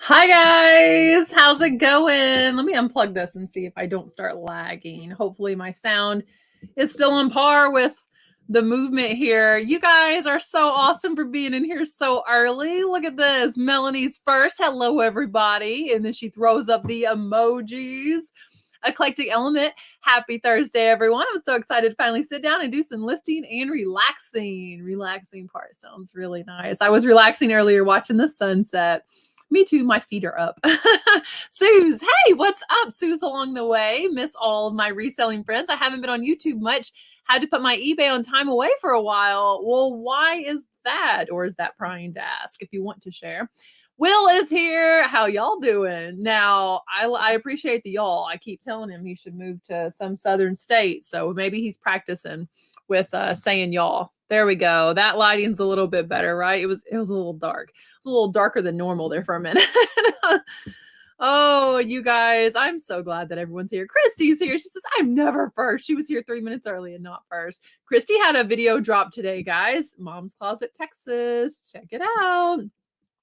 Hi guys, how's it going? Let me unplug this and see if I don't start lagging. Hopefully my sound is still on par with the movement here. You guys are so awesome for being in here so early. Look at this. Melanie's first. Hello, everybody. And then she throws up the emojis. Eclectic Element. Happy Thursday, everyone. I'm so excited to finally sit down and do some listing and relaxing. Relaxing part sounds really nice. I was relaxing earlier watching the sunset. Me too. My feet are up. Suze, hey, what's up? Suze along the way. Miss all of my reselling friends. I haven't been on YouTube much. Had to put my eBay on time away for a while. Well, why is that? Or is that prying to ask if you want to share? Will is here. How y'all doing? Now, I appreciate the y'all. I keep telling him he should move to some southern state. So maybe he's practicing with saying y'all. There we go. That lighting's a little bit better, right? It was a little dark. It was a little darker than normal there for a minute. Oh, you guys, I'm so glad that everyone's here. Christy's here. She says, I'm never first. She was here 3 minutes early and not first. Christy had a video drop today, guys. Mom's Closet, Texas. Check it out.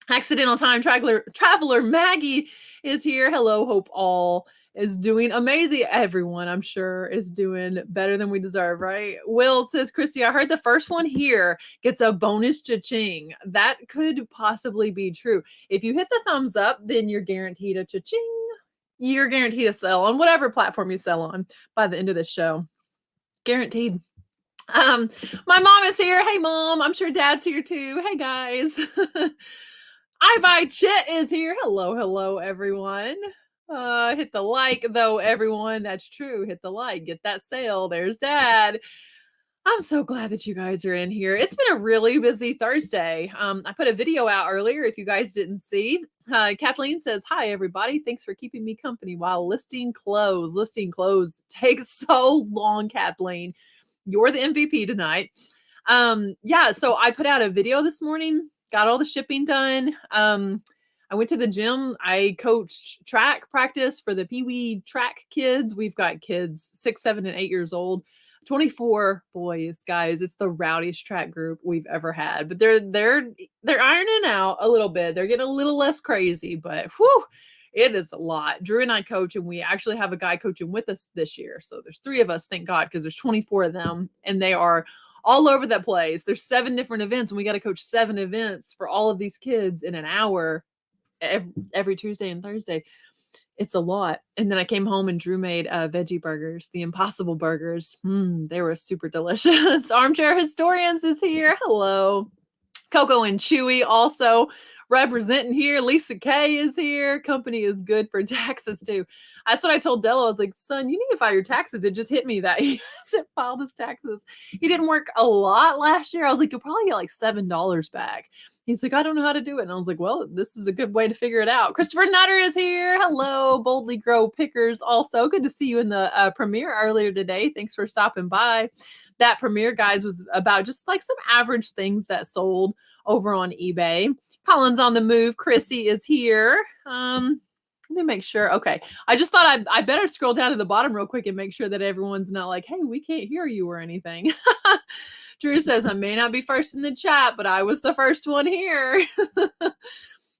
Accidental Time Traveler Maggie is here. Hello, hope all is doing amazing. Everyone, I'm sure, is doing better than we deserve, right? Will says, Christy, I heard the first one here gets a bonus cha-ching. That could possibly be true. If you hit the thumbs up, then you're guaranteed a cha-ching. You're guaranteed to sell on whatever platform you sell on by the end of the show. Guaranteed. My mom is here. Hey, Mom. I'm sure Dad's here too. Hey, guys. I Chet is here. Hello, everyone. Hit the like, though, everyone. That's true. Hit the like. Get that sale. There's Dad. I'm so glad that you guys are in here. It's been a really busy Thursday. I put a video out earlier if you guys didn't see. Kathleen says, hi, everybody. Thanks for keeping me company while listing clothes. Listing clothes takes so long, Kathleen. You're the MVP tonight. Yeah, so I put out a video this morning. Got all the shipping done. I went to the gym. I coached track practice for the Pee Wee track kids. We've got kids 6, 7, and 8 years old. 24 boys, guys. It's the rowdiest track group we've ever had. But they're ironing out a little bit. They're getting a little less crazy, but whew, it is a lot. Drew and I coach, and we actually have a guy coaching with us this year. So there's 3 of us, thank God, because there's 24 of them, and they are all over that place. There's 7 different events, and we got to coach 7 events for all of these kids in an hour every Tuesday and Thursday. It's a lot. And then I came home and Drew made veggie burgers, the Impossible Burgers. They were super delicious. Armchair Historians is here. Hello. Coco and Chewy also representing here. Lisa K is here. Company is good for taxes too. That's what I told Della. I was like, son, you need to file your taxes. It just hit me that he hasn't filed his taxes. He didn't work a lot last year. I was like, you'll probably get like $7 back. He's like, I don't know how to do it. And I was like, well, this is a good way to figure it out. Christopher Nutter is here. Hello, Boldly Grow Pickers. Also, good to see you in the premiere earlier today. Thanks for stopping by. That premiere, guys, was about just like some average things that sold over on eBay. Colin's on the move. Chrissy is here. Let me make sure. Okay. I just thought I better scroll down to the bottom real quick and make sure that everyone's not like, hey, we can't hear you or anything. Drew says, I may not be first in the chat, but I was the first one here.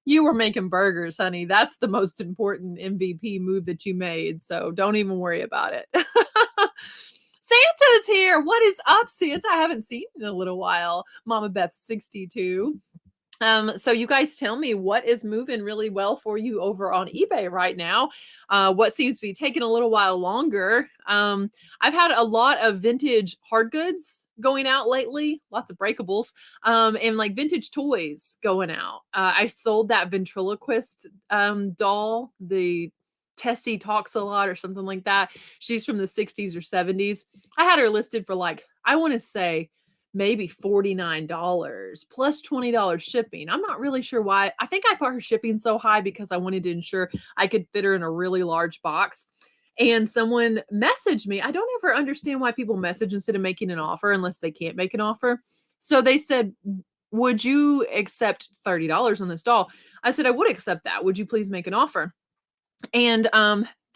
You were making burgers, honey. That's the most important MVP move that you made. So don't even worry about it. Santa's here. What is up, Santa? I haven't seen you in a little while. Mama Beth's 62. So you guys tell me what is moving really well for you over on eBay right now. What seems to be taking a little while longer. I've had a lot of vintage hard goods going out lately, lots of breakables, and like vintage toys going out. I sold that ventriloquist doll, the Tessie Talks a Lot or something like that. She's from the 60s or 70s. I had her listed for like, I want to say maybe $49 plus $20 shipping. I'm not really sure why. I think I put her shipping so high because I wanted to ensure I could fit her in a really large box. And someone messaged me. I don't ever understand why people message instead of making an offer unless they can't make an offer. So they said, would you accept $30 on this doll? I said, I would accept that. Would you please make an offer? And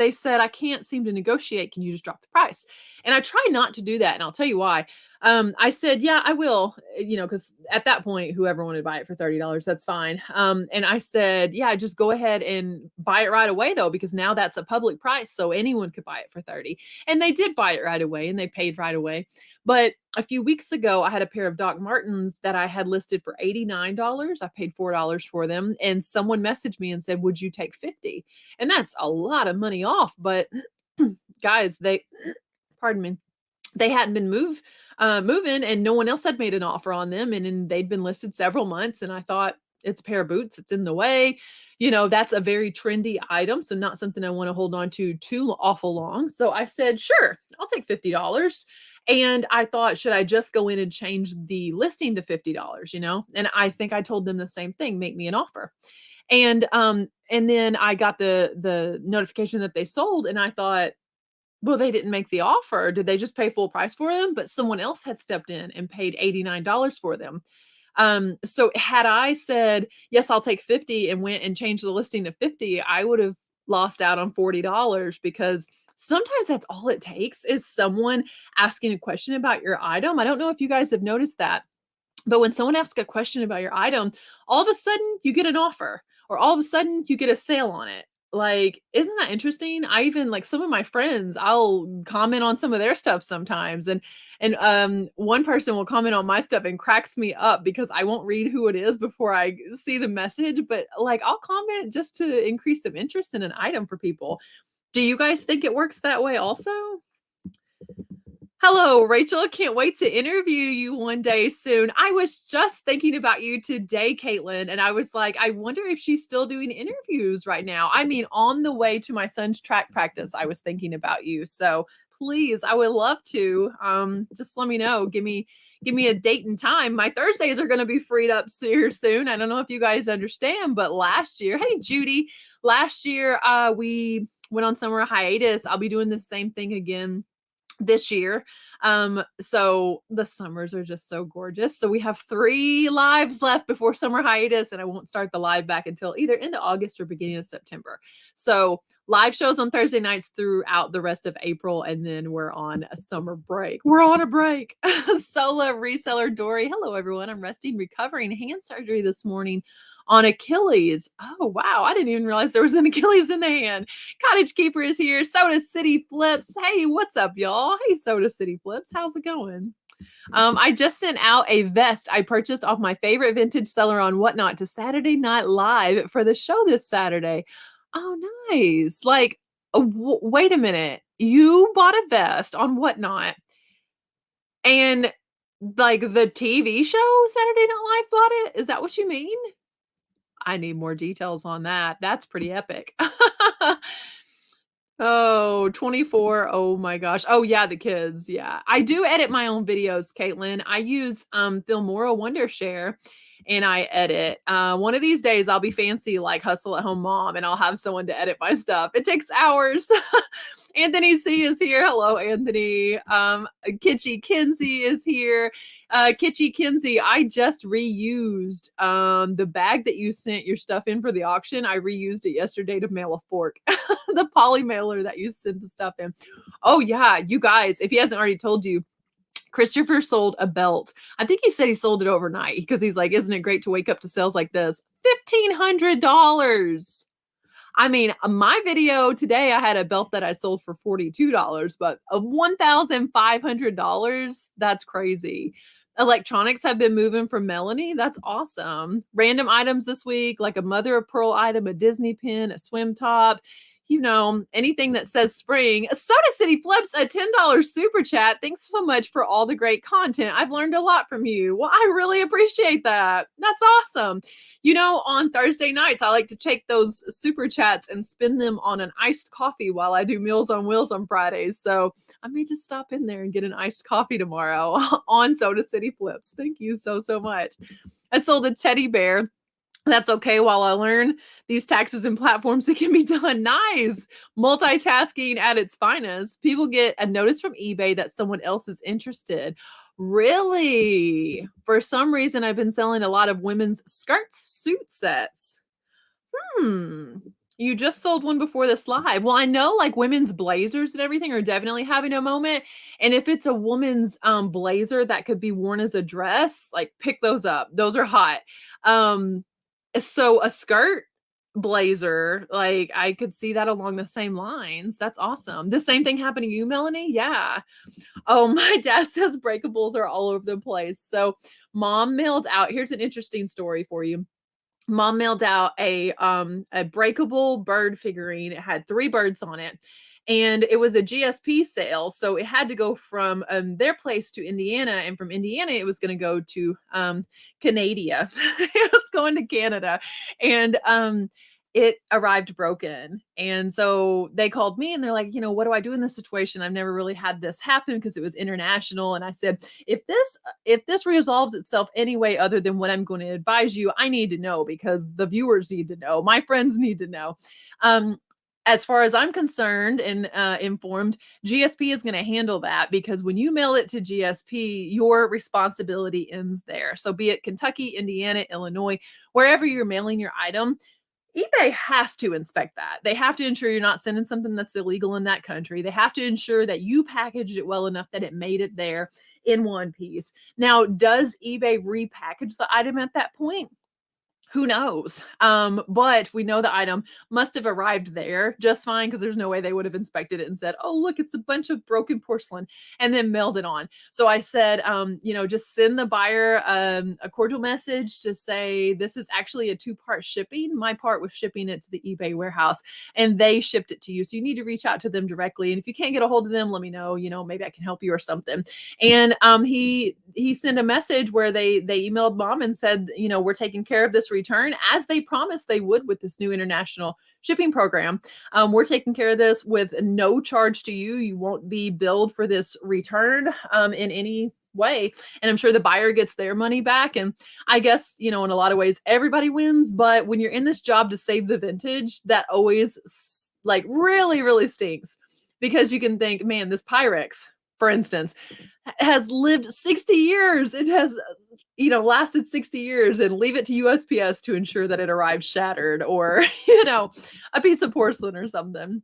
they said, I can't seem to negotiate. Can you just drop the price? And I try not to do that. And I'll tell you why. I said, yeah, I will, because at that point, whoever wanted to buy it for $30, that's fine. And I said, yeah, just go ahead and buy it right away though, because now that's a public price. So anyone could buy it for 30. And they did buy it right away and they paid right away. But a few weeks ago, I had a pair of Doc Martens that I had listed for $89. I paid $4 for them. And someone messaged me and said, would you take 50? And that's a lot of money off. But guys, pardon me, they hadn't been moving and no one else had made an offer on them. And they'd been listed several months. And I thought, it's a pair of boots. It's in the way. That's a very trendy item. So not something I want to hold on to too awful long. So I said, sure, I'll take $50. And I thought, should I just go in and change the listing to $50, And I think I told them the same thing, make me an offer. And then I got the notification that they sold and I thought, well, they didn't make the offer. Did they just pay full price for them? But someone else had stepped in and paid $89 for them. So had I said, yes, I'll take 50 and went and changed the listing to 50, I would have lost out on $40 because sometimes that's all it takes is someone asking a question about your item. I don't know if you guys have noticed that, but when someone asks a question about your item, all of a sudden you get an offer or all of a sudden you get a sale on it. Like, isn't that interesting? I even like some of my friends, I'll comment on some of their stuff sometimes. And one person will comment on my stuff and cracks me up because I won't read who it is before I see the message. But like, I'll comment just to increase some interest in an item for people. Do you guys think it works that way also? Hello, Rachel. Can't wait to interview you one day soon. I was just thinking about you today, Caitlin, and I was like, I wonder if she's still doing interviews right now. I mean, on the way to my son's track practice, I was thinking about you. So please, I would love to. Just let me know. Give me a date and time. My Thursdays are going to be freed up here soon. I don't know if you guys understand, but last year, hey Judy, last year we went on summer hiatus. I'll be doing the same thing again this year. So the summers are just so gorgeous. So we have 3 lives left before summer hiatus, and I won't start the live back until either end of August or beginning of September. So live shows on Thursday nights throughout the rest of April, and then we're on a summer break. We're on a break. Sola Reseller Dory. Hello, everyone. I'm resting, recovering hand surgery this morning on Achilles. Oh, wow. I didn't even realize there was an Achilles in the hand. Cottage Keeper is here. Soda City Flips. Hey, what's up, y'all? Hey, Soda City Flips. How's it going? I just sent out a vest I purchased off my favorite vintage seller on Whatnot to Saturday Night Live for the show this Saturday. Oh, nice. Like, wait a minute. You bought a vest on Whatnot and like the TV show Saturday Night Live bought it? Is that what you mean? I need more details on that. That's pretty epic. Oh, 24. Oh my gosh. Oh yeah, the kids. Yeah. I do edit my own videos, Caitlin. I use Filmora Wondershare and I edit. One of these days I'll be fancy like Hustle at Home Mom and I'll have someone to edit my stuff. It takes hours. Anthony C is here. Hello, Anthony. Kitschy Kinsey is here. Kitschy Kinsey, I just reused the bag that you sent your stuff in for the auction. I reused it yesterday to mail a fork. The poly mailer that you sent the stuff in. Oh yeah, you guys, if he hasn't already told you, Christopher sold a belt. I think he said he sold it overnight because he's like, isn't it great to wake up to sales like this? $1,500. I mean, my video today, I had a belt that I sold for $42, but of $1,500, that's crazy. Electronics have been moving for Melanie. That's awesome. Random items this week, like a mother of pearl item, a Disney pin, a swim top, anything that says spring. Soda City Flips a $10 super chat. Thanks so much for all the great content. I've learned a lot from you. Well, I really appreciate that. That's awesome. On Thursday nights, I like to take those super chats and spin them on an iced coffee while I do Meals on Wheels on Fridays. So I may just stop in there and get an iced coffee tomorrow on Soda City Flips. Thank you so, so much. I sold a teddy bear. That's okay while I learn these taxes and platforms that can be done. Nice. Multitasking at its finest. People get a notice from eBay that someone else is interested. Really? For some reason, I've been selling a lot of women's suit sets. You just sold one before this live. Well, I know like women's blazers and everything are definitely having a moment. And if it's a woman's blazer that could be worn as a dress, like pick those up. Those are hot. Um, so a skirt blazer, like I could see that along the same lines. That's awesome. The same thing happened to you, Melanie? Yeah. Oh, my dad says breakables are all over the place. So mom mailed out. Here's an interesting story for you. Mom mailed out a breakable bird figurine. It had 3 birds on it. And it was a GSP sale. So it had to go from their place to Indiana. And from Indiana, it was going to go to Canada. It was going to Canada. And it arrived broken. And so they called me and they're like, what do I do in this situation? I've never really had this happen because it was international. And I said, if this resolves itself any way other than what I'm going to advise you, I need to know because the viewers need to know. My friends need to know. As far as I'm concerned and informed, GSP is going to handle that because when you mail it to GSP, your responsibility ends there. So be it Kentucky, Indiana, Illinois, wherever you're mailing your item, eBay has to inspect that. They have to ensure you're not sending something that's illegal in that country. They have to ensure that you packaged it well enough that it made it there in one piece. Now, does eBay repackage the item at that point? Who knows? But we know the item must have arrived there just fine because there's no way they would have inspected it and said, oh, look, it's a bunch of broken porcelain and then mailed it on. So I said, just send the buyer a cordial message to say this is actually a 2-part shipping. My part was shipping it to the eBay warehouse and they shipped it to you. So you need to reach out to them directly. And if you can't get a hold of them, let me know, maybe I can help you or something. And he sent a message where they emailed mom and said, we're taking care of this return as they promised they would with this new international shipping program. We're taking care of this with no charge to you. You won't be billed for this return in any way. And I'm sure the buyer gets their money back. And I guess, in a lot of ways, everybody wins. But when you're in this job to save the vintage, that always like really, really stinks because you can think, man, this Pyrex, for instance, has lived 60 years. It has, lasted 60 years and leave it to USPS to ensure that it arrives shattered or, a piece of porcelain or something.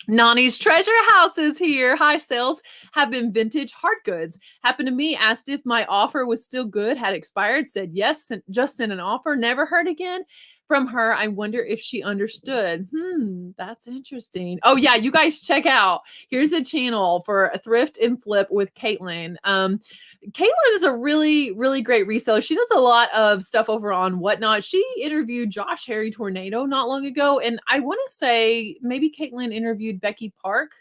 Nani's Treasure House is here. Hi, sales have been vintage hard goods. Happened to me, asked if my offer was still good, had expired, said yes, just sent an offer, never heard again from her. I wonder if she understood. That's interesting. Oh yeah, you guys check out. Here's a channel for a thrift and flip with Caitlin. Caitlin is a really, really great reseller. She does a lot of stuff over on Whatnot. She interviewed Josh Harry Tornado not long ago. And I want to say maybe Caitlin interviewed Becky Park.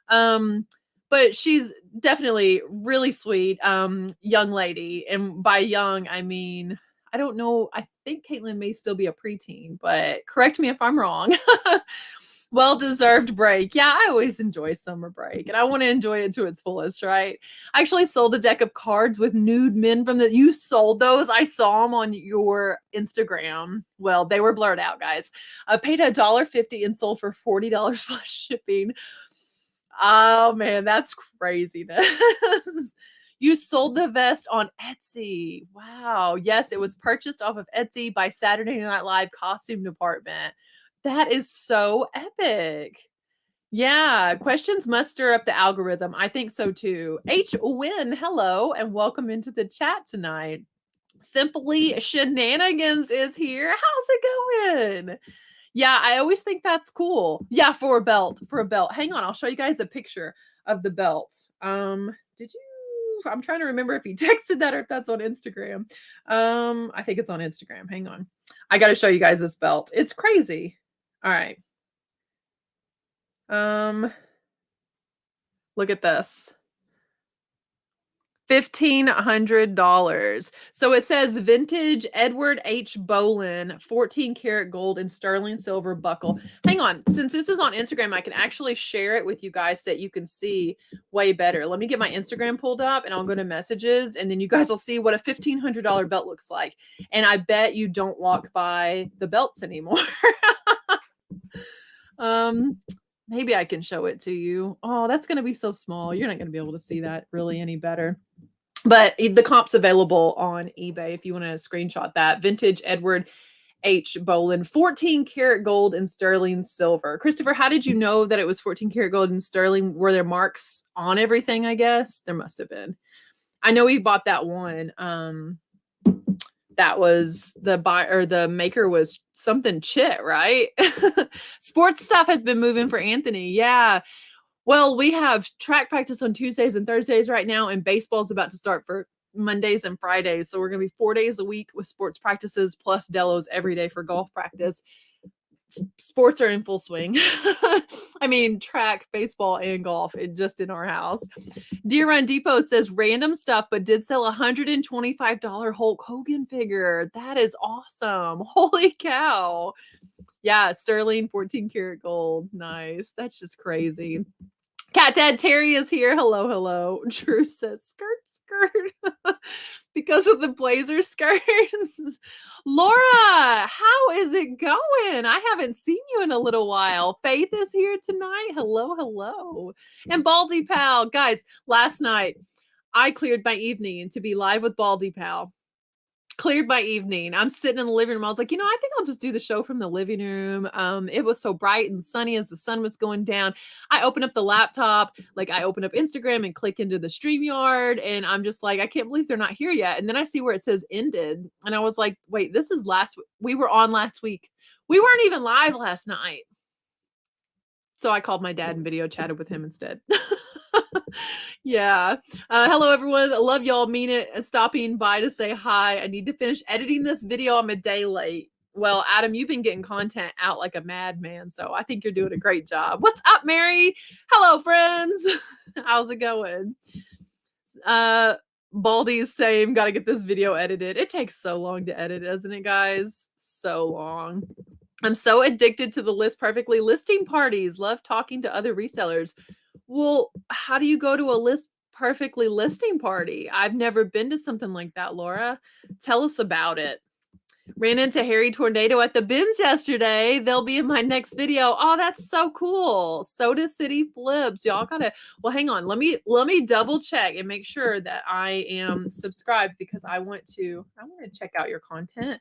But she's definitely really sweet, young lady. And by young, I mean, I don't know. I think Caitlin may still be a preteen, but correct me if I'm wrong. Well-deserved break. Yeah, I always enjoy summer break and I want to enjoy it to its fullest, right? I actually sold a deck of cards with nude men you sold those. I saw them on your Instagram. Well, they were blurred out, guys. I paid $1.50 and sold for $40 plus shipping. Oh man, that's craziness. You sold the vest on Etsy. Wow. Yes, it was purchased off of Etsy by Saturday Night Live costume department. That is so epic. Yeah, questions must stir up the algorithm. I think so too. H. Win, hello, and welcome into the chat tonight. Simply Shenanigans is here. How's it going? Yeah, I always think that's cool. Yeah, for a belt. Hang on, I'll show you guys a picture of the belt. Did you? I'm trying to remember if he texted that or if that's on Instagram. I think it's on Instagram. Hang on. I got to show you guys this belt. It's crazy. All right. Look at this. $1,500. So it says vintage Edward H. Bolin, 14 karat gold and sterling silver buckle. Hang on. Since this is on Instagram, I can actually share it with you guys so that you can see way better. Let me get my Instagram pulled up and I'll go to messages and then you guys will see what a $1,500 belt looks like. And I bet you don't walk by the belts anymore. Maybe I can show it to you. Oh, that's going to be so small. You're not going to be able to see that really any better. But the comp's available on eBay if you want to screenshot that. Vintage Edward H. Boland, 14 karat gold and sterling silver. Christopher, how did you know that it was 14 karat gold and sterling? Were there marks on everything? I guess there must have been. I know we bought that one. That was the maker was something Chit, right? Sports stuff has been moving for Anthony. Yeah. Well, we have track practice on Tuesdays and Thursdays right now, and baseball's about to start for Mondays and Fridays. So we're going to be 4 days a week with sports practices plus Delos every day for golf practice. Sports are in full swing. I mean, track, baseball, and golf just in our house. Deer Run Depot says random stuff, but did sell $125 Hulk Hogan figure. That is awesome. Holy cow. Yeah, sterling, 14 karat gold. Nice. That's just crazy. Cat Dad Terry is here. Hello, hello. Drew says skirt, skirt. Because of the blazer skirts. Laura, how is it going? I haven't seen you in a little while. Faith is here tonight. Hello, hello. And Baldy Pal. Guys, last night I cleared my evening to be live with Baldy Pal. Cleared my evening. I'm sitting in the living room. I was like, I think I'll just do the show from the living room. It was so bright and sunny as the sun was going down. I open up the laptop, I open up Instagram and click into the StreamYard, and I'm just like, I can't believe they're not here yet. And then I see where it says ended, and I was like, wait, this is we were on last week. We weren't even live last night. So I called my dad and video chatted with him instead. Yeah. Hello, everyone. I love y'all. Mean it. Stopping by to say hi. I need to finish editing this video. I'm a day late. Well, Adam, you've been getting content out like a madman, so I think you're doing a great job. What's up, Mary? Hello, friends. How's it going? Baldy's same. Got to get this video edited. It takes so long to edit, doesn't it, guys? So long. I'm so addicted to the List Perfectly listing parties. Love talking to other resellers. Well, how do you go to a List Perfectly listing party? I've never been to something like that, Laura. Tell us about it. Ran into Harry Tornado at the bins yesterday. They'll be in my next video. Oh, that's so cool. Soda City Flips. Y'all gotta, well, hang on. Let me double check and make sure that I am subscribed because I want to check out your content.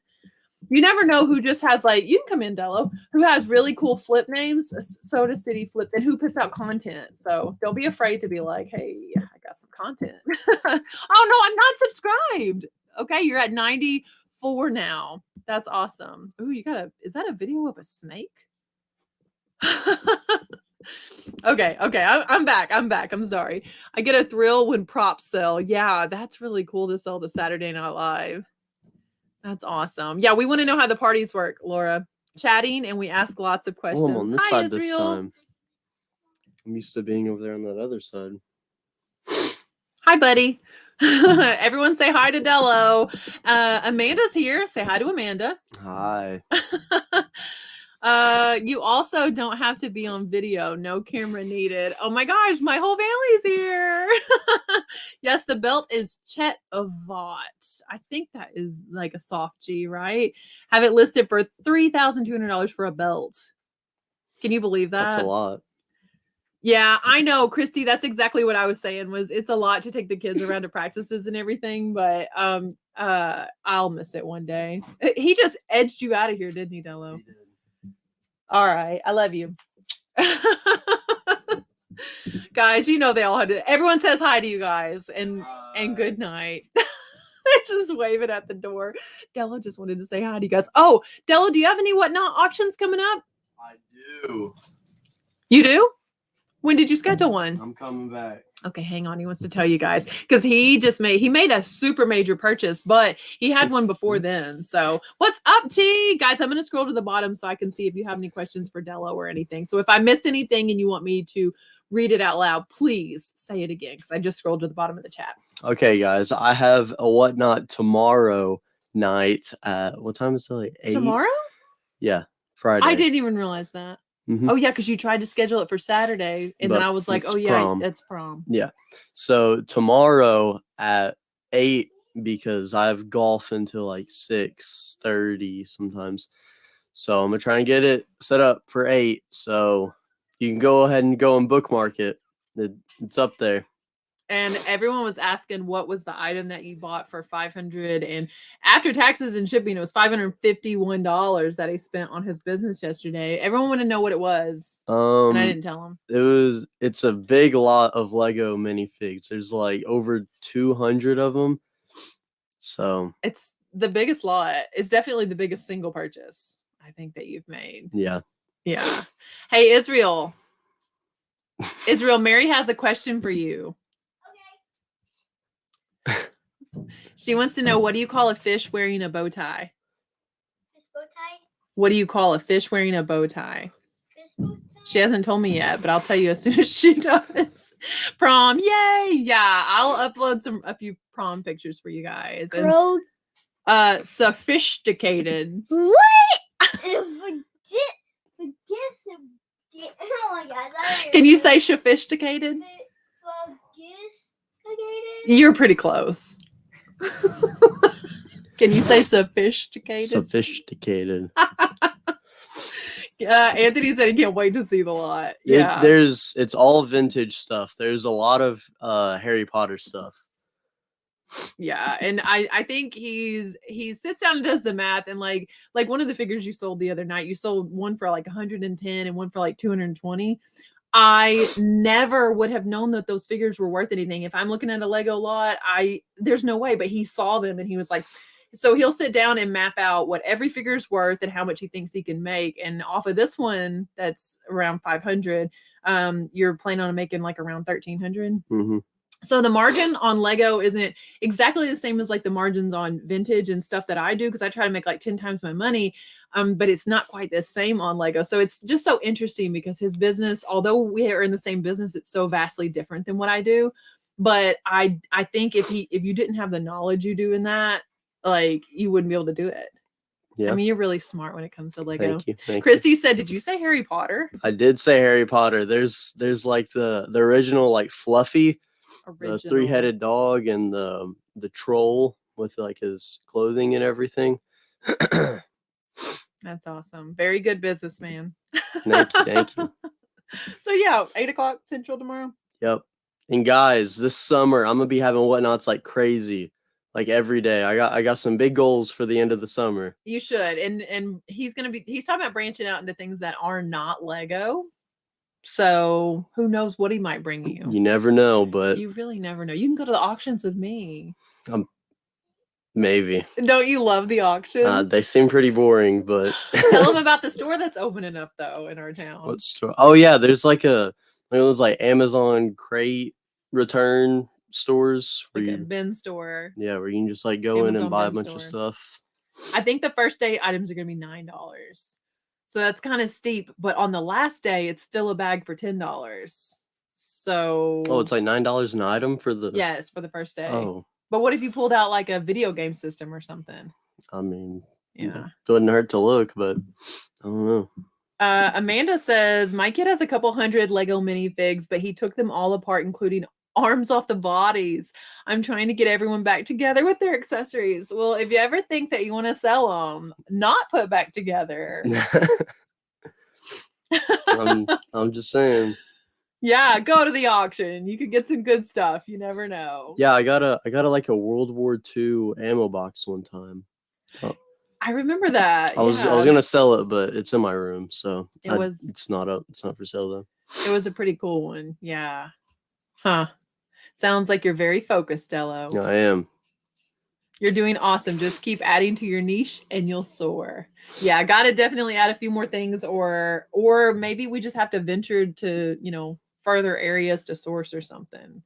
You never know who just has you can come in, Dello, who has really cool flip names, Soda City Flips, and who puts out content. So don't be afraid to be like, hey, I got some content. Oh, no, I'm not subscribed. Okay, you're at 94 now. That's awesome. Ooh, is that a video of a snake? Okay, I'm back. I'm sorry. I get a thrill when props sell. Yeah, that's really cool to sell the Saturday Night Live. That's awesome. Yeah, we want to know how the parties work, Laura. Chatting, and we ask lots of questions. I'm on this side this time. I'm used to being over there on that other side. Hi, buddy. Everyone say hi to Dello. Amanda's here. Say hi to Amanda. Hi. You also don't have to be on video. No camera needed. Oh my gosh, my whole family's here. Yes, the belt is Chet Avant. I think that is like a soft G, right? Have it listed for $3,200 for a belt. Can you believe that? That's a lot. Yeah, I know, Christy. That's exactly what I was saying. It's a lot to take the kids around to practices and everything, but I'll miss it one day. He just edged you out of here, didn't he, Dello? He did. All right, I love you. Guys, they all had to. Everyone says hi to you guys and good night. They're just waving at the door. Dello just wanted to say hi to you guys. Oh, Dello, do you have any whatnot auctions coming up? I do. You do? When did you schedule one? I'm coming back. Okay, hang on. He wants to tell you guys because he made a super major purchase, but he had one before then. So what's up, T? Guys, I'm going to scroll to the bottom so I can see if you have any questions for Dello or anything. So if I missed anything and you want me to read it out loud, please say it again because I just scrolled to the bottom of the chat. Okay, guys, I have a whatnot tomorrow night at, what time is it? 8? Tomorrow? Yeah, Friday. I didn't even realize that. Mm-hmm. Oh, yeah, because you tried to schedule it for Saturday, and then I was like, oh, yeah, prom. It's prom. Yeah. So tomorrow at 8, because I have golf until 6:30 sometimes. So I'm going to try and get it set up for 8. So you can go ahead and bookmark it. It's up there. And everyone was asking what was the item that you bought for $500, and after taxes and shipping, it was $551 that he spent on his business yesterday. Everyone wanted to know what it was, and I didn't tell him. It's a big lot of Lego minifigs. There's like over 200 of them. So it's the biggest lot. It's definitely the biggest single purchase I think that you've made. yeah. Yeah. Hey, Israel. Israel, Mary has a question for you. She wants to know, what do you call a fish wearing a bow tie? Fish bow tie? What do you call a fish wearing a bow tie? Fish bow tie? She hasn't told me yet, but I'll tell you as soon as she does. Prom, yay! Yeah, I'll upload a few prom pictures for you guys. Crow. Sophisticated. What? Oh my God. Can you say sophisticated? You're pretty close. Can you say sophisticated? Sophisticated. Anthony said he can't wait to see the lot. Yeah. It's all vintage stuff. There's a lot of Harry Potter stuff. Yeah, and I think he sits down and does the math, and like one of the figures you sold the other night, you sold one for like 110 and one for like 220. I never would have known that those figures were worth anything. If I'm looking at a Lego lot, there's no way, but he saw them and he was like, so he'll sit down and map out what every figure's worth and how much he thinks he can make. And off of this one, that's around 500. You're planning on making like around 1,300. Mm-hmm. So the margin on Lego isn't exactly the same as like the margins on vintage and stuff that I do, because I try to make like 10 times my money. But it's not quite the same on Lego. So it's just so interesting because his business, although we are in the same business, it's so vastly different than what I do. But I think if you didn't have the knowledge you do in that, like, you wouldn't be able to do it. Yeah. I mean, you're really smart when it comes to Lego. Thank you. Christy said, did you say Harry Potter? I did say Harry Potter. There's like the original, like Fluffy, the 3-headed dog, and the troll with like his clothing and everything. That's awesome. Very good businessman. Thank you. So yeah, 8:00 Central tomorrow. Yep. And guys, this summer I'm gonna be having whatnots like crazy, like every day. I got some big goals for the end of the summer. You should. And he's talking about branching out into things that are not Lego. So who knows what he might bring you. You never know, but you really never know. You can go to the auctions with me. Maybe. Don't you love the auction? They seem pretty boring, but tell them about the store that's opening up though in our town. What store? Oh yeah, there's like those like Amazon crate return stores where like a bin store. Yeah, where you can just like go in and buy a bunch of stuff. I think the first day items are gonna be $9. So that's kind of steep, but on the last day it's fill a bag for $10. So it's like $9 an item for the yes, for the first day. Oh. But what if you pulled out like a video game system or something? I mean, yeah, it wouldn't hurt to look, but I don't know. Amanda says, my kid has a couple hundred Lego minifigs, but he took them all apart, including arms off the bodies. I'm trying to get everyone back together with their accessories. Well, if you ever think that you want to sell them, not put back together. I'm just saying. Yeah, go to the auction. You could get some good stuff. You never know. Yeah, I got a like a World War II ammo box one time. Oh. I remember that. I was gonna sell it, but it's in my room, so it's not up. It's not for sale though. It was a pretty cool one. Yeah. Huh. Sounds like you're very focused, Dello. I am. You're doing awesome. Just keep adding to your niche and you'll soar. Yeah, I gotta definitely add a few more things, or maybe we just have to venture to, further areas to source or something.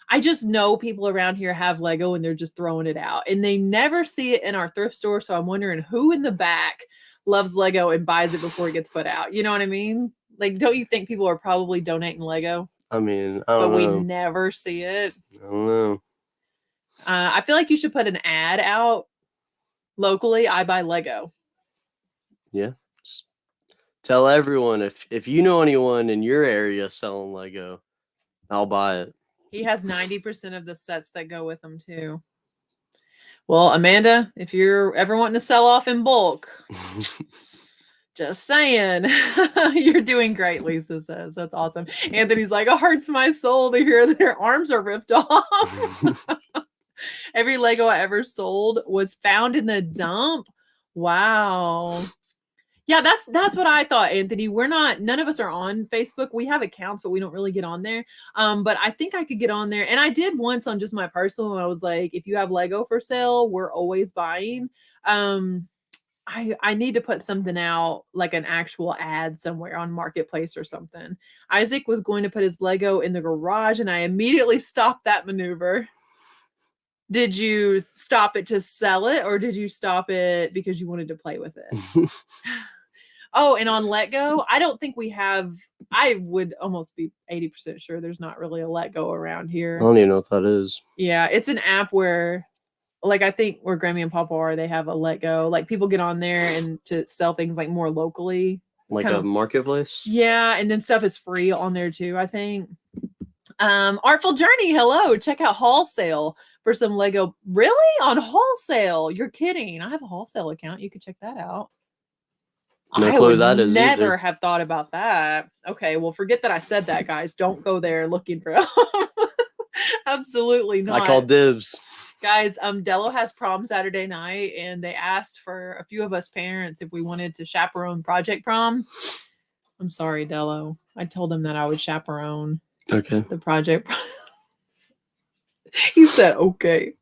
I just know people around here have Lego and they're just throwing it out and they never see it in our thrift store. So I'm wondering who in the back loves Lego and buys it before it gets put out. You know what I mean? Like, don't you think people are probably donating Lego? I mean, I don't know. But we never see it. I don't know. I feel like you should put an ad out locally. I buy Lego. Yeah. Just tell everyone if you know anyone in your area selling Lego, I'll buy it. He has 90% of the sets that go with them too. Well, Amanda, if you're ever wanting to sell off in bulk, Just saying. You're doing great, Lisa says. That's awesome. Anthony's like, it hurts my soul to hear that their arms are ripped off. Every Lego I ever sold was found in the dump. Wow. Yeah, that's what I thought, Anthony. None of us are on Facebook. We have accounts, but we don't really get on there. But I think I could get on there. And I did once on just my personal, and I was like, if you have Lego for sale, we're always buying. I need to put something out, like an actual ad somewhere on Marketplace or something. Isaac was going to put his Lego in the garage, and I immediately stopped that maneuver. Did you stop it to sell it, or did you stop it because you wanted to play with it? Oh, and on Let Go, I don't think we have. I would almost be 80% sure there's not really a Let Go around I here. don't even know what that is. Yeah, it's an app where, like, I think where Grammy and Papa are, they have a Let Go. Like, people get on there and to sell things like more locally. Like Kinda- a marketplace? Yeah, and then stuff is free on there too, I think. Artful Journey, hello. Check out Haul Sale for some Lego. Really? On Haul Sale? You're kidding. I have a Haul Sale account. You could check that out. No I clue would that is never either. have thought about that. Okay, well, forget that I said that, guys. Don't go there looking for absolutely not. I call dibs. Guys, Dello has prom Saturday night, and they asked for a few of us parents if we wanted to chaperone Project Prom. I'm sorry, Dello. I told him that I would chaperone Okay. the project. He said, okay.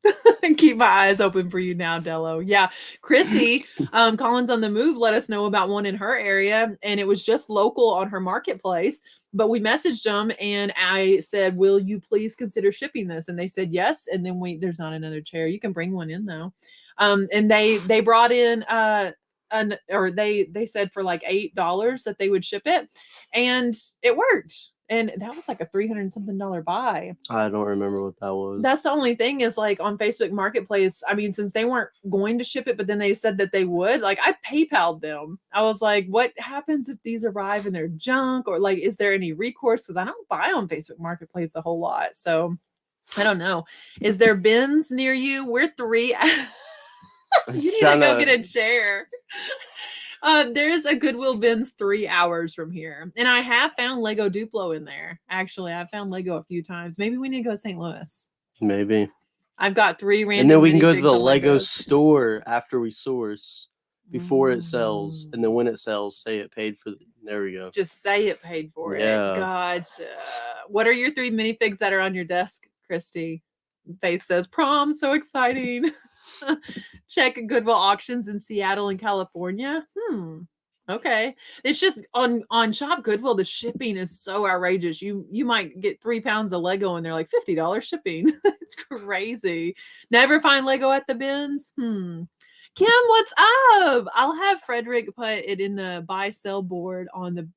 Keep my eyes open for you now, Dello. Yeah. Chrissy, Collins on the Move, let us know about one in her area, and it was just local on her marketplace. But we messaged them, and I said, will you please consider shipping this? And they said yes. And then there's not another chair. You can bring one in though. And they brought in they said for like $8 that they would ship it, and it worked. And that was like a $300 something buy. I don't remember what that was. That's the only thing is, like, on Facebook Marketplace, I mean, since they weren't going to ship it, but then they said that they would, like, I PayPal'd them. I was like, what happens if these arrive and they're junk, or like, is there any recourse? Because I don't buy on Facebook Marketplace a whole lot. So I don't know. Is there bins near you? We're 3. You need to go get a chair. There's a Goodwill bins 3 hours from here. And I have found Lego Duplo in there. Actually, I've found Lego a few times. Maybe we need to go to St. Louis. Maybe. I've got 3 random. And then we can go to minifigs the on Lego Legos. store after we source, before it sells. And then when it sells, say it paid for. There we go. Just say it paid for Yeah. it. Gotcha. What are your 3 minifigs that are on your desk, Christy? Faith says, prom, so exciting. Check Goodwill auctions in Seattle and California. Okay. It's just on Shop Goodwill, the shipping is so outrageous. You might get 3 pounds of Lego and they're like $50 shipping. It's crazy. Never find Lego at the bins. Kim, what's up? I'll have Frederick put it in the buy sell board on the.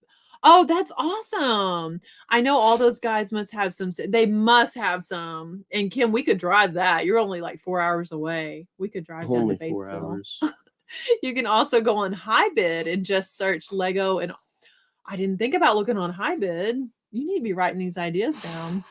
Oh, that's awesome. I know all those guys must have some. They must have some. And Kim, we could drive that. You're only like 4 hours away. We could drive down Only to 4 Batesville. hours. You can also go on HiBid and just search Lego. And I didn't think about looking on HiBid. You need to be writing these ideas down.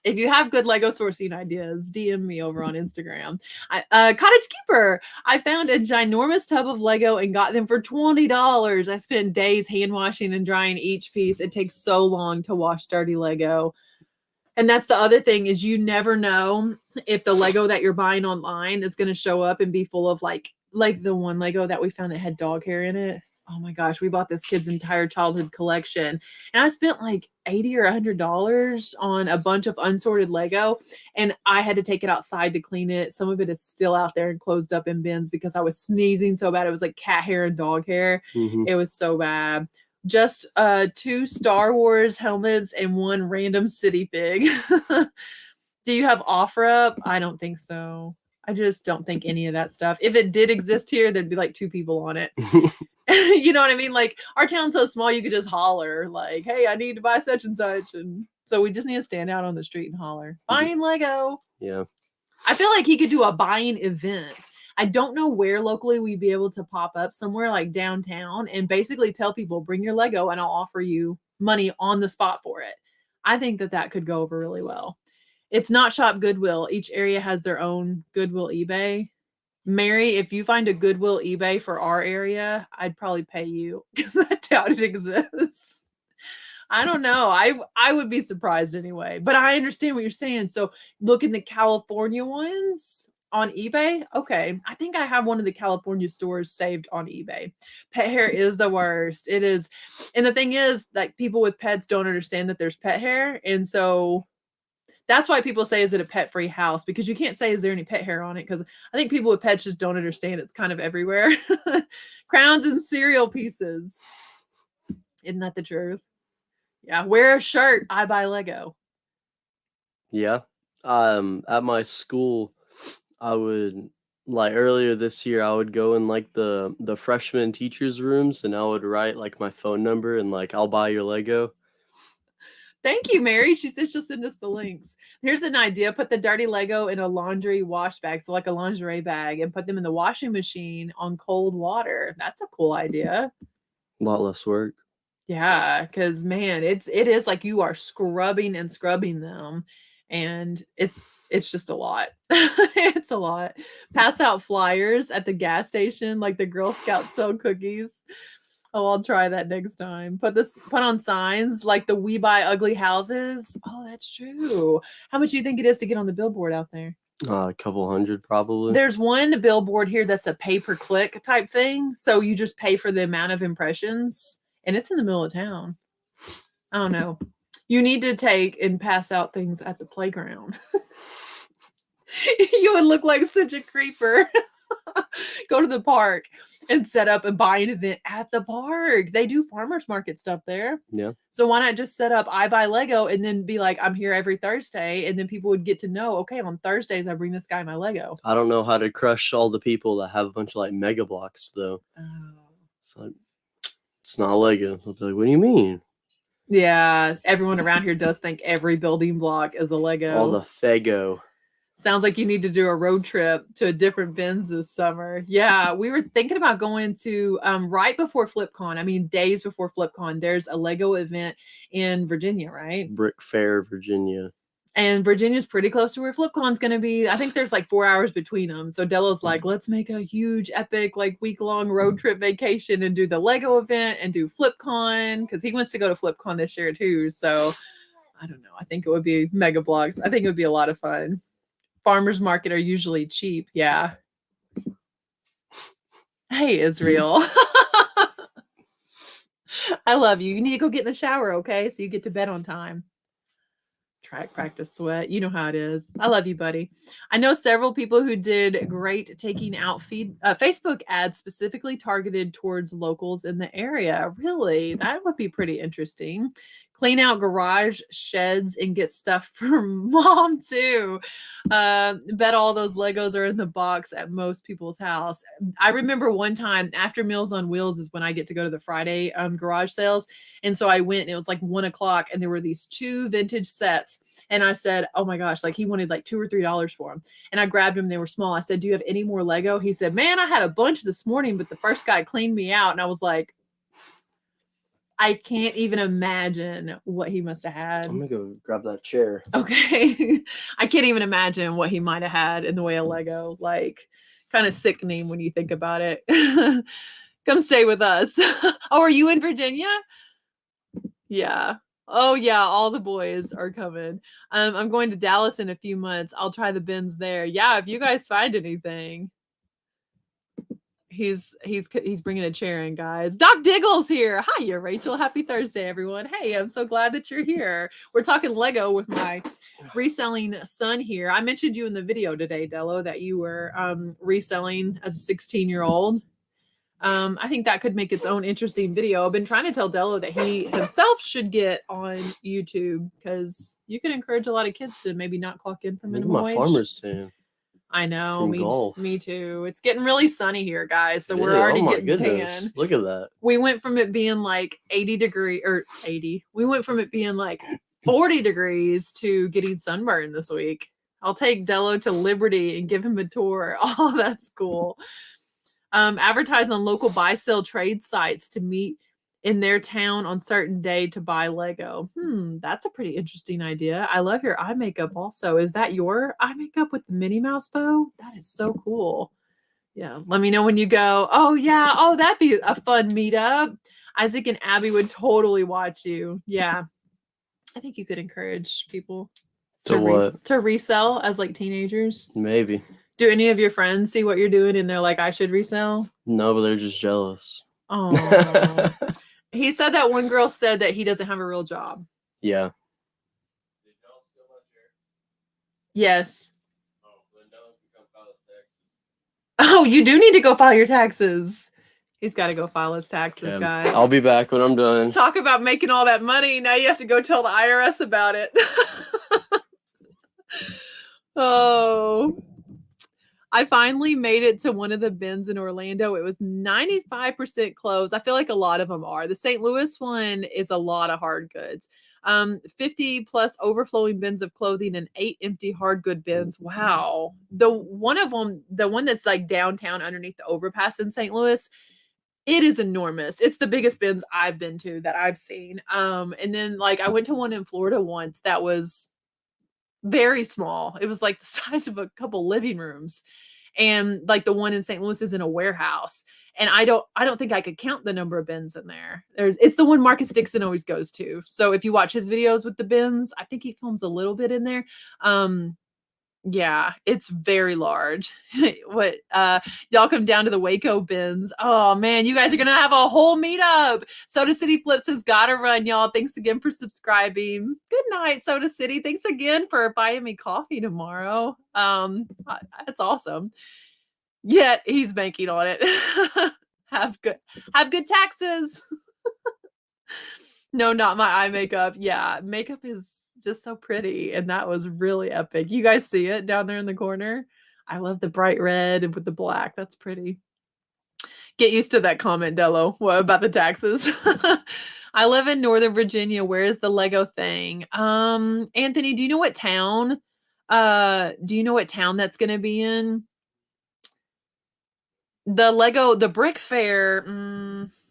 If you have good Lego sourcing ideas, DM me over on Instagram. Cottage Keeper, I found a ginormous tub of Lego and got them for $20. I spent days hand washing and drying each piece. It takes so long to wash dirty Lego. And that's the other thing, is you never know if the Lego that you're buying online is going to show up and be full of like the one Lego that we found that had dog hair in it. Oh my gosh, we bought this kid's entire childhood collection, and I spent like $80 or $100 on a bunch of unsorted Lego, and I had to take it outside to clean it. Some of it is still out there and closed up in bins because I was sneezing so bad. It was like cat hair and dog hair. Mm-hmm. It was so bad. Just 2 Star Wars helmets and 1 random city pig. Do you have OfferUp? I don't think so. I just don't think any of that stuff. If it did exist here, there'd be like 2 people on it. You know what I mean? Like, our town's so small, you could just holler like, hey, I need to buy such and such. And so we just need to stand out on the street and holler, buying Lego. Yeah. I feel like he could do a buying event. I don't know where locally we'd be able to pop up somewhere like downtown and basically tell people, bring your Lego and I'll offer you money on the spot for it. I think that could go over really well. It's not Shop Goodwill. Each area has their own Goodwill eBay. Mary, if you find a Goodwill eBay for our area, I'd probably pay you because I doubt it exists. I don't know. I would be surprised anyway, but I understand what you're saying. So look in the California ones on eBay. Okay, I think I have one of the California stores saved on eBay. Pet hair is the worst. It is, and the thing is, like people with pets don't understand that there's pet hair, and so that's why people say, "Is it a pet-free house?" Because you can't say, "Is there any pet hair on it?" Because I think people with pets just don't understand it's kind of everywhere. Crowns and cereal pieces. Isn't that the truth? Yeah, wear a shirt. I buy Lego. Yeah. At my school, I would like earlier this year, I would go in like the freshman teachers' rooms and I would write like my phone number and like I'll buy your Lego. Thank you, Mary. She said she'll send us the links. Here's an idea. Put the dirty Lego in a laundry wash bag, so like a lingerie bag, and put them in the washing machine on cold water. That's a cool idea. A lot less work. Yeah, because man, it is like you are scrubbing and scrubbing them, and it's just a lot. It's a lot. Pass out flyers at the gas station, like the Girl Scouts sell cookies. Oh, I'll try that next time. Put on signs like the "We Buy Ugly Houses." Oh, that's true. How much do you think it is to get on the billboard out there? A couple hundred probably. There's one billboard here that's a pay-per-click type thing. So you just pay for the amount of impressions, and it's in the middle of town. I don't know. You need to take and pass out things at the playground. You would look like such a creeper. Go to the park and set up a buying event at the park. They do farmers market stuff there. Yeah. So why not just set up I buy Lego and then be like, I'm here every Thursday, and then people would get to know, okay, on Thursdays I bring this guy my Lego. I don't know how to crush all the people that have a bunch of like mega blocks though. Oh. It's like it's not Lego. I'll be like, what do you mean? Yeah, everyone around here does think every building block is a Lego. All the Fego. Sounds like you need to do a road trip to a different bins this summer. Yeah, we were thinking about going to right before FlipCon. I mean, days before FlipCon, there's a Lego event in Virginia, right? Brick Fair, Virginia. And Virginia's pretty close to where FlipCon's going to be. I think there's like 4 hours between them. So Della's like, let's make a huge, epic, like week-long road trip vacation and do the Lego event and do FlipCon because he wants to go to FlipCon this year too. So I don't know. I think it would be mega blocks. I think it would be a lot of fun. Farmers market are usually cheap. Yeah. Hey, Israel. I love you. You need to go get in the shower, okay? So you get to bed on time. Track practice sweat. You know how it is. I love you, buddy. I know several people who did great taking out Facebook ads specifically targeted towards locals in the area. Really? That would be pretty interesting. Clean out garage sheds and get stuff for mom too. Bet all those Legos are in the box at most people's house. I remember one time after Meals on Wheels is when I get to go to the Friday garage sales. And so I went and it was like 1 o'clock and there were these 2 vintage sets. And I said, oh my gosh, like he wanted like $2 or $3 for them. And I grabbed them. They were small. I said, do you have any more Lego? He said, man, I had a bunch this morning, but the first guy cleaned me out. And I was like, I can't even imagine what he must have had. I'm gonna go grab that chair. Okay. I can't even imagine what he might have had in the way of Lego. Like, kind of sickening when you think about it. Come stay with us. Oh, are you in Virginia? Yeah. Oh, yeah. All the boys are coming. I'm going to Dallas in a few months. I'll try the bins there. Yeah, if you guys find anything. He's bringing a chair in, guys. Doc Diggle's here. Hiya, Rachel. Happy Thursday, everyone. Hey, I'm so glad that you're here. We're talking Lego with my reselling son here. I mentioned you in the video today, Dello, that you were reselling as a 16-year-old. I think that could make its own interesting video. I've been trying to tell Dello that he himself should get on YouTube because you can encourage a lot of kids to maybe not clock in for minimum wage. My farmer's tan. I know. Golf. Me too. It's getting really sunny here, guys. So we're already getting tan. Look at that. We went from it being like 80 degrees or 80. We went from it being like 40 degrees to getting sunburned this week. I'll take Dello to Liberty and give him a tour. Oh, that's cool. Advertise on local buy sell trade sites to meet in their town on certain day to buy Lego. That's a pretty interesting idea. I love your eye makeup also. Is that your eye makeup with the Minnie Mouse bow? That is so cool. Yeah, let me know when you go. Oh yeah, oh that'd be a fun meetup. Isaac and Abby would totally watch you. Yeah, I think you could encourage people To what? to resell as like teenagers. Maybe. Do any of your friends see what you're doing and they're like, I should resell? No, but they're just jealous. Oh, he said that one girl said that he doesn't have a real job. Yeah. Yes. Oh, you do need to go file your taxes. He's got to go file his taxes, Okay. guys. I'll be back when I'm done. Talk about making all that money. Now you have to go tell the IRS about it. Oh, I finally made it to one of the bins in Orlando. It was 95% closed. I feel like a lot of them are. The St. Louis one is a lot of hard goods. 50 plus overflowing bins of clothing and 8 empty hard good bins. Wow. The one of them, the one that's like downtown underneath the overpass in St. Louis, it is enormous. It's the biggest bins I've been to that I've seen. And then like I went to one in Florida once that was very small. It was like the size of a couple living rooms. And like the one in St. Louis is in a warehouse. And I don't think I could count the number of bins in there. It's the one Marcus Dixon always goes to. So if you watch his videos with the bins, I think he films a little bit in there. Yeah, it's very large. What y'all come down to the Waco bins. Oh man, you guys are gonna have a whole meetup. Soda City Flips has gotta run, y'all. Thanks again for subscribing. Good night, Soda City. Thanks again for buying me coffee tomorrow. That's awesome. Yet he's banking on it. have good taxes. No, not my eye makeup. Yeah, makeup is just so pretty, and that was really epic. You guys see it down there in the corner? I love the bright red and with the black. That's pretty. Get used to that comment, Dello. What about the taxes? I live in Northern Virginia. Where is the Lego thing? Anthony, do you know what town? Do you know what town that's gonna be in? The brick fair.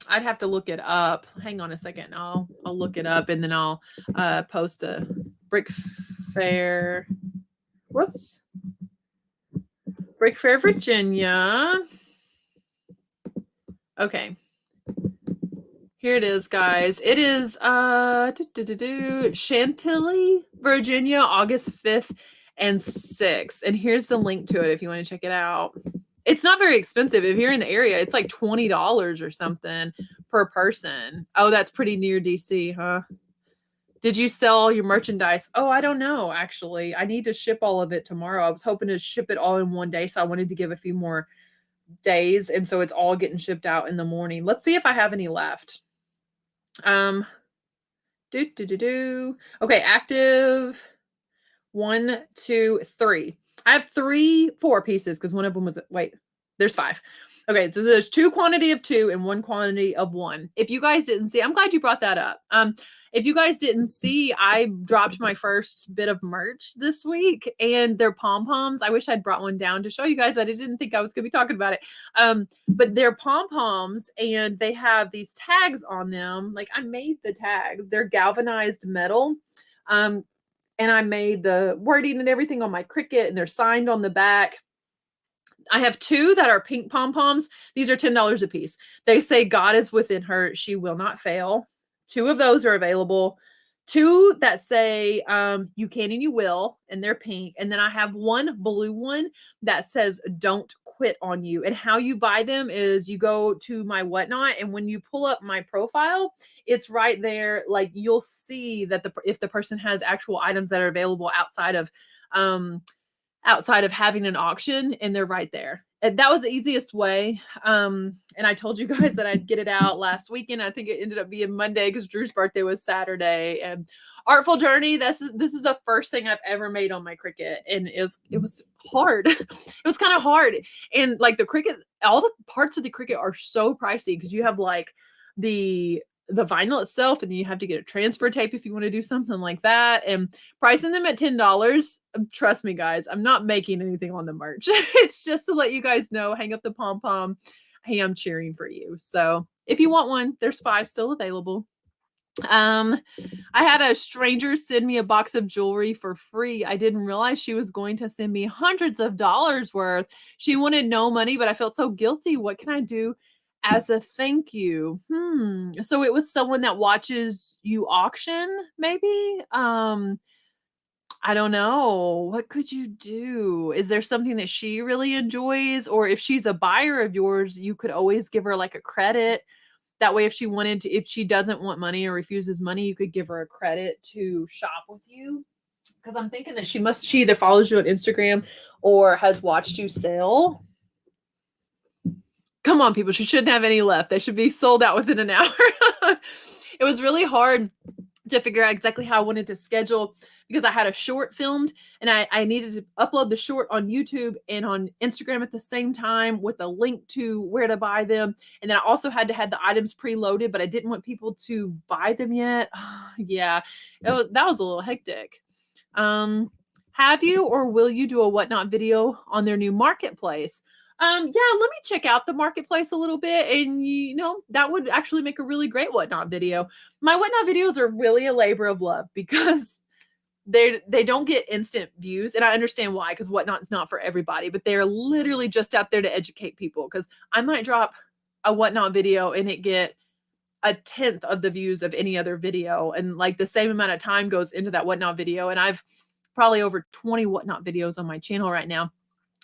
I'd have to look it up. Hang on a second. I'll look it up and then I'll post a brick fair. Whoops. Brick Fair, Virginia. Okay. Here it is, guys. It is Chantilly, Virginia, August 5th and 6th. And here's the link to it if you want to check it out. It's not very expensive. If you're in the area, it's like $20 or something per person. Oh, that's pretty near DC, huh? Did you sell all your merchandise? Oh, I don't know, actually. I need to ship all of it tomorrow. I was hoping to ship it all in one day, so I wanted to give a few more days, and so it's all getting shipped out in the morning. Let's see if I have any left. Okay, active 1, 2, 3. I have 4 pieces because one of them was, wait, there's 5. Okay, so there's 2 quantity of 2 and 1 quantity of 1. If you guys didn't see, I'm glad you brought that up. If you guys didn't see, I dropped my first bit of merch this week and they're pom-poms. I wish I'd brought one down to show you guys, but I didn't think I was going to be talking about it. But they're pom-poms and they have these tags on them. Like I made the tags. They're galvanized metal. And I made the wording and everything on my Cricut and they're signed on the back. I have 2 that are pink pom-poms. These are $10 a piece. They say God is within her. She will not fail. 2 of those are available. 2 that say you can and you will, and they're pink. And then I have 1 blue one that says don't quit on you. And how you buy them is you go to my whatnot, and when you pull up my profile, it's right there. Like you'll see that if the person has actual items that are available outside of having an auction, and they're right there. And that was the easiest way. And I told you guys that I'd get it out last weekend. I think it ended up being Monday because Drew's birthday was Saturday. And Artful Journey, this is the first thing I've ever made on my Cricut. And it was hard. It was kind of hard. And like the Cricut, all the parts of the Cricut are so pricey because you have like the vinyl itself, and then you have to get a transfer tape if you want to do something like that, and pricing them at $10. Trust me, guys, I'm not making anything on the merch. It's just to let you guys know, hang up the pom-pom. Hey, I'm cheering for you. So if you want one, there's 5 still available. I had a stranger send me a box of jewelry for free. I didn't realize she was going to send me hundreds of dollars worth. She wanted no money, but I felt so guilty. What can I do as a thank you? So it was someone that watches you auction, maybe? I don't know. What could you do? Is there something that she really enjoys? Or if she's a buyer of yours, you could always give her like a credit. That way, if she wanted to, if she doesn't want money or refuses money, you could give her a credit to shop with you. Because I'm thinking that she either follows you on Instagram or has watched you sell. Come on, people. She shouldn't have any left. They should be sold out within an hour. It was really hard to figure out exactly how I wanted to schedule because I had a short filmed and I needed to upload the short on YouTube and on Instagram at the same time with a link to where to buy them. And then I also had to have the items preloaded, but I didn't want people to buy them yet. Yeah, that was a little hectic. Have you or will you do a whatnot video on their new marketplace? Yeah, let me check out the marketplace a little bit. And that would actually make a really great whatnot video. My whatnot videos are really a labor of love because they don't get instant views. And I understand why, because whatnot is not for everybody, but they're literally just out there to educate people. Because I might drop a whatnot video and it get 1/10 of the views of any other video. And like the same amount of time goes into that whatnot video. And I've probably over 20 whatnot videos on my channel right now.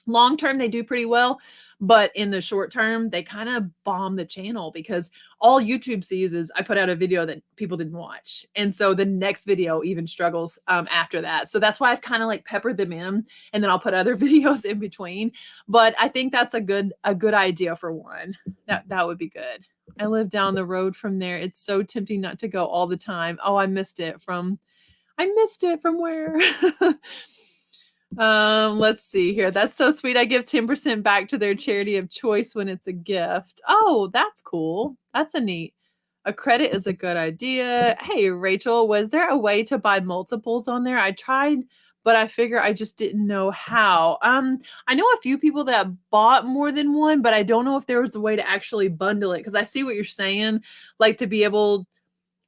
Long term, they do pretty well, but in the short term, they kind of bomb the channel because all YouTube sees is I put out a video that people didn't watch. And so the next video even struggles after that. So that's why I've kind of like peppered them in and then I'll put other videos in between. But I think that's a good idea for one. That would be good. I live down the road from there. It's so tempting not to go all the time. Oh, I missed it from where? Let's see here. That's so sweet. I give 10% back to their charity of choice when it's a gift. Oh, that's cool. That's a credit is a good idea. Hey, Rachel, was there a way to buy multiples on there? I tried, but I figure I just didn't know how. I know a few people that bought more than one, but I don't know if there was a way to actually bundle it because I see what you're saying. Like to be able,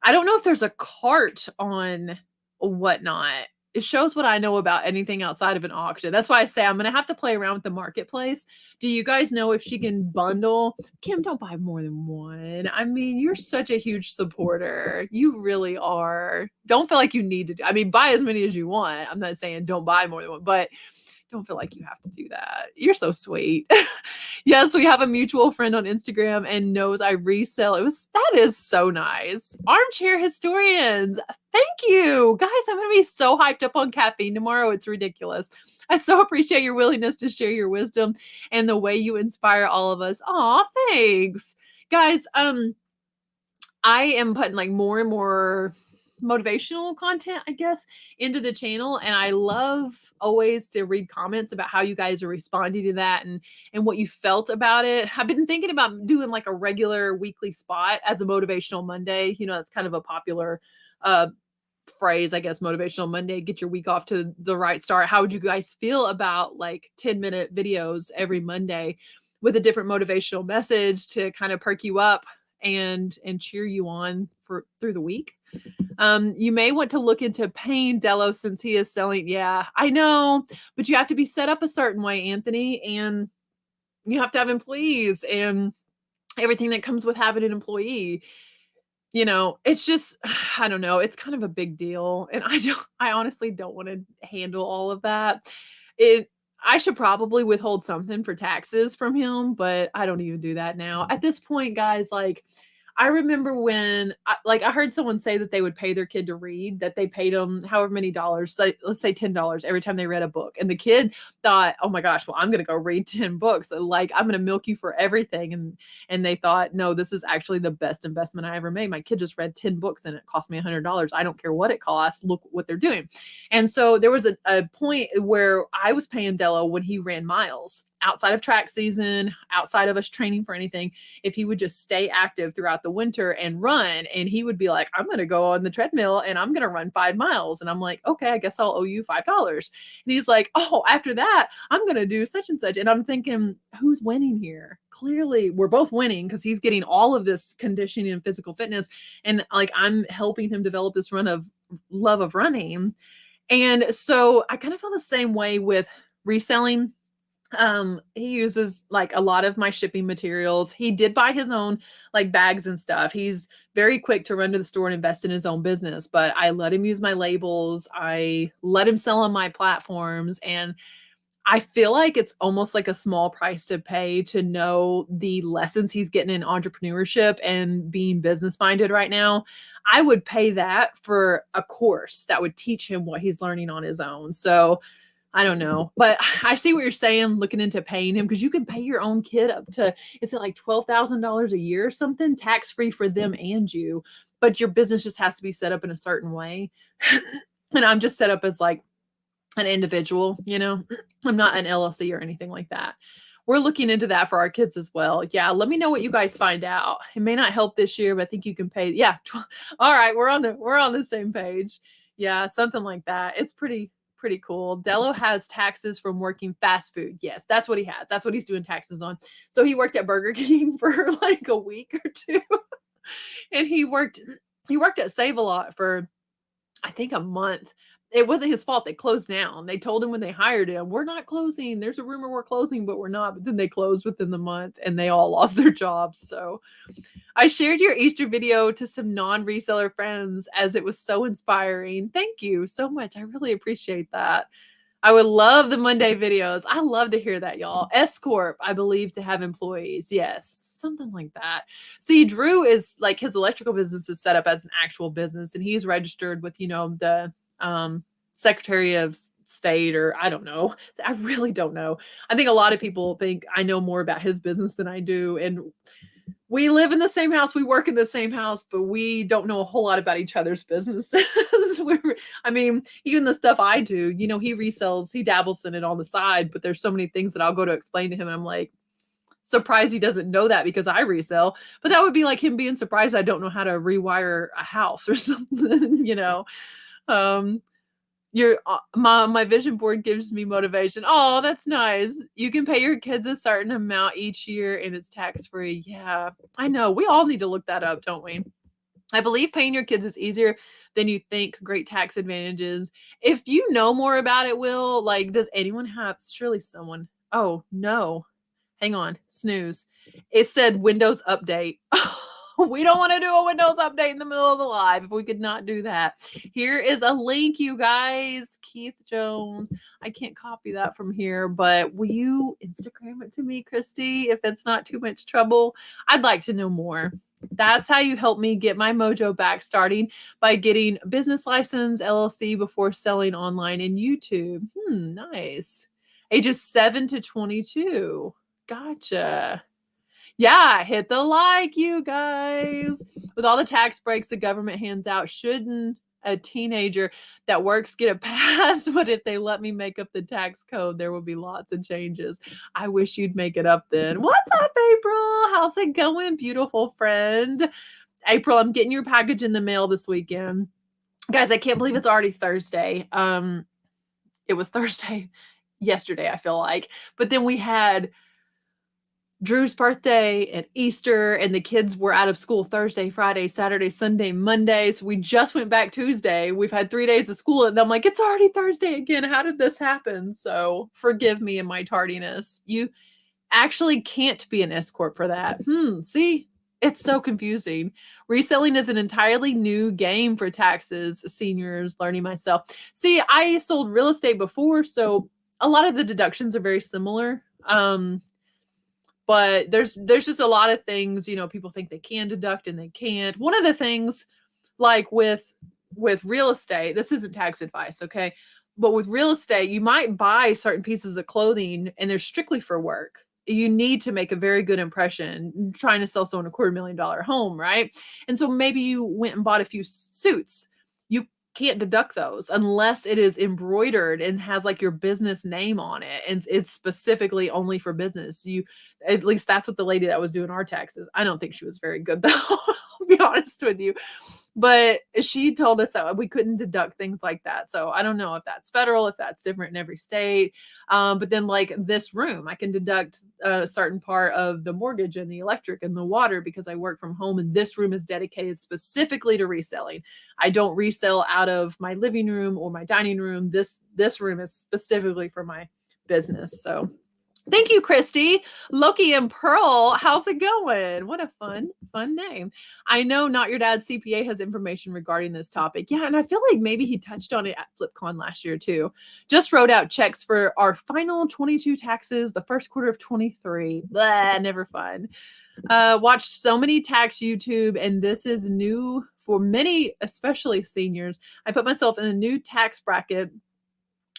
I don't know if there's a cart on whatnot. It shows what I know about anything outside of an auction. That's why I say I'm going to have to play around with the marketplace. Do you guys know if she can bundle? Kim, don't buy more than one. I mean, you're such a huge supporter. You really are. Don't feel like you need to. I mean, buy as many as you want. I'm not saying don't buy more than one, but don't feel like you have to do that. You're so sweet. Yes, we have a mutual friend on Instagram and knows I resell. That is so nice. Armchair historians. Thank you. Guys, I'm going to be so hyped up on caffeine tomorrow. It's ridiculous. I so appreciate your willingness to share your wisdom and the way you inspire all of us. Aw, thanks. Guys, I am putting like more and more motivational content, I guess, into the channel. And I love always to read comments about how you guys are responding to that and what you felt about it. I've been thinking about doing like a regular weekly spot as a motivational Monday. That's kind of a popular phrase, I guess, motivational Monday, get your week off to the right start. How would you guys feel about like 10-minute videos every Monday with a different motivational message to kind of perk you up and cheer you on through the week? You may want to look into paying Dello since he is selling. Yeah, I know, but you have to be set up a certain way, Anthony, and you have to have employees and everything that comes with having an employee. It's just, I don't know. It's kind of a big deal. And I honestly don't want to handle all of that. I should probably withhold something for taxes from him, but I don't even do that now. At this point, guys, like, I remember when I heard someone say that they would pay their kid to read, that they paid them however many dollars, so let's say $10 every time they read a book. And the kid thought, oh my gosh, well, I'm going to go read 10 books. Like, I'm going to milk you for everything. And they thought, no, this is actually the best investment I ever made. My kid just read 10 books and it cost me $100. I don't care what it costs. Look what they're doing. And so there was a point where I was paying Dello when he ran miles. outside of track season, outside of us training for anything, if he would just stay active throughout the winter and run, and he would be like, I'm going to go on the treadmill and I'm going to run 5 miles. And I'm like, okay, I guess I'll owe you $5. And he's like, oh, after that, I'm going to do such and such. And I'm thinking, who's winning here? Clearly, we're both winning because he's getting all of this conditioning and physical fitness. And like, I'm helping him develop this love of running. And so I kind of feel the same way with reselling. He uses like a lot of my shipping materials. He did buy his own like bags and stuff. He's very quick to run to the store and invest in his own business, but I let him use my labels. I let him sell on my platforms, and I feel like it's almost like a small price to pay to know the lessons he's getting in entrepreneurship and being business minded right now. I would pay that for a course that would teach him what he's learning on his own. So I don't know, but I see what you're saying, looking into paying him, because you can pay your own kid up to, is it like $12,000 a year or something, tax free for them and you, but your business just has to be set up in a certain way. And I'm just set up as like an individual, I'm not an LLC or anything like that. We're looking into that for our kids as well. Yeah. Let me know what you guys find out. It may not help this year, but I think you can pay. Yeah. All right. We're on the same page. Yeah. Something like that. It's pretty cool. Dello has taxes from working fast food. Yes, that's what he has. That's what he's doing taxes on. So he worked at Burger King for like a week or two. And he worked at Save-A-Lot for I think a month. It wasn't his fault. They closed down. They told him when they hired him, we're not closing. There's a rumor we're closing, but we're not. But then they closed within the month and they all lost their jobs. So I shared your Easter video to some non-reseller friends as it was so inspiring. Thank you so much. I really appreciate that. I would love the Monday videos. I love to hear that, y'all. S Corp, I believe, to have employees. Yes, something like that. See, Drew is like, his electrical business is set up as an actual business, and he's registered with, the Secretary of State, or I don't know. I really don't know. I think a lot of people think I know more about his business than I do. And we live in the same house, we work in the same house, but we don't know a whole lot about each other's businesses. Even the stuff I do, he resells, he dabbles in it on the side, but there's so many things that I'll go to explain to him. And I'm like, surprised he doesn't know that because I resell. But that would be like him being surprised I don't know how to rewire a house or something, my vision board gives me motivation. Oh, that's nice. You can pay your kids a certain amount each year and it's tax free. Yeah, I know. We all need to look that up, don't we? I believe paying your kids is easier than you think. Great tax advantages. If you know more about it, Will, like, does anyone have, surely someone, oh no, hang on, snooze. It said Windows update. We don't want to do a Windows update in the middle of the live if we could not do that. Here is a link, you guys. Keith Jones. I can't copy that from here, but will you Instagram it to me, Christy, if that's not too much trouble? I'd like to know more. That's how you help me get my mojo back, starting by getting business license, LLC, before selling online and YouTube. Nice. Ages 7 to 22. Gotcha. Yeah, hit the like, you guys. With all the tax breaks the government hands out, shouldn't a teenager that works get a pass? But if they let me make up the tax code, there will be lots of changes. I wish you'd make it up then. What's up, April? How's it going, beautiful friend? April, I'm getting your package in the mail this weekend. Guys, I can't believe it's already Thursday. It was Thursday yesterday, I feel like. But then we had Drew's birthday and Easter, and the kids were out of school Thursday, Friday, Saturday, Sunday, Monday. So we just went back Tuesday. We've had 3 days of school, and I'm like, it's already Thursday again. How did this happen? So forgive me and my tardiness. You actually can't be an S Corp for that. See, it's so confusing. Reselling is an entirely new game for taxes, seniors, learning myself. See, I sold real estate before, so a lot of the deductions are very similar. But there's just a lot of things, people think they can deduct and they can't. One of the things, like with real estate, this isn't tax advice, okay? But with real estate, you might buy certain pieces of clothing and they're strictly for work. You need to make a very good impression trying to sell someone a $250,000 home, right? And so maybe you went and bought a few suits. You can't deduct those unless it is embroidered and has like your business name on it. And it's specifically only for business. At least that's what the lady that was doing our taxes. I don't think she was very good though. I'll be honest with you. But she told us that we couldn't deduct things like that. So I don't know if that's federal, if that's different in every state. But then like this room, I can deduct a certain part of the mortgage and the electric and the water because I work from home, and this room is dedicated specifically to reselling. I don't resell out of my living room or my dining room. This room is specifically for my business. So thank you, Christy. Loki and Pearl, how's it going? What a fun name. I know Not Your Dad's CPA has information regarding this topic. Yeah, and I feel like maybe he touched on it at FlipCon last year too. Just wrote out checks for our final 22 taxes, the first quarter of 23. Blah, never fun. Watched so many tax YouTube, and this is new for many, especially seniors. I put myself in a new tax bracket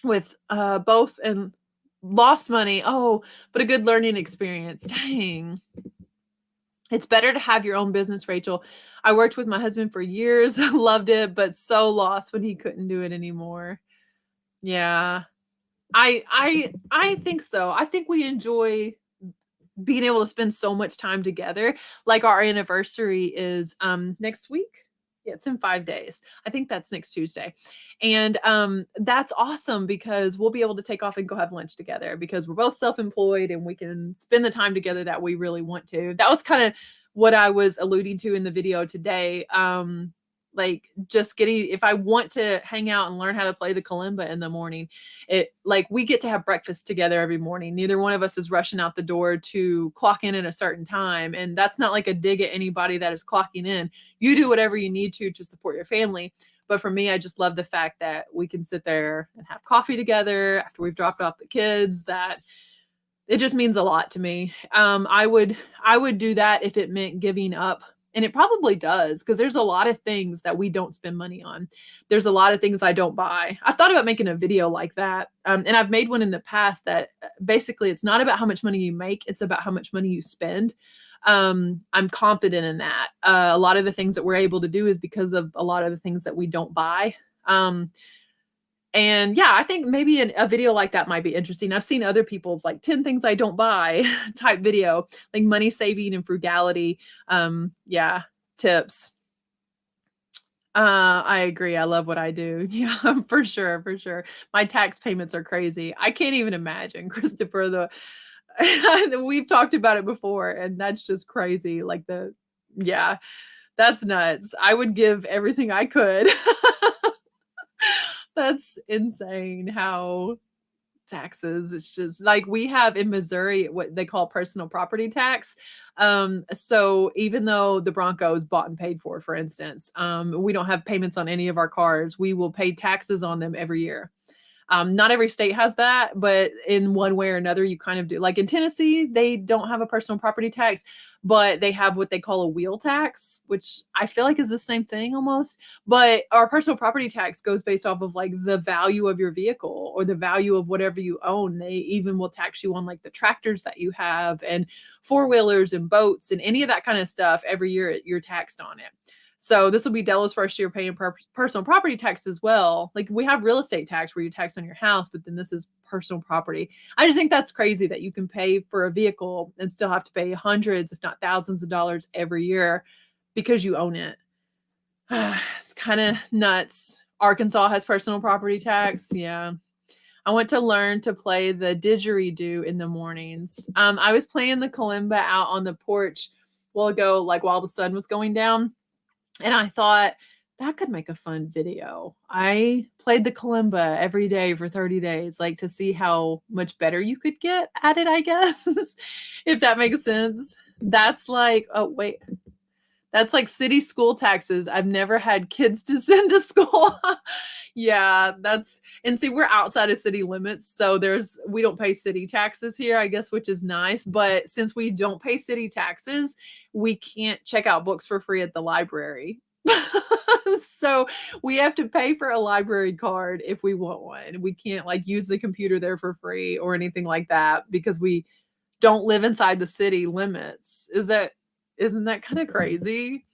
with both and lost money. Oh, but a good learning experience. Dang. It's better to have your own business, Rachel. I worked with my husband for years, loved it, but so lost when he couldn't do it anymore. Yeah. I think so. I think we enjoy being able to spend so much time together. Like our anniversary is next week. Yeah, it's in 5 days. I think that's next Tuesday. And that's awesome because we'll be able to take off and go have lunch together because we're both self-employed and we can spend the time together that we really want to. That was kind of what I was alluding to in the video today. Like just getting, if I want to hang out and learn how to play the kalimba in the morning, it like we get to have breakfast together every morning. Neither one of us is rushing out the door to clock in at a certain time. And that's not like a dig at anybody that is clocking in. You do whatever you need to support your family. But for me, I just love the fact that we can sit there and have coffee together after we've dropped off the kids. That it just means a lot to me. I would do that if it meant giving up. And it probably does, because there's a lot of things that we don't spend money on. There's a lot of things I don't buy. I thought about making a video like that. And I've made one in the past that basically it's not about how much money you make. It's about how much money you spend. I'm confident in that. A lot of the things that we're able to do is because of a lot of the things that we don't buy. And yeah, I think maybe a video like that might be interesting. I've seen other people's like 10 things I don't buy type video, like money saving and frugality. Yeah, tips. I agree. I love what I do. Yeah, for sure. My tax payments are crazy. I can't even imagine, Christopher, we've talked about it before, and that's just crazy. Like yeah, that's nuts. I would give everything I could. That's insane how taxes, it's just like we have in Missouri what they call personal property tax. So even though the Bronco is bought and paid for instance, we don't have payments on any of our cars. We will pay taxes on them every year. Not every state has that, but in one way or another, you kind of do. Like in Tennessee, they don't have a personal property tax, but they have what they call a wheel tax, which I feel like is the same thing almost. But our personal property tax goes based off of like the value of your vehicle or the value of whatever you own. They even will tax you on like the tractors that you have and four-wheelers and boats and any of that kind of stuff. Every year you're taxed on it. So this will be Della's first year paying personal property tax as well. Like we have real estate tax where you tax on your house, but then this is personal property. I just think that's crazy that you can pay for a vehicle and still have to pay hundreds, if not thousands of dollars every year because you own it. It's kind of nuts. Arkansas has personal property tax. Yeah. I want to learn to play the didgeridoo in the mornings. I was playing the kalimba out on the porch a while ago, like while the sun was going down. And I thought that could make a fun video. I played the kalimba every day for 30 days, like to see how much better you could get at it, I guess, if that makes sense. That's like, oh, wait. That's like city school taxes. I've never had kids to send to school. Yeah, and see, we're outside of city limits. So we don't pay city taxes here, I guess, which is nice. But since we don't pay city taxes, we can't check out books for free at the library. So we have to pay for a library card if we want one. We can't like use the computer there for free or anything like that because we don't live inside the city limits. Isn't that kind of crazy?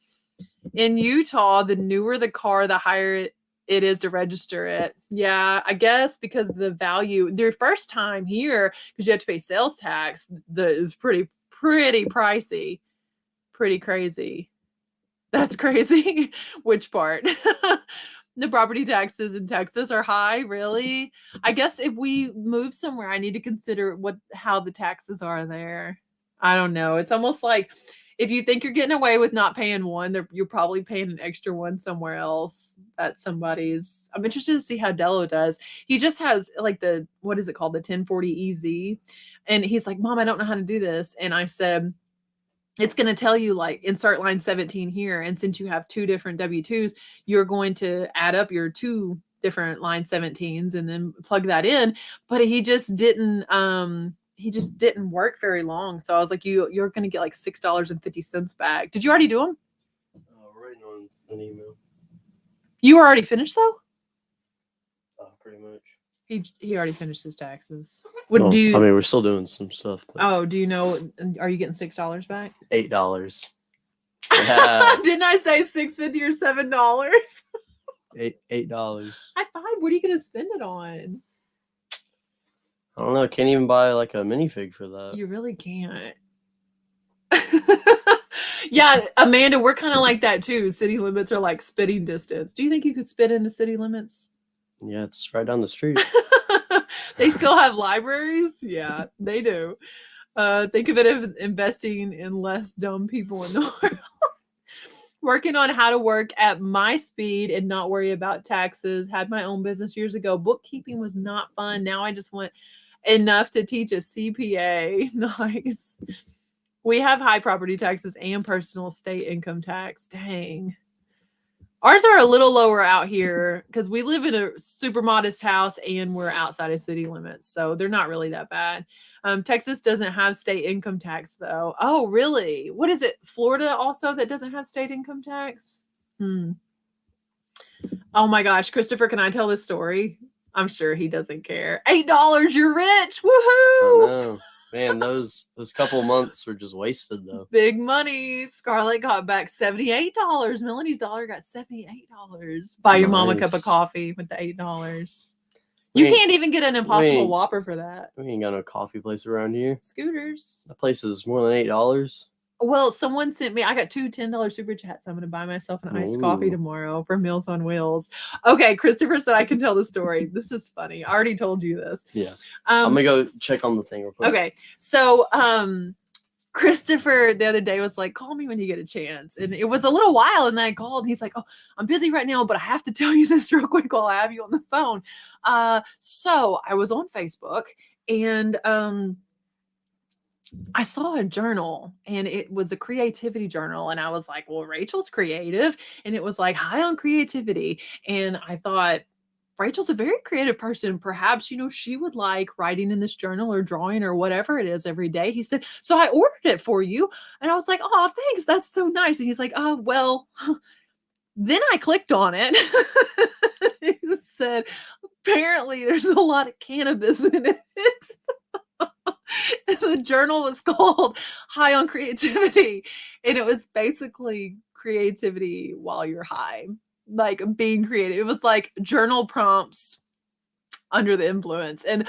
In Utah, the newer the car, the higher It is to register it. Yeah, I guess because the value, their first time here, because you have to pay sales tax, is pretty pricey, pretty crazy. That's crazy. Which part? The property taxes in Texas are high, really? I guess if we move somewhere, I need to consider how the taxes are there. I don't know. It's almost like if you think you're getting away with not paying one, you're probably paying an extra one somewhere else at somebody's. I'm interested to see how Dello does. He just has like what is it called? The 1040 EZ. And he's like, Mom, I don't know how to do this. And I said, it's going to tell you like insert line 17 here. And since you have two different W-2s, you're going to add up your two different line 17s and then plug that in. But he just didn't work very long. So I was like, you're going to get like $6.50 back. Did you already do them? We're waiting on an email. You were already finished though? Pretty much. He already finished his taxes. I mean, we're still doing some stuff. Do you know, are you getting $6 back? $8. Yeah. Didn't I say $6.50 or $7? $8. High five. What are you going to spend it on? I don't know. Can't even buy like a minifig for that. You really can't. Yeah, Amanda, we're kind of like that too. City limits are like spitting distance. Do you think you could spit into city limits? Yeah, it's right down the street. They still have libraries? Yeah, they do. Think of it as investing in less dumb people in the world. Working on how to work at my speed and not worry about taxes. Had my own business years ago. Bookkeeping was not fun. Now I just want enough to teach a CPA. Nice. We have high property taxes and personal state income tax. Dang. Ours are a little lower out here because we live in a super modest house and we're outside of city limits. So they're not really that bad. Texas doesn't have state income tax though. Oh, really? What is it? Florida also that doesn't have state income tax? Oh my gosh. Christopher, can I tell this story? I'm sure he doesn't care. $8, you're rich. Woohoo! I know. Man, those couple months were just wasted though. Big money. Scarlett got back $78. Melanie's dollar got $78. Buy your mom a cup of coffee with the $8. You can't even get an Impossible Whopper for that. We ain't got no coffee place around here. Scooters. That place is more than $8. Well, someone sent me, I got two $10 super chats. I'm going to buy myself an iced coffee tomorrow for Meals on Wheels. Okay, Christopher said I can tell the story. This is funny. I already told you this. Yeah. I'm going to go check on the thing real quick. Okay. So, Christopher the other day was like, call me when you get a chance. And it was a little while and then I called and he's like, oh, I'm busy right now, but I have to tell you this real quick while I have you on the phone. So I was on Facebook and, I saw a journal and it was a creativity journal. And I was like, well, Rachel's creative. And it was like high on creativity. And I thought, Rachel's a very creative person. Perhaps, she would like writing in this journal or drawing or whatever it is every day. He said, so I ordered it for you. And I was like, oh, thanks. That's so nice. And he's like, oh, well, then I clicked on it. He said, apparently there's a lot of cannabis in it. The journal was called High on Creativity. And it was basically creativity while you're high, like being creative. It was like journal prompts under the influence. And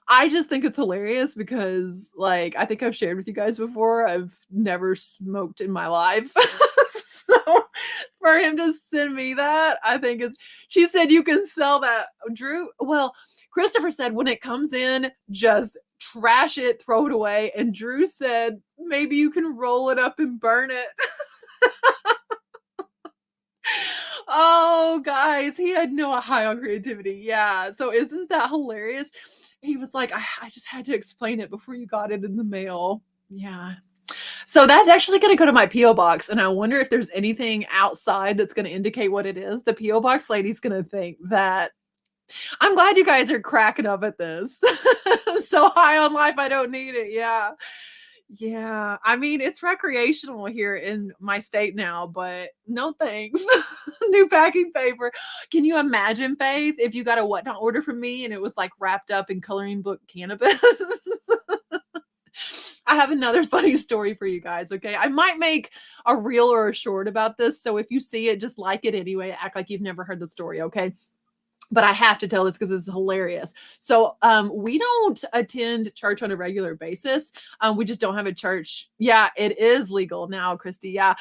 I just think it's hilarious because, like, I think I've shared with you guys before, I've never smoked in my life. So for him to send me that, I think she said you can sell that, Drew. Well, Christopher said when it comes in, just trash it, throw it away. And Drew said, maybe you can roll it up and burn it. Oh, guys, he had no high on creativity. Yeah. So isn't that hilarious? He was like, I just had to explain it before you got it in the mail. Yeah. So that's actually going to go to my P.O. box. And I wonder if there's anything outside that's going to indicate what it is. The P.O. box lady's going to think that. I'm glad you guys are cracking up at this. So high on life, I don't need it. Yeah. Yeah. I mean, it's recreational here in my state now, but no thanks. New packing paper. Can you imagine, Faith, if you got a whatnot order from me and it was like wrapped up in coloring book cannabis? I have another funny story for you guys. Okay. I might make a reel or a short about this. So if you see it, just like it anyway. Act like you've never heard the story. Okay. But I have to tell this because it's hilarious. So we don't attend church on a regular basis. We just don't have a church. Yeah, it is legal now, Christy. Yeah.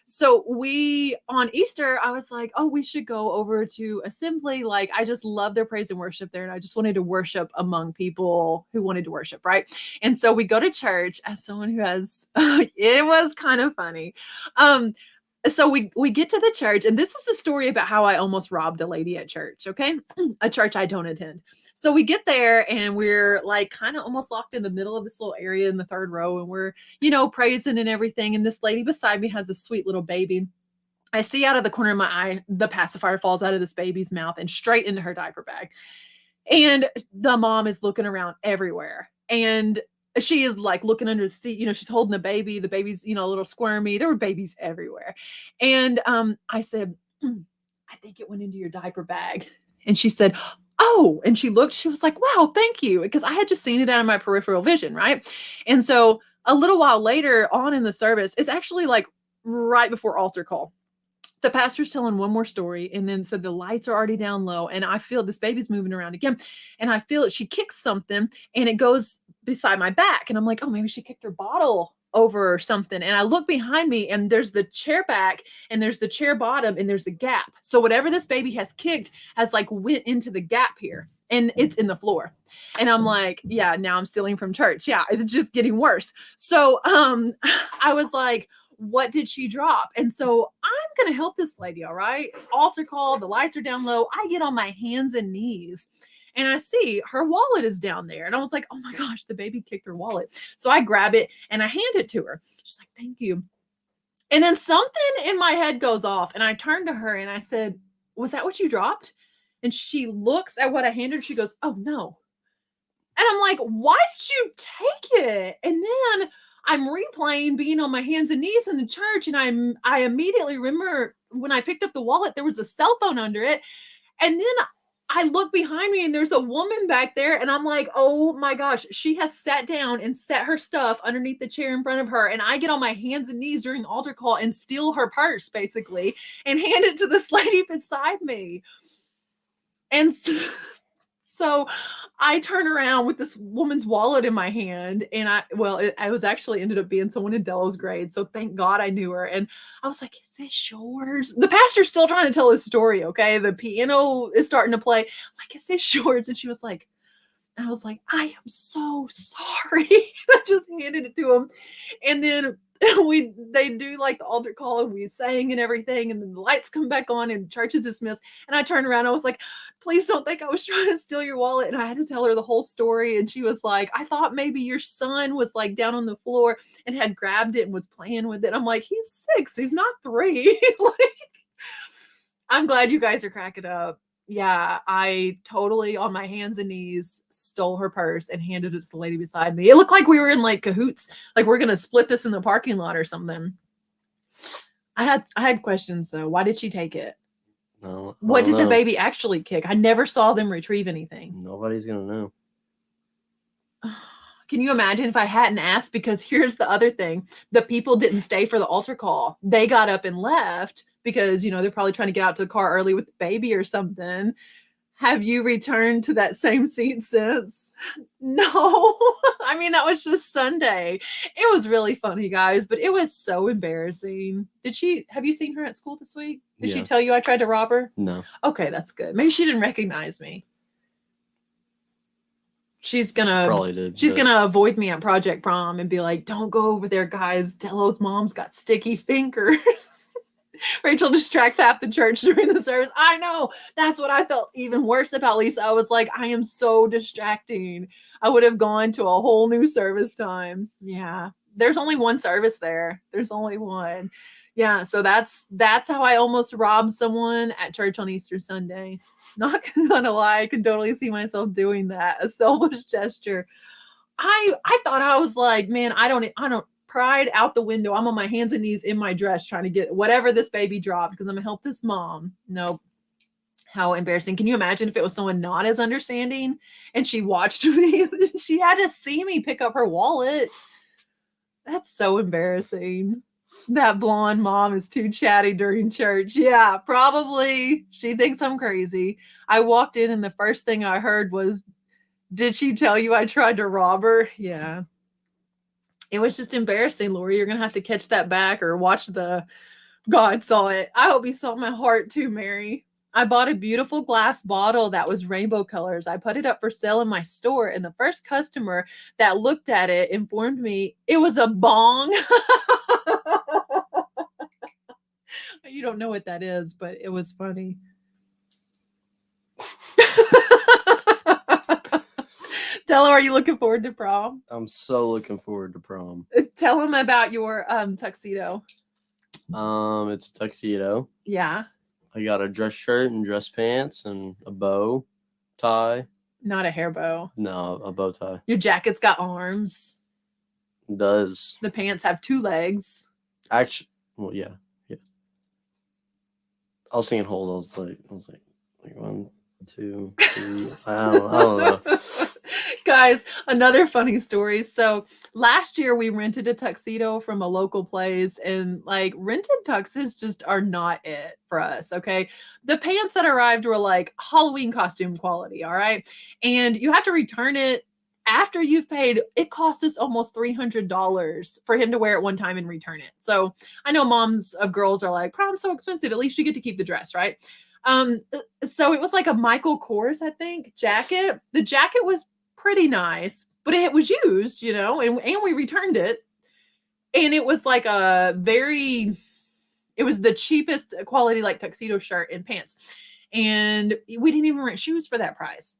So we on Easter, I was like, oh, we should go over to Assembly. Like, I just love their praise and worship there. And I just wanted to worship among people who wanted to worship, right? And so we go to church as someone who has it was kind of funny. So we get to the church, and this is the story about how I almost robbed a lady at church. Okay. A church I don't attend. So we get there and we're like kind of almost locked in the middle of this little area in the third row, and we're, praising and everything. And this lady beside me has a sweet little baby. I see out of the corner of my eye, the pacifier falls out of this baby's mouth and straight into her diaper bag. And the mom is looking around everywhere. And she is like looking under the seat, she's holding the baby. The baby's, a little squirmy. There were babies everywhere. And I said, I think it went into your diaper bag. And she said, oh, and she looked, she was like, wow, thank you. Because I had just seen it out of my peripheral vision, right? And so a little while later on in the service, it's actually like right before altar call. The pastor's telling one more story, and then so the lights are already down low, and I feel this baby's moving around again, and I feel it. She kicks something, and it goes beside my back, and I'm like, oh, maybe she kicked her bottle over or something. And I look behind me, and there's the chair back, and there's the chair bottom, and there's a gap. So whatever this baby has kicked has like went into the gap here, and it's in the floor. And I'm like, yeah, now I'm stealing from church. Yeah, it's just getting worse. So I was like, what did she drop? And so I'm going to help this lady. All right. Altar call. The lights are down low. I get on my hands and knees and I see her wallet is down there. And I was like, oh my gosh, the baby kicked her wallet. So I grab it and I hand it to her. She's like, thank you. And then something in my head goes off and I turn to her and I said, was that what you dropped? And she looks at what I handed her. She goes, oh no. And I'm like, why did you take it? And then I'm replaying being on my hands and knees in the church. And I immediately remember when I picked up the wallet, there was a cell phone under it. And then I look behind me and there's a woman back there. And I'm like, oh my gosh, she has sat down and set her stuff underneath the chair in front of her. And I get on my hands and knees during altar call and steal her purse basically and hand it to this lady beside me. And so I turn around with this woman's wallet in my hand, and I was actually ended up being someone in Delo's grade. So thank God I knew her. And I was like, is this yours? The pastor's still trying to tell his story. Okay. The piano is starting to play. I'm like, is this yours? And she was like, and I was like, I am so sorry. I just handed it to him. And then they do like the altar call and we sang and everything. And then the lights come back on and church is dismissed. And I turned around. I was like, please don't think I was trying to steal your wallet. And I had to tell her the whole story. And she was like, I thought maybe your son was like down on the floor and had grabbed it and was playing with it. I'm like, he's 6. He's not 3. I'm glad you guys are cracking up. Yeah, I totally on my hands and knees stole her purse and handed it to the lady beside me. It looked like we were in like cahoots, like we're gonna split this in the parking lot or something. I had questions though. Why did she take it? No. What did the baby actually kick? I never saw them retrieve anything. Nobody's gonna know. Can you imagine if I hadn't asked? Because here's the other thing. The people didn't stay for the altar call. They got up and left because, they're probably trying to get out to the car early with the baby or something. Have you returned to that same seat since? No. I mean, that was just Sunday. It was really funny, guys, but it was so embarrassing. Have you seen her at school this week? Did she tell you I tried to rob her? No. Okay, that's good. Maybe she didn't recognize me. She's gonna avoid me at Project Prom and be like, don't go over there, guys. Delo's mom's got sticky fingers. Rachel distracts half the church during the service. I know. That's what I felt even worse about Lisa. I was like, I am so distracting. I would have gone to a whole new service time. Yeah. There's only one service there. There's only one. Yeah. So that's how I almost robbed someone at church on Easter Sunday. Not gonna lie. I could totally see myself doing that. A selfish gesture. I thought I was like, man, I don't pride out the window. I'm on my hands and knees in my dress trying to get whatever this baby dropped because I'm gonna help this mom. Nope. How embarrassing. Can you imagine if it was someone not as understanding and she watched me? She had to see me pick up her wallet. That's so embarrassing. That blonde mom is too chatty during church. Yeah, probably. She thinks I'm crazy. I walked in and the first thing I heard was, did she tell you I tried to rob her? Yeah. It was just embarrassing, Lori. You're going to have to catch that back or watch the God saw it. I hope he saw my heart too, Mary. I bought a beautiful glass bottle that was rainbow colors. I put it up for sale in my store, and the first customer that looked at it informed me it was a bong. You don't know what that is, but it was funny. Della, are you looking forward to prom? I'm so looking forward to prom. Tell him about your tuxedo. It's a tuxedo. Yeah. I got a dress shirt and dress pants and a bow tie. Not a hair bow. No, a bow tie. Your jacket's got arms. It does. The pants have 2 legs. Actually, well, yeah. I was thinking holes. I was like 1, 2, 3. I don't know. Guys, another funny story. So last year we rented a tuxedo from a local place, and like rented tuxes just are not it for us. Okay. The pants that arrived were like Halloween costume quality. All right. And you have to return it after you've paid. It cost us almost $300 for him to wear it one time and return it. So I know moms of girls are like, prom's so expensive. At least you get to keep the dress, right? So it was like a Michael Kors, I think, jacket. The jacket was pretty nice, but it was used, you know, and we returned it. And it was like it was the cheapest quality, like tuxedo shirt and pants. And we didn't even rent shoes for that price.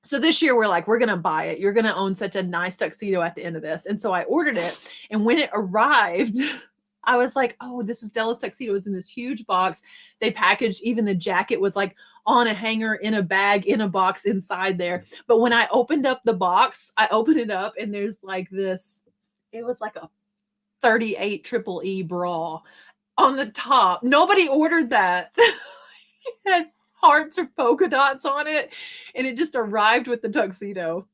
So this year we're like, we're going to buy it. You're going to own such a nice tuxedo at the end of this. And so I ordered it. And when it arrived, I was like, oh, this is Della's tuxedo. It was in this huge box. They packaged, even the jacket was like on a hanger, in a bag, in a box inside there. But when I opened up the box, I opened it up and there's like this, it was like a 38 triple E bra on the top. Nobody ordered that. It had hearts or polka dots on it, and it just arrived with the tuxedo.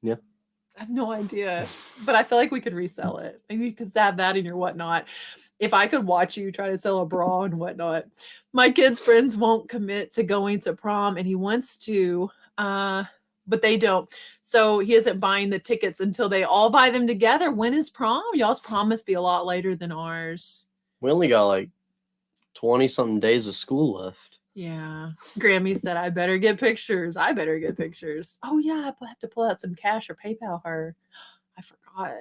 Yeah. I have no idea, but I feel like we could resell it. Maybe you could have that in your whatnot. If I could watch you try to sell a bra and whatnot. My kid's friends won't commit to going to prom, and he wants to, but they don't. So he isn't buying the tickets until they all buy them together. When is prom? Y'all's prom must be a lot later than ours. We only got like 20-something days of school left. Yeah. Grammy said, I better get pictures. I better get pictures. Oh, yeah. I have to pull out some cash or PayPal her. I forgot.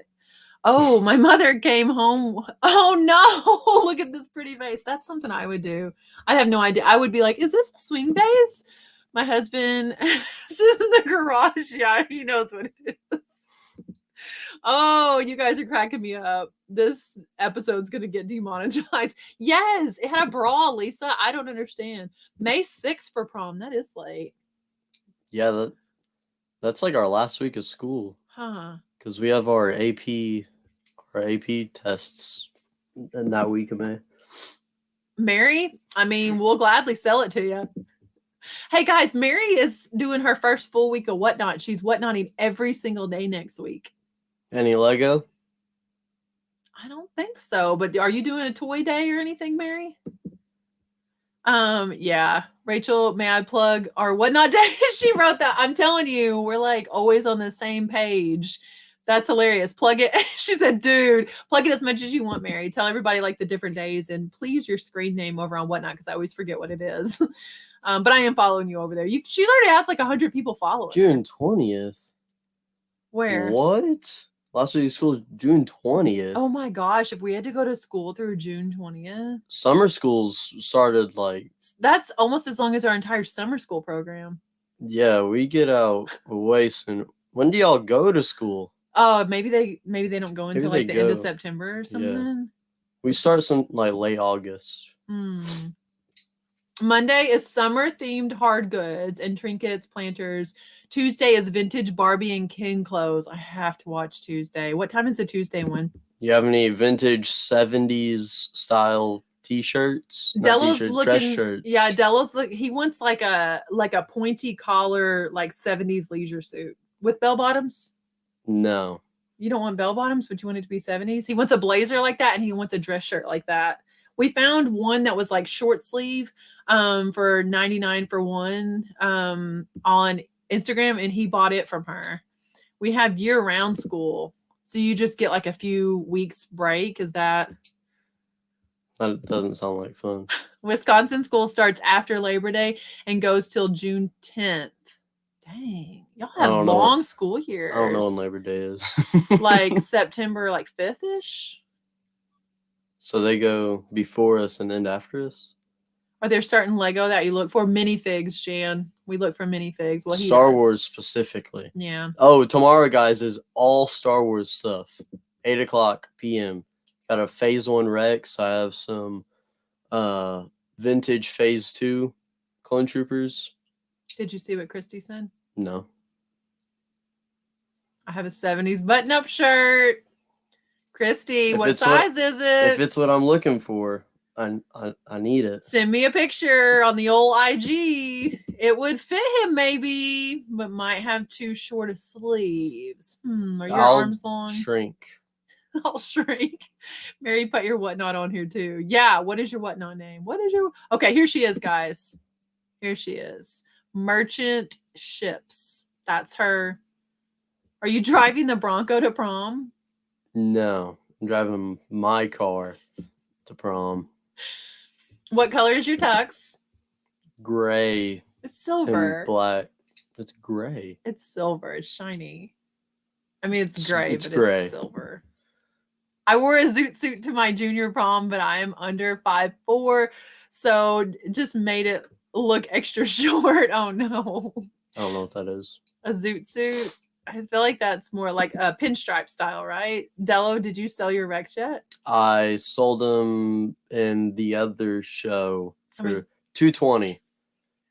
Oh, my mother came home. Oh, no. Look at this pretty vase. That's something I would do. I have no idea. I would be like, is this a swing vase? My husband is in the garage. Yeah, he knows what it is. Oh, you guys are cracking me up. This episode's going to get demonetized. Yes, it had a bra, Lisa. I don't understand. May 6th for prom. That is late. Yeah, that's like our last week of school. Huh. Because we have our AP tests in that week of May. Mary, I mean, we'll gladly sell it to you. Hey, guys, Mary is doing her first full week of Whatnot. She's Whatnotting every single day next week. Any Lego? I don't think so, but are you doing a toy day or anything, Mary? Yeah. Rachel, may I plug our Whatnot day? She wrote that. I'm telling you, we're like always on the same page. That's hilarious. Plug it. She said, dude, plug it as much as you want, Mary. Tell everybody like the different days and please your screen name over on Whatnot because I always forget what it is. But I am following you over there. She already has like 100 people following. June 20th. Where? What? Last week of school is June 20th. Oh my gosh. If we had to go to school through June 20th. Summer schools started like. That's almost as long as our entire summer school program. Yeah, we get out way soon. When do y'all go to school? Oh, maybe they don't go until like the end of go. September or something. Yeah. We started some like late August. Monday is summer themed hard goods and trinkets, planters. Tuesday is vintage Barbie and Ken clothes. I have to watch Tuesday. What time is the Tuesday one? You have any vintage 70s style t-shirts, not Delo's t-shirts, looking, dress shirts. yeah, Delo's look. He wants like a pointy collar, like 70s leisure suit with bell bottoms. No. You don't want bell bottoms, but you want it to be 70s. He wants a blazer like that, and he wants a dress shirt like that. We found one that was like short sleeve for 99 for one on Instagram, and he bought it from her. We have year-round school, so you just get like a few weeks break. Is that doesn't sound like fun. Wisconsin school starts after Labor Day and goes till June 10th. Dang, y'all have long school years. I don't know when Labor Day is. Like September, like 5th-ish. So they go before us and end after us? Are there certain Lego that you look for? Minifigs, Jan. We look for minifigs. Well, Star Wars specifically. Yeah. Oh, tomorrow, guys, is all Star Wars stuff. 8:00 p.m. Got a Phase 1 Rex. I have some vintage Phase 2 Clone Troopers. Did you see what Christy said? No. I have a 70s button-up shirt. Christy, what size is it? If it's what I'm looking for, I need it. Send me a picture on the old IG. It would fit him maybe, but might have too short of sleeves. Are your arms long? Shrink. I'll shrink. Mary, put your whatnot on here too. Yeah, what is your whatnot name? Okay, here she is, guys. Here she is. Merchant Ships. That's her. Are you driving the Bronco to prom? No, I'm driving my car to prom. What color is your tux? Gray. It's silver. And black. It's gray. It's silver. It's shiny. I mean, it's gray, it's but gray. It's silver. I wore a zoot suit to my junior prom, but I am under 5'4", so it just made it look extra short. Oh no. I don't know what that is. A zoot suit. I feel like that's more like a pinstripe style, right? Delo, did you sell your Rex yet? I sold them in the other show for $220.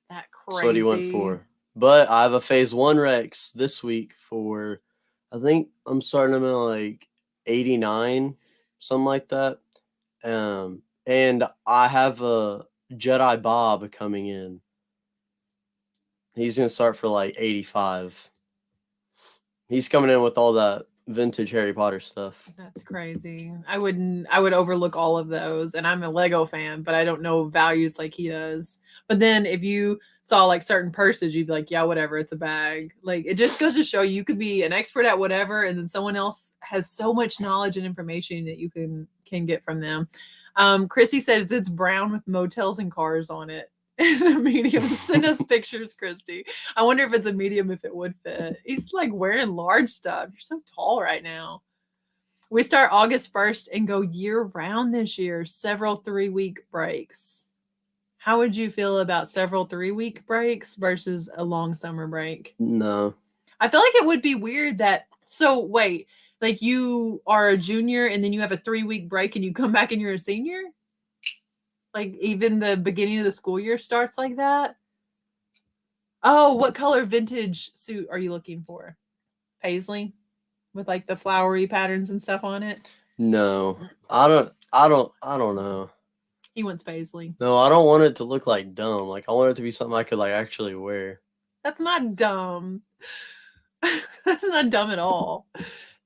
That crazy. That's what he went for. But I have a Phase 1 Rex this week for, I think I'm starting them at like 89, something like that. And I have a Jedi Bob coming in. He's going to start for like 85. He's coming in with all that vintage Harry Potter stuff. That's crazy. I would overlook all of those, and I'm a Lego fan, but I don't know values like he does. But then if you saw like certain purses, you'd be like, yeah, whatever, it's a bag. Like, it just goes to show you could be an expert at whatever, and then someone else has so much knowledge and information that you can get from them. Chrissy says it's brown with motels and cars on it. In a medium. Send us pictures, Christy. I wonder if it's a medium, if it would fit. He's like wearing large stuff. You're so tall right now. We start August 1st and go year round this year, several 3-week breaks. How would you feel about several 3-week breaks versus a long summer break? No. I feel like it would be weird that, so wait, like you are a junior and then you have a 3-week break and you come back and you're a senior? Like even the beginning of the school year starts like that? Oh, what color vintage suit are you looking for? Paisley with like the flowery patterns and stuff on it? No. I don't know. He wants paisley. No, I don't want it to look like dumb. Like I want it to be something I could like actually wear. That's not dumb. That's not dumb at all.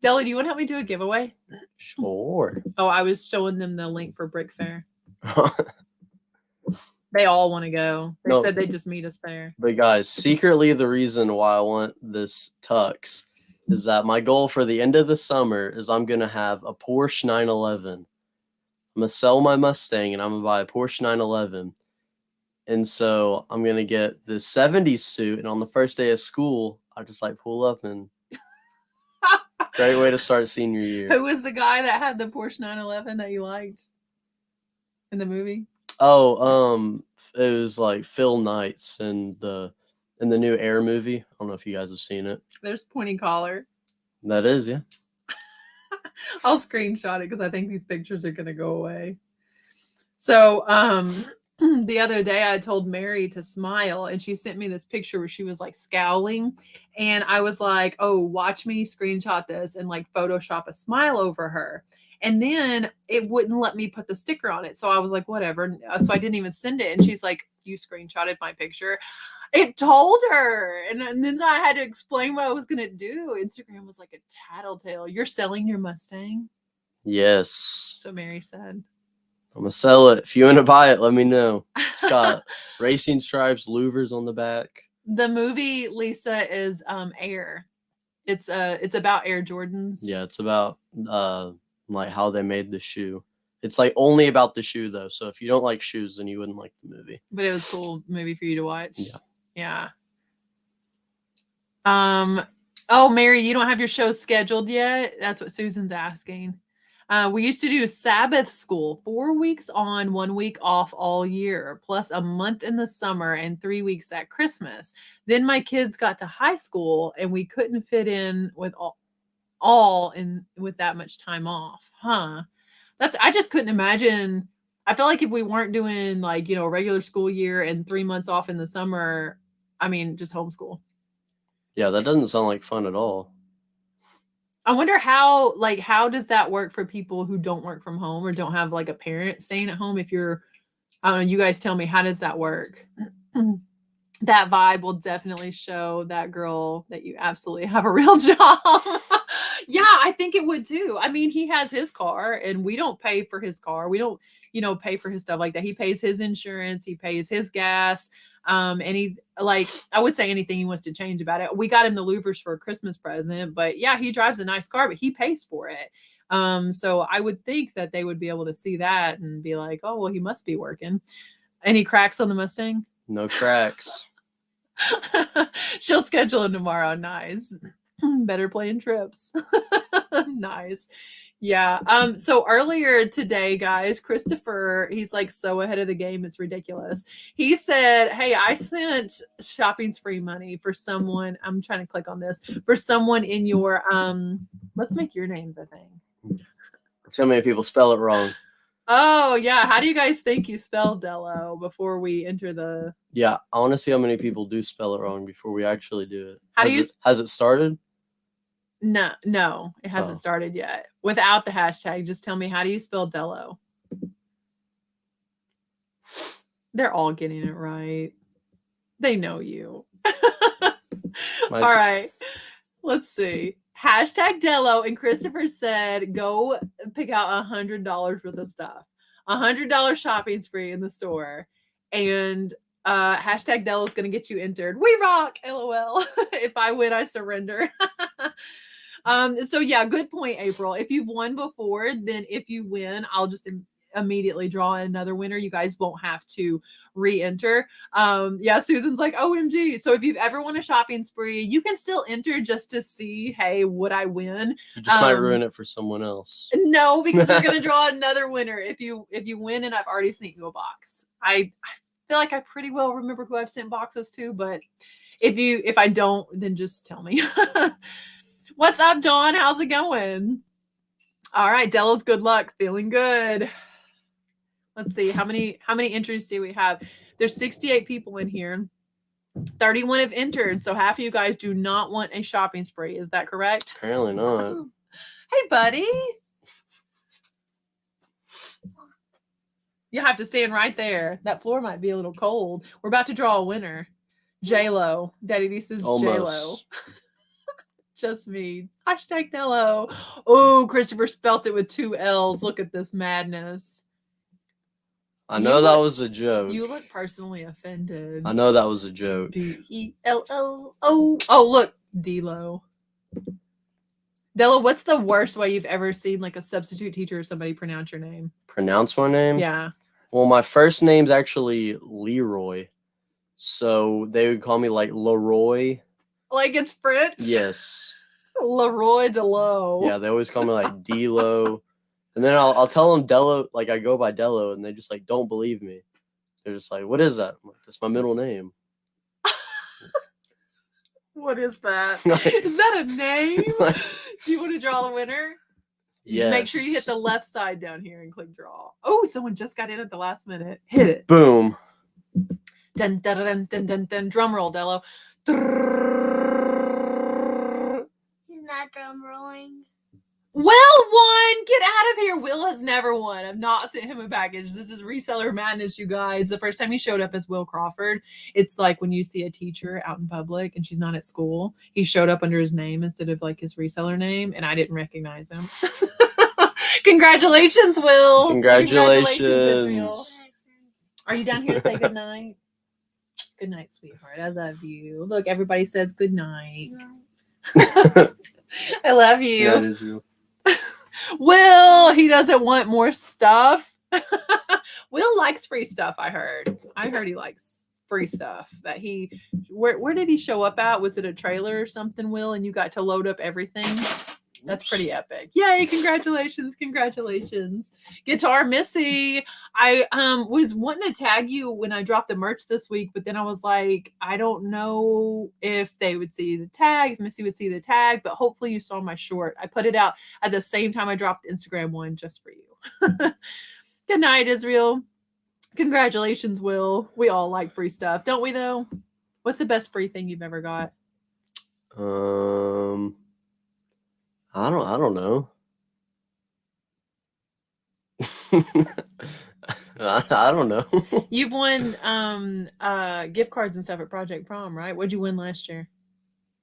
Deli, do you want to help me do a giveaway? Sure. Oh, I was showing them the link for Brick Fair. They all want to go. They said they'd just meet us there. But guys, secretly the reason why I want this tux is that my goal for the end of the summer is I'm going to have a Porsche 911. I'm going to sell my Mustang and I'm going to buy a Porsche 911. And so I'm going to get the 70s suit. And on the first day of school, I just like pull up and great way to start senior year. Who was the guy that had the Porsche 911 that you liked in the movie? Oh, it was like Phil Knights in the new Air movie. I don't know if you guys have seen it. There's pointy collar. That is, yeah. I'll screenshot it because I think these pictures are gonna go away. So the other day I told Mary to smile and she sent me this picture where she was like scowling, and I was like, oh, watch me screenshot this and like Photoshop a smile over her. And then it wouldn't let me put the sticker on it. So I was like, whatever. So I didn't even send it. And she's like, you screenshotted my picture. It told her. And then I had to explain what I was going to do. Instagram was like a tattletale. You're selling your Mustang? Yes. So Mary said. I'm going to sell it. If you want to buy it, let me know. It's got racing stripes, louvers on the back. The movie, Lisa, is Air. It's about Air Jordans. Yeah, it's about like how they made the shoe. It's like only about the shoe though. So if you don't like shoes, then you wouldn't like the movie. But it was a cool movie for you to watch. Yeah. Oh, Mary, you don't have your show scheduled yet? That's what Susan's asking. We used to do Sabbath school, 4 weeks on, 1 week off all year, plus a month in the summer and 3 weeks at Christmas. Then my kids got to high school and we couldn't fit in with all in with that much time off. Huh? I just couldn't imagine. I feel like if we weren't doing like, a regular school year and 3 months off in the summer, I mean, just homeschool. Yeah, that doesn't sound like fun at all. I wonder how does that work for people who don't work from home or don't have like a parent staying at home? If you're, I don't know, you guys tell me, how does that work? That vibe will definitely show that girl that you absolutely have a real job. Yeah, I think it would too. I mean, he has his car and we don't pay for his car. We don't, pay for his stuff like that. He pays his insurance, he pays his gas. And he, like, I would say anything he wants to change about it. We got him the louvers for a Christmas present, but yeah, he drives a nice car, but he pays for it. So I would think that they would be able to see that and be like, oh, well, he must be working. Any cracks on the Mustang? No cracks. She'll schedule him tomorrow. Nice. Better plan trips. Nice. Yeah. So earlier today, guys, Christopher, he's like so ahead of the game. It's ridiculous. He said, hey, I sent shopping spree money for someone. I'm trying to click on this for someone in your, let's make your name the thing. So many people spell it wrong. Oh yeah. How do you guys think you spell Dello before we enter the? Yeah. I want to see how many people do spell it wrong before we actually do it. How do you? Has it started? No, it hasn't started yet. Without the hashtag, just tell me, how do you spell Dello? They're all getting it right. They know you. All right. Let's see. Hashtag Dello. And Christopher said, go pick out $100 worth of stuff. $100 shopping spree in the store. And hashtag Dello is going to get you entered. We rock. LOL. If I win, I surrender. So yeah, good point, April. If you've won before, then if you win, I'll just immediately draw another winner. You guys won't have to re-enter. Yeah, Susan's like, OMG. So if you've ever won a shopping spree, you can still enter just to see, hey, would I win? You just might ruin it for someone else. No, because we're gonna draw another winner if you win, and I've already sent you a box. I feel like I pretty well remember who I've sent boxes to, but if I don't, then just tell me. What's up, Dawn? How's it going? All right, Della's good luck. Feeling good. Let's see. How many entries do we have? There's 68 people in here. 31 have entered. So half of you guys do not want a shopping spree. Is that correct? Apparently not. Hey, buddy. You have to stand right there. That floor might be a little cold. We're about to draw a winner. J-Lo. Daddy D says J-Lo. Just me. Hashtag Dello. Oh, Christopher spelt it with 2 L's. Look at this madness. I know that was a joke. You look personally offended. I know that was a joke. D-E-L-L-O. Oh, look. D-Lo. Della, what's the worst way you've ever seen like a substitute teacher or somebody pronounce your name? Pronounce my name? Yeah. Well, my first name's actually Leroy. So they would call me like Leroy. Like it's French? Yes. Leroy Dello. Yeah, they always call me like D-Lo. And then I'll tell them Dello, like I go by Dello, and they just like don't believe me. They're just like, what is that? I'm like, that's my middle name. What is that? Is that a name? Do you want to draw the winner? Yes. Make sure you hit the left side down here and click draw. Oh, someone just got in at the last minute. Hit it. Boom. Dun, dun, dun, dun, dun, dun. Drum roll, Dello. He's not drum rolling. Will won. Get out of here. Will has never won. I've not sent him a package. This is reseller madness, you guys. The first time he showed up as Will Crawford, it's like when you see a teacher out in public and she's not at school. He showed up under his name instead of like his reseller name, and I didn't recognize him. Congratulations, Will. Congratulations. Israel. Are you down here to say good night? Good night, sweetheart. I love you. Look, everybody says good night. I love you. That is you. Will, he doesn't want more stuff. Will likes free stuff, I heard. He likes free stuff. That he where did he show up at? Was it a trailer or something, Will? And you got to load up everything? That's pretty epic. Yay, congratulations. Guitar Missy. I was wanting to tag you when I dropped the merch this week, but then I was like, I don't know if they would see the tag, if Missy would see the tag, but hopefully you saw my short. I put it out at the same time I dropped the Instagram one just for you. Good night, Israel. Congratulations, Will. We all like free stuff, don't we though? What's the best free thing you've ever got? I don't know. I don't know. You've won gift cards and stuff at Project Prom, right? What'd you win last year?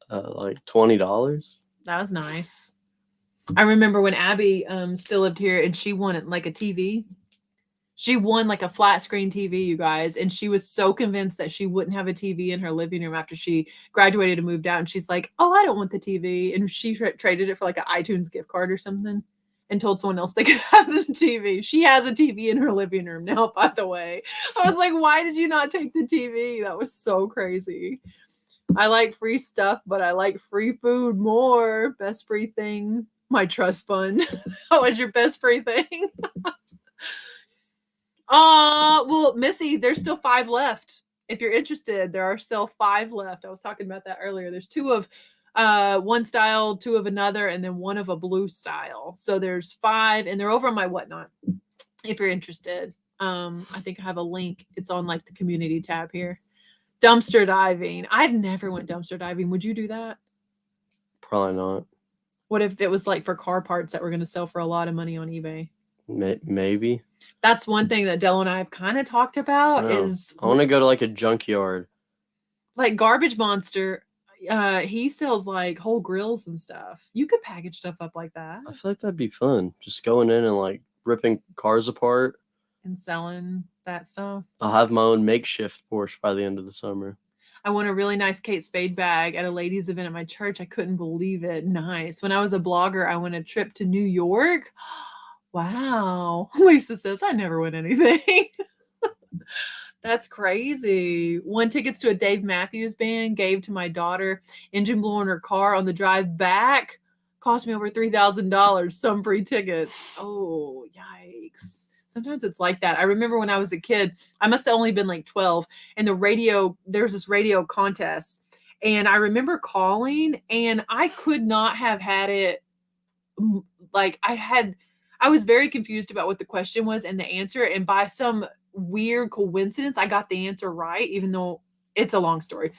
Like $20. That was nice. I remember when Abby still lived here and she won like a TV. She won like a flat screen TV, you guys, and she was so convinced that she wouldn't have a TV in her living room after she graduated and moved out. And she's like, "Oh, I don't want the TV," and she traded it for like an iTunes gift card or something, and told someone else they could have the TV. She has a TV in her living room now, by the way. I was like, "Why did you not take the TV?" That was so crazy. I like free stuff, but I like free food more. Best free thing, my trust fund. What was your best free thing? Well, Missy, there's still 5 left. If you're interested, there are still 5 left. I was talking about that earlier. There's 2 of one style, 2 of another, and then 1 of a blue style. So there's 5, and they're over on my whatnot. If you're interested, I think I have a link. It's on like the community tab here. Dumpster diving. I've never went dumpster diving. Would you do that? Probably not. What if it was like for car parts that were going to sell for a lot of money on eBay? Maybe. That's one thing that Dell and I have kind of talked about is I want to go to like a junkyard. Like Garbage Monster, he sells like whole grills and stuff. You could package stuff up like that. I feel like that'd be fun. Just going in and like ripping cars apart and selling that stuff. I'll have my own makeshift Porsche by the end of the summer. I won a really nice Kate Spade bag at a ladies event at my church. I couldn't believe it. Nice. When I was a blogger, I went a trip to New York. Wow. Lisa says, I never win anything. That's crazy. Won tickets to a Dave Matthews Band, gave to my daughter. Engine blew in her car on the drive back. Cost me over $3,000. Some free tickets. Oh, yikes. Sometimes it's like that. I remember when I was a kid, I must have only been like 12, and there's this radio contest. And I remember calling, and I could not have had it. Like I was very confused about what the question was and the answer. And by some weird coincidence, I got the answer right, even though it's a long story.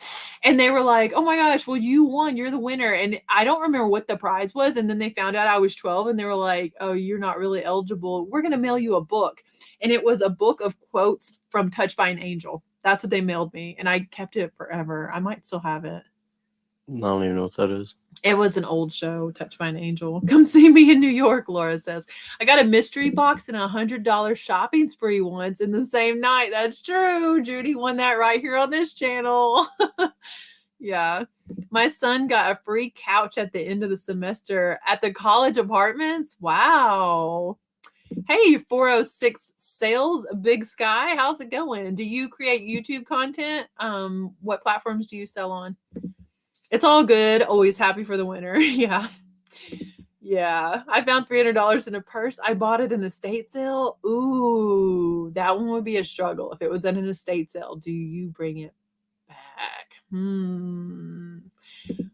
And they were like, oh my gosh, well, you won. You're the winner. And I don't remember what the prize was. And then they found out I was 12 and they were like, oh, you're not really eligible. We're going to mail you a book. And it was a book of quotes from Touched by an Angel. That's what they mailed me. And I kept it forever. I might still have it. I don't even know what that is. It was an old show, Touched by an Angel. Come see me in New York, Laura says. I got a mystery box and $100 shopping spree once in the same night. That's true. Judy won that right here on this channel. Yeah. My son got a free couch at the end of the semester at the college apartments. Wow. Hey, 406 Sales, Big Sky. How's it going? Do you create YouTube content? What platforms do you sell on? It's all good. Always happy for the winner. Yeah. Yeah. I found $300 in a purse. I bought it in an estate sale. Ooh, that one would be a struggle. If it was at an estate sale, do you bring it back?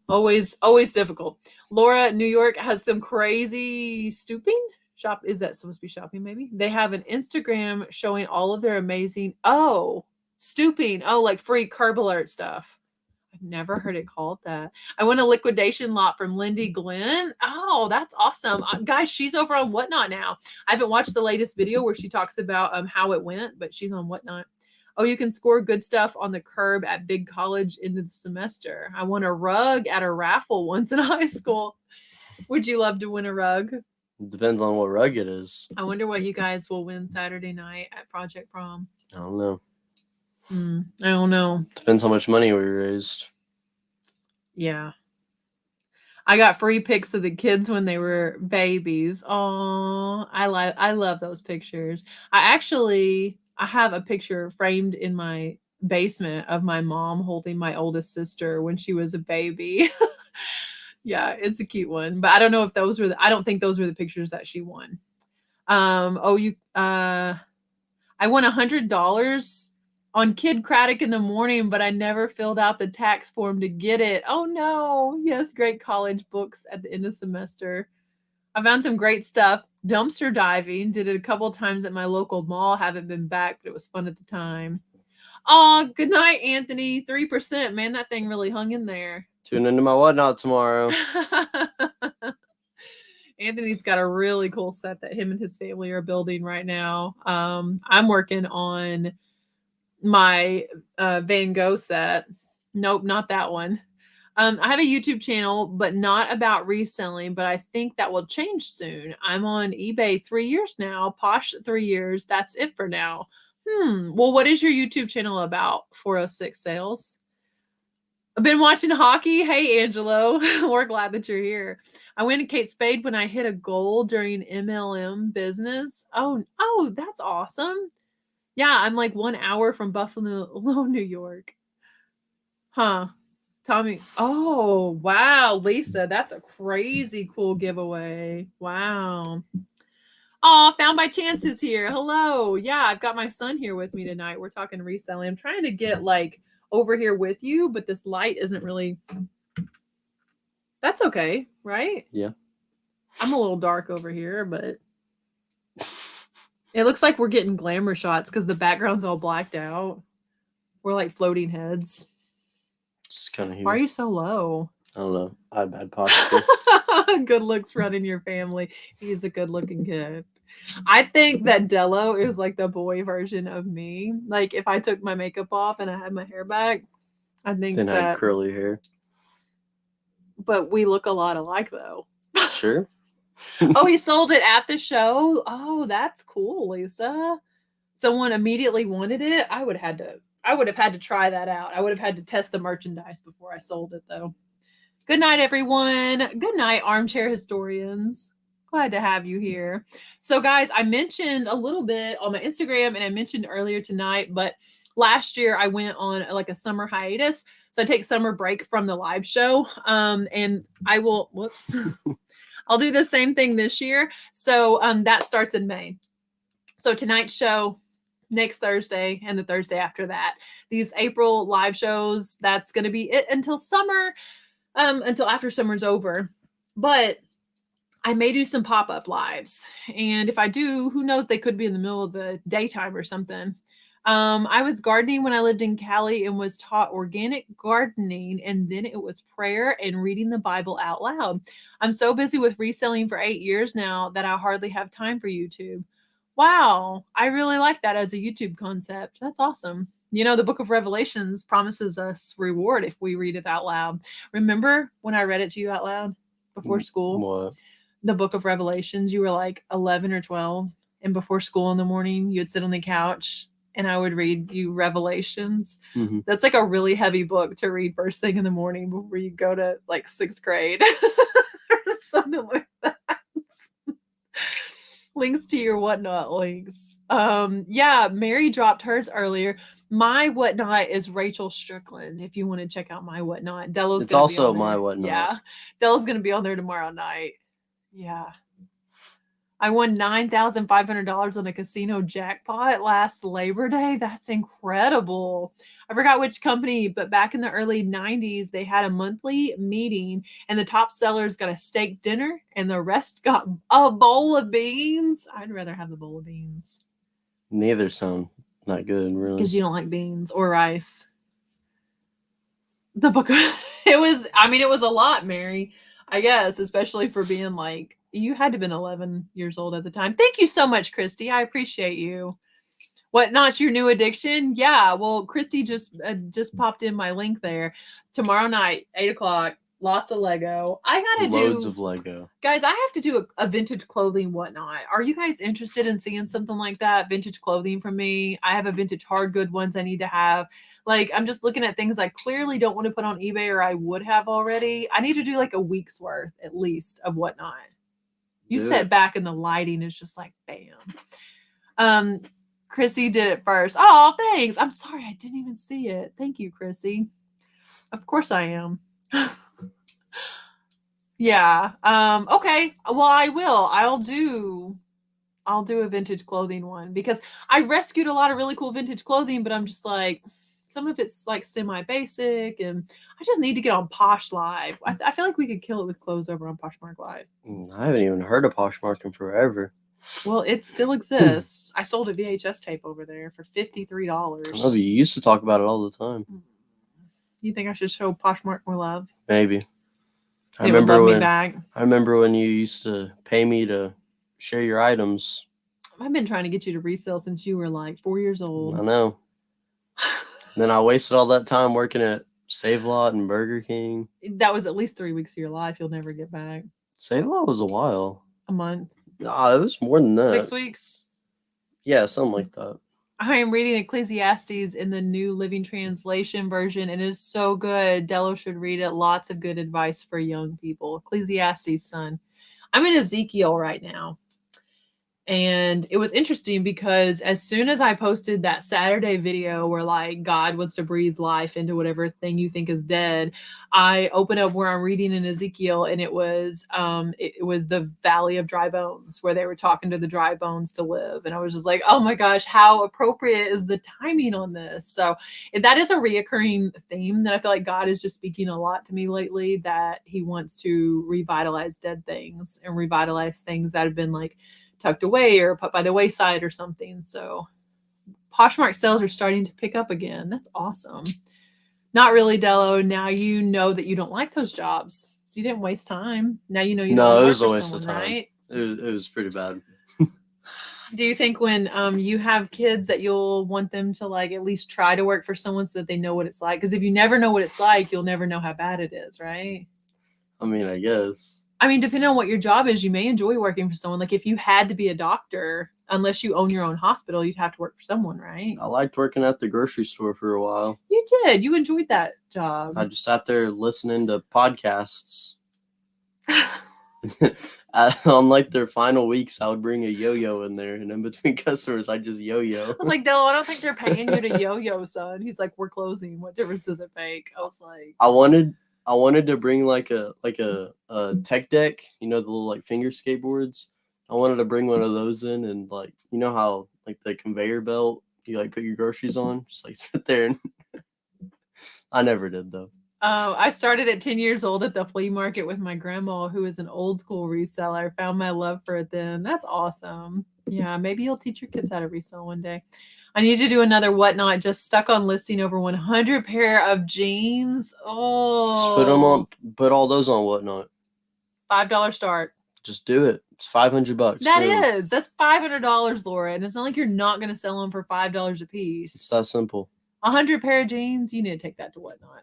Always difficult. Laura, New York has some crazy stooping shop. Is that supposed to be shopping? Maybe they have an Instagram showing all of their amazing, stooping. Oh, like free curb alert stuff. I've Never heard it called that. I won a liquidation lot from Lindy Glenn. Oh, that's awesome. Guys, she's over on Whatnot now. I haven't watched the latest video where she talks about how it went, but she's on Whatnot. Oh, you can score good stuff on the curb at big college into the semester. I won a rug at a raffle once in high school. Would you love to win a rug? Depends on what rug it is. I wonder what you guys will win Saturday night at Project Prom. I don't know. I don't know. Depends how much money we raised. Yeah. I got free pics of the kids when they were babies. Oh, I love those pictures. I have a picture framed in my basement of my mom holding my oldest sister when she was a baby. Yeah, it's a cute one. But I don't know if I don't think those were the pictures that she won. I won $100 on Kid Craddock in the morning, but I never filled out the tax form to get it. Oh no. Yes, great college books at the end of semester. I found some great stuff. Dumpster diving. Did it a couple times at my local mall. Haven't been back, but it was fun at the time. Oh, good night, Anthony. 3%. Man, that thing really hung in there. Tune into my Whatnot tomorrow. Anthony's got a really cool set that him and his family are building right now. I'm working on my Van Gogh set. Nope, not that one. I have a YouTube channel, but not about reselling, but I think that will change soon. I'm on eBay 3 years now, Posh 3 years. That's it for now. Well, what is your YouTube channel about? 406 Sales. I've been watching hockey. Hey, Angelo. We're glad that you're here. I went to Kate Spade when I hit a goal during MLM business. Oh, that's awesome. Yeah, I'm like 1 hour from Buffalo, New York. Huh. Tommy. Oh, wow. Lisa, that's a crazy cool giveaway. Wow. Oh, Found by Chance is here. Hello. Yeah, I've got my son here with me tonight. We're talking reselling. I'm trying to get like over here with you, but this light isn't really. That's okay, right? Yeah. I'm a little dark over here, but it looks like we're getting glamour shots because the background's all blacked out. We're like floating heads. Just kind of here. Why are you so low? I don't know. I have bad posture. Good looks run in your family. He's a good looking kid. I think that Dello is like the boy version of me. Like if I took my makeup off and I had my hair back, I think Then I had curly hair. But we look a lot alike though. Sure. Oh, he sold it at the show. Oh, that's cool, Lisa. Someone immediately wanted it. I would have had to try that out. I would have had to test the merchandise before I sold it though. Good night, everyone. Good night, armchair historians. Glad to have you here. So guys, I mentioned a little bit on my Instagram and I mentioned earlier tonight, but last year I went on like a summer hiatus. So I take summer break from the live show. And I will, I'll do the same thing this year. So that starts in May. So tonight's show, next Thursday, and the Thursday after that. These April live shows, that's going to be it until summer, until after summer's over. But I may do some pop-up lives. And if I do, who knows, they could be in the middle of the daytime or something. I was gardening when I lived in Cali and was taught organic gardening, and then it was prayer and reading the Bible out loud. I'm so busy with reselling for 8 years now that I hardly have time for YouTube. Wow, I really like that as a YouTube concept. That's awesome. You know, the book of Revelations promises us reward if we read it out loud. Remember when I read it to you out loud before school? What? The book of Revelations, you were like 11 or 12, and before school in the morning, you would sit on the couch and I would read you Revelations. Mm-hmm. That's like a really heavy book to read first thing in the morning before you go to like 6th grade or something like that. Links to your Whatnot links. Yeah, Mary dropped hers earlier. My Whatnot is Rachel Strickland. If you want to check out my Whatnot, Delo's. It's also my Whatnot. Yeah, Delo's gonna be on there tomorrow night. Yeah. I won $9,500 on a casino jackpot last Labor Day. That's incredible. I forgot which company, but back in the early 90s, they had a monthly meeting and the top sellers got a steak dinner and the rest got a bowl of beans. I'd rather have the bowl of beans. Neither sound not good, really. Because you don't like beans or rice. The book, it was a lot, Mary, I guess, especially for being like, you had to have been 11 years old at the time. Thank you so much, Christy. I appreciate you. What, not your new addiction? Yeah, well, Christy just popped in my link there. Tomorrow night, 8 o'clock, lots of Lego. I gotta Loads do, of Lego. guys, I have to do a vintage clothing whatnot. Are you guys interested in seeing something like that? Vintage clothing from me. I have a vintage hard good ones I need to have. Like, I'm just looking at things I clearly don't want to put on eBay or I would have already. I need to do like a week's worth at least of whatnot. You Do sit it. back and the lighting is just like bam. Chrissy did it first. Oh, thanks. I'm sorry, I didn't even see it. Thank you, Chrissy. Of course I am. Yeah. Okay. Well, I will. I'll do a vintage clothing one because I rescued a lot of really cool vintage clothing, but I'm just like, some of it's like semi-basic, and I just need to get on Posh Live. I feel like we could kill it with clothes over on Poshmark Live. I haven't even heard of Poshmark in forever. Well, it still exists. I sold a VHS tape over there for $53. I know, but you used to talk about it all the time. You think I should show Poshmark more love? Maybe. They would love me back. I remember when you used to pay me to share your items. I've been trying to get you to resell since you were like 4 years old. I know. Then I wasted all that time working at Save Lot and Burger King. That was at least 3 weeks of your life you'll never get back. Save Lot was a while. A month. Nah, it was more than that. 6 weeks. Yeah, something like that. I am reading Ecclesiastes in the New Living Translation version, and it is so good. Dello should read it. Lots of good advice for young people. Ecclesiastes, son. I'm in Ezekiel right now. And it was interesting because as soon as I posted that Saturday video where like God wants to breathe life into whatever thing you think is dead, I opened up where I'm reading in Ezekiel, and it was the Valley of Dry Bones, where they were talking to the dry bones to live. And I was just like, oh my gosh, how appropriate is the timing on this? So that is a reoccurring theme that I feel like God is just speaking a lot to me lately, that he wants to revitalize dead things and revitalize things that have been like tucked away or put by the wayside or something. So Poshmark sales are starting to pick up again. That's awesome. Not really, Dello. Now you know that you don't like those jobs, so you didn't waste time. Now you know you don't. No, it work was a for waste of someone, time. right? It was pretty bad. Do you think when you have kids that you'll want them to like at least try to work for someone so that they know what it's like? Because if you never know what it's like, you'll never know how bad it is, right? I mean, I guess. I mean, depending on what your job is, you may enjoy working for someone. Like if you had to be a doctor, unless you own your own hospital, you'd have to work for someone, right? I liked working at the grocery store for a while. You did. You enjoyed that job. I just sat there listening to podcasts. On like their final weeks, I would bring a yo-yo in there, and in between customers, I just yo-yo. I was like, Dello, I don't think they're paying you to yo-yo, son. He's like, we're closing. What difference does it make? I was like, I wanted to bring like a tech deck, you know, the little like finger skateboards. I wanted to bring one of those in, and like, you know how like the conveyor belt you like put your groceries on, just like sit there and I never did though. I started at 10 years old at the flea market with my grandma, who is an old school reseller. I found my love for it then. That's awesome. Yeah, maybe you'll teach your kids how to resell one day. I need to do another whatnot. Just stuck on listing over 100 pair of jeans. Oh, Just put them on. Put all those on whatnot. $5 start. Just do it. It's $500. That's $500, Laura, and it's not like you're not going to sell them for $5 a piece. It's that simple. 100 pair of jeans. You need to take that to whatnot.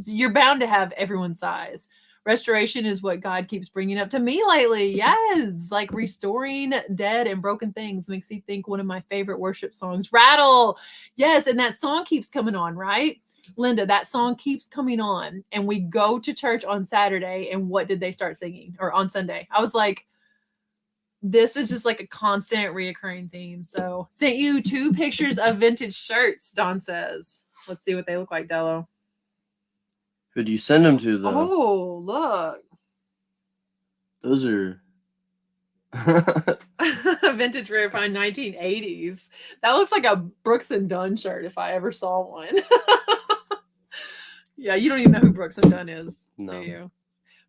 You're bound to have everyone's size. Restoration is what God keeps bringing up to me lately. Yes, like restoring dead and broken things makes me think one of my favorite worship songs, Rattle. Yes, and that song keeps coming on, right? Linda, that song keeps coming on, and we go to church on Saturday, and what did they start singing? Or on Sunday? I was like, this is just like a constant reoccurring theme. So sent you 2 pictures of vintage shirts, Don says. Let's see what they look like, Dello. Who do you send them to though? Oh, look. Those are vintage verified 1980s. That looks like a Brooks and Dunn shirt if I ever saw one. Yeah, you don't even know who Brooks and Dunn is, No. do you?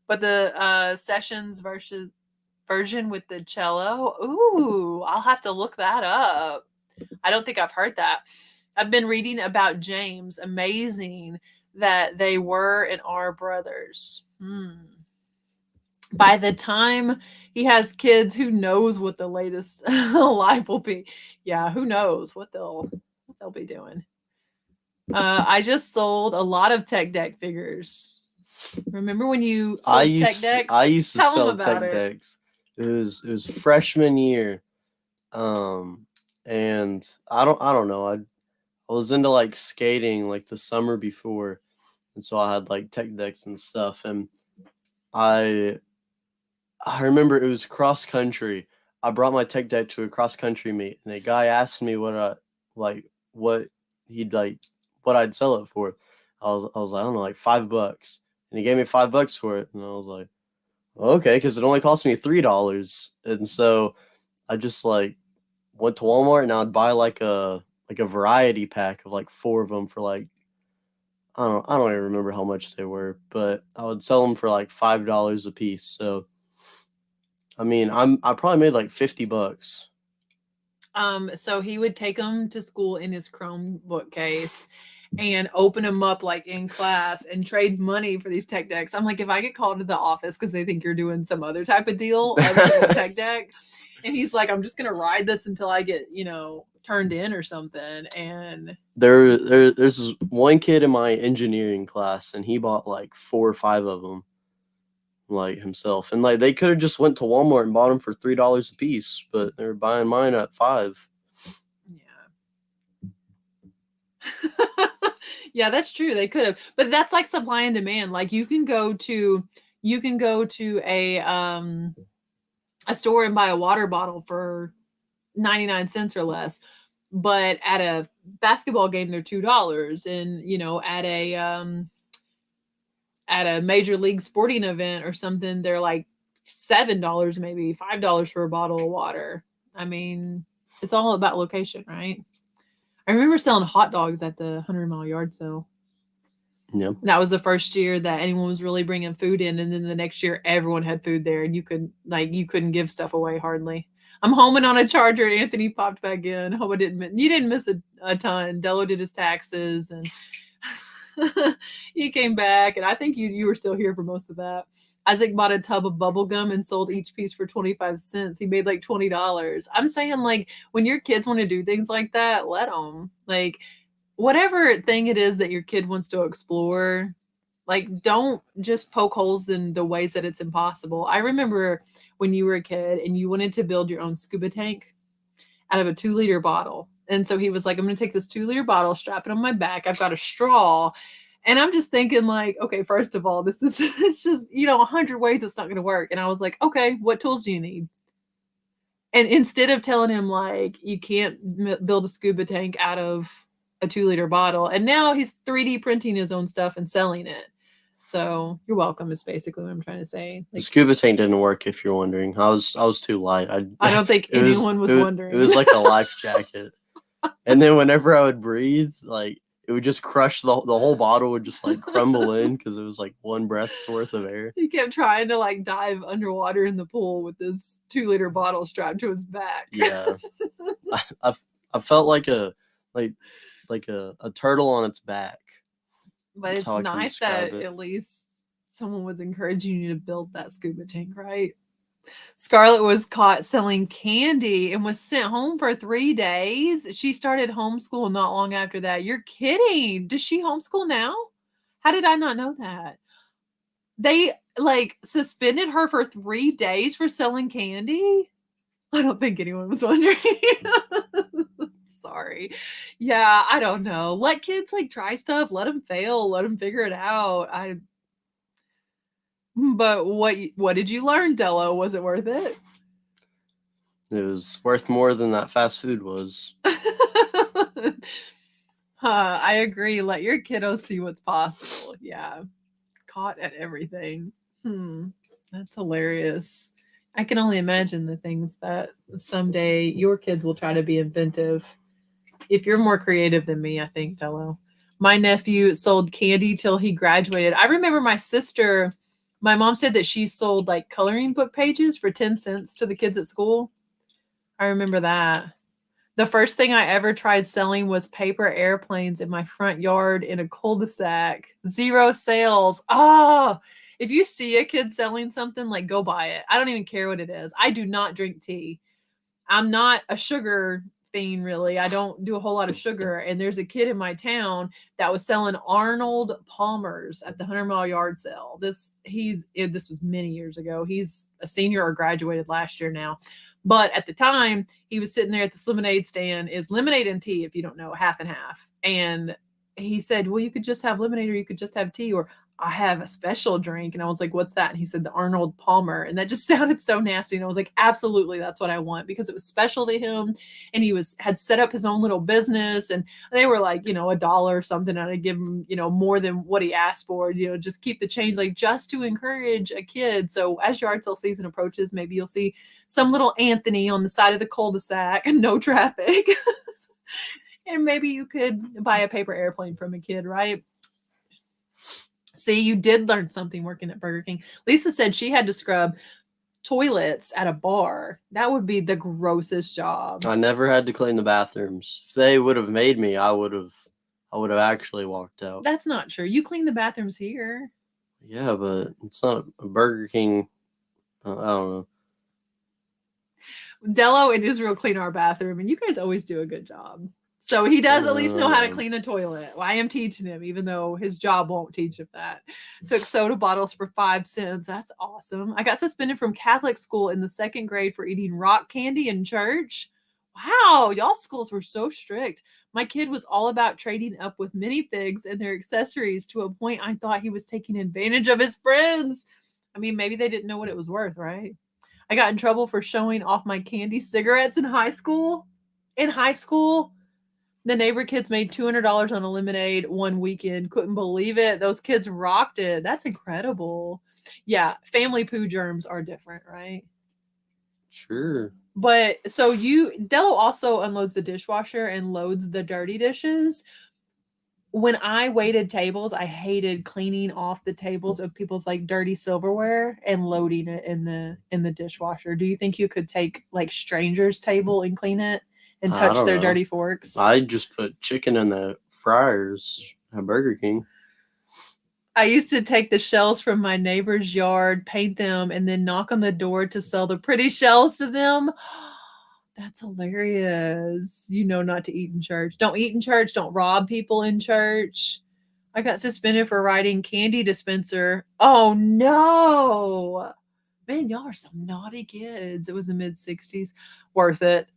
But the Sessions version with the cello, ooh, I'll have to look that up. I don't think I've heard that. I've been reading about James, amazing that they were and are brothers. By the time he has kids, who knows what the latest life will be? Yeah, who knows what they'll be doing. I just sold a lot of tech deck figures. Remember when you sold tech decks? I used to Tell 'em sell about tech it. decks. It was freshman year, and I don't know. I was into like skating like the summer before, and so I had like tech decks and stuff. And I remember it was cross country. I brought my tech deck to a cross country meet, and a guy asked me what he'd like what I'd sell it for. I was like, I don't know, like $5, and he gave me $5 for it, and I was like, okay, because it only cost me $3, and so I just like went to Walmart and I'd buy like a variety pack of like 4 of them for like I don't even remember how much they were, but I would sell them for like $5 a piece. So I mean, I probably made like $50. So he would take them to school in his Chromebook case and open them up like in class and trade money for these tech decks. I'm like, if I get called to the office because they think you're doing some other type of deal other than a tech deck, and he's like, I'm just gonna ride this until I get, turned in or something. And there's this one kid in my engineering class, and he bought like 4 or 5 of them, like himself. And like they could have just went to Walmart and bought them for $3 a piece, but they're buying mine at 5. Yeah. Yeah, that's true. They could have, but that's like supply and demand. Like you can go to a store and buy a water bottle for 99 cents or less, but at a basketball game they're $2, and at a major league sporting event or something they're like $7, maybe $5 for a bottle of water. I mean, it's all about location, right? I remember selling hot dogs at the 100-mile yard sale. Yeah. That was the first year that anyone was really bringing food in, and then the next year everyone had food there, and you couldn't give stuff away hardly. I'm homing on a charger, and Anthony popped back in. Hope you didn't miss a ton. Dello did his taxes, and he came back, and I think you were still here for most of that. Isaac bought a tub of bubble gum and sold each piece for 25 cents. He made like $20. I'm saying, like, when your kids want to do things like that, let them. Like, whatever thing it is that your kid wants to explore, like, don't just poke holes in the ways that it's impossible. I remember when you were a kid and you wanted to build your own scuba tank out of a 2-liter bottle. And so he was like, I'm going to take this 2-liter bottle, strap it on my back. I've got a straw. And I'm just thinking, like, okay, first of all, this is it's just, 100 ways it's not going to work. And I was like, okay, what tools do you need? And instead of telling him, like, you can't build a scuba tank out of a 2-liter bottle, and now he's 3D printing his own stuff and selling it. So you're welcome is basically what I'm trying to say. The scuba tank didn't work, if you're wondering. I was too light. I don't think anyone was wondering. It was like a life jacket. And then whenever I would breathe, like, it would just crush the whole bottle would just like crumble in because it was like one breath's worth of air. He kept trying to like dive underwater in the pool with this 2-liter bottle strapped to his back. Yeah, I felt like a turtle on its back. But it's nice that at least someone was encouraging you to build that scuba tank, right? Scarlett was caught selling candy and was sent home for 3 days. She started homeschool not long after that. You're kidding. Does she homeschool now? How did I not know that? They like suspended her for 3 days for selling candy? I don't think anyone was wondering. Sorry. Yeah, I don't know. Let kids like try stuff. Let them fail. Let them figure it out. But what did you learn, Dello? Was it worth it? It was worth more than that fast food was. I agree. Let your kiddos see what's possible. Yeah. Caught at everything. That's hilarious. I can only imagine the things that someday your kids will try to be inventive. If you're more creative than me, I think, Dello. My nephew sold candy till he graduated. I remember my mom said that she sold like coloring book pages for 10 cents to the kids at school. I remember that. The first thing I ever tried selling was paper airplanes in my front yard in a cul-de-sac. 0 sales. Oh, if you see a kid selling something, like, go buy it. I don't even care what it is. I do not drink tea. I'm not a sugar fiend, really. I don't do a whole lot of sugar. And there's a kid in my town that was selling Arnold Palmers at the 100-mile yard sale. This was many years ago. He's a senior or graduated last year now. But at the time, he was sitting there at this lemonade stand. Is lemonade and tea, if you don't know, half and half. And he said, well, you could just have lemonade or you could just have tea, or I have a special drink. And I was like, what's that? And he said, the Arnold Palmer. And that just sounded so nasty. And I was like, absolutely, that's what I want, because it was special to him. And he had set up his own little business, and they were like, $1 or something. And I'd give him, more than what he asked for, just keep the change, like, just to encourage a kid. So as yard sale season approaches, maybe you'll see some little Anthony on the side of the cul-de-sac and no traffic. And maybe you could buy a paper airplane from a kid, right? See, you did learn something working at Burger King. Lisa said she had to scrub toilets at a bar. That would be the grossest job. I never had to clean the bathrooms. If they would have made me, I would have actually walked out. That's not true. You clean the bathrooms here. Yeah, but it's not a Burger King. I don't know. Dello and Israel clean our bathroom, and you guys always do a good job. So he does at least know how to clean a toilet. Well, I am teaching him, even though his job won't teach him that. Took soda bottles for 5 cents. That's awesome. I got suspended from Catholic school in the 2nd grade for eating rock candy in church. Wow, y'all schools were so strict. My kid was all about trading up with minifigs and their accessories to a point I thought he was taking advantage of his friends. I mean, maybe they didn't know what it was worth, right? I got in trouble for showing off my candy cigarettes in high school. The neighbor kids made $200 on a lemonade one weekend. Couldn't believe it. Those kids rocked it. That's incredible. Yeah, family poo germs are different, right? Sure. But so Dello also unloads the dishwasher and loads the dirty dishes. When I waited tables, I hated cleaning off the tables of people's like dirty silverware and loading it in the dishwasher. Do you think you could take like strangers' table and clean it and touch their dirty forks? I just put chicken in the fryers at Burger King. I used to take the shells from my neighbor's yard, paint them, and then knock on the door to sell the pretty shells to them. That's hilarious. Not to eat in church. Don't eat in church. Don't rob people in church. I got suspended for writing candy dispenser. Oh, no. Man, y'all are some naughty kids. It was the mid-60s. Worth it.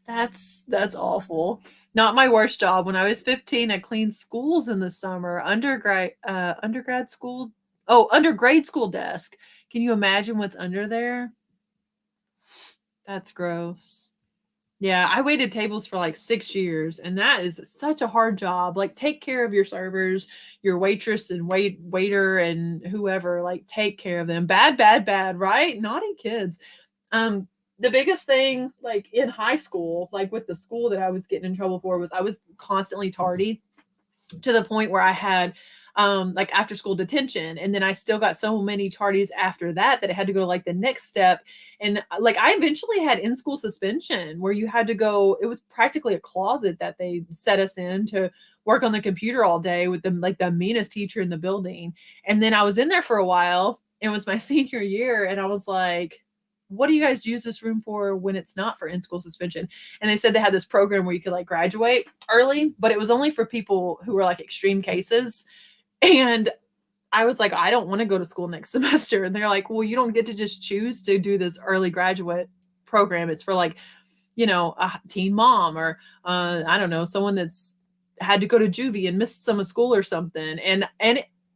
That's awful. Not my worst job. When I was 15, I cleaned schools in the summer. Undergrad school desk. Can you imagine what's under there? That's gross. Yeah, I waited tables for like 6 years, and that is such a hard job. Like, take care of your servers, your waitress and waiter and whoever. Like, take care of them. Bad, right? Naughty kids. The biggest thing, like in high school, like with the school that I was getting in trouble for, was I was constantly tardy, to the point where I had like after school detention. And then I still got so many tardies after that I had to go to like the next step. And like I eventually had in-school suspension, where you had to go, it was practically a closet that they set us in to work on the computer all day with the meanest teacher in the building. And then I was in there for a while. It was my senior year, and I was like, what do you guys use this room for when it's not for in-school suspension? And they said they had this program where you could like graduate early, but it was only for people who were like extreme cases. And I was like, I don't want to go to school next semester. And they're like, well, you don't get to just choose to do this early graduate program. It's for like, a teen mom, or I don't know, someone that's had to go to juvie and missed some of school or something. And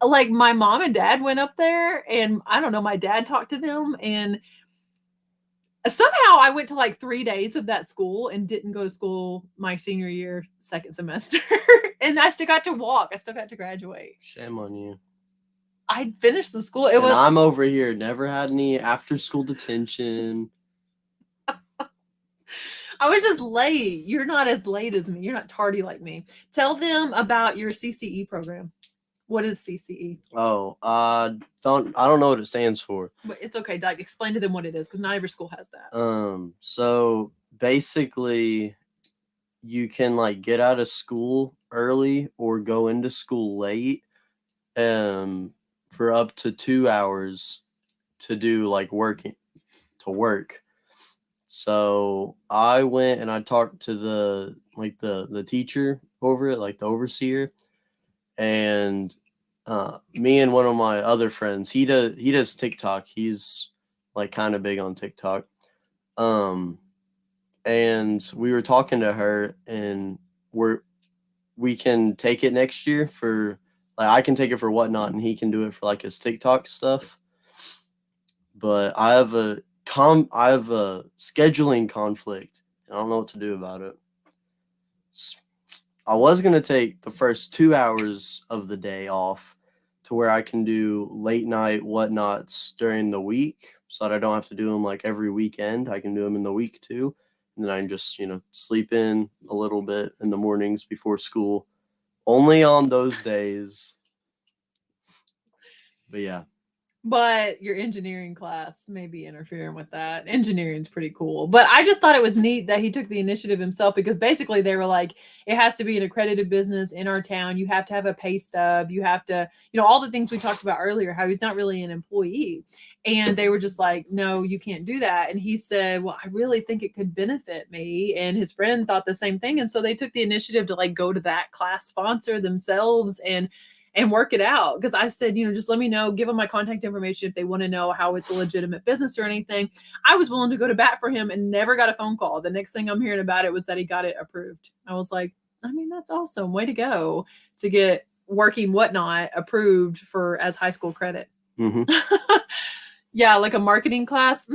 like my mom and dad went up there, and I don't know, my dad talked to them, and somehow I went to like 3 days of that school and didn't go to school my senior year, 2nd semester. And I still got to walk. I still got to graduate. Shame on you. I finished the school. I'm over here, never had any after school detention. I was just late. You're not as late as me. You're not tardy like me. Tell them about your CCE program. What is CCE? Oh, I don't know what it stands for. But it's okay. Like, explain to them what it is, because not every school has that. So basically you can like get out of school early or go into school late for up to 2 hours to do like work. So I went and I talked to the teacher over it, like the overseer, and me and one of my other friends, he does TikTok. He's like kind of big on TikTok. And we were talking to her, and we can take it next year for like I can take it for Whatnot, and he can do it for like his TikTok stuff. But I have a scheduling conflict. I don't know what to do about it. I was gonna take the first 2 hours of the day off to where I can do late night Whatnots during the week, so that I don't have to do them like every weekend. I can do them in the week too, and then I can just sleep in a little bit in the mornings before school. Only on those days. But yeah. But your engineering class may be interfering with that. Engineering's pretty cool. But I just thought it was neat that he took the initiative himself, because basically they were like, it has to be an accredited business in our town. You have to have a pay stub. You have to, all the things we talked about earlier, how he's not really an employee. And they were just like, no, you can't do that. And he said, well, I really think it could benefit me. And his friend thought the same thing. And so they took the initiative to like go to that class sponsor themselves and work it out. Because I said, just let me know, give them my contact information if they want to know how it's a legitimate business or anything. I was willing to go to bat for him and never got a phone call. The next thing I'm hearing about it was that he got it approved. I was like, that's awesome. Way to go to get working Whatnot approved for as high school credit. Mm-hmm. Yeah, like a marketing class.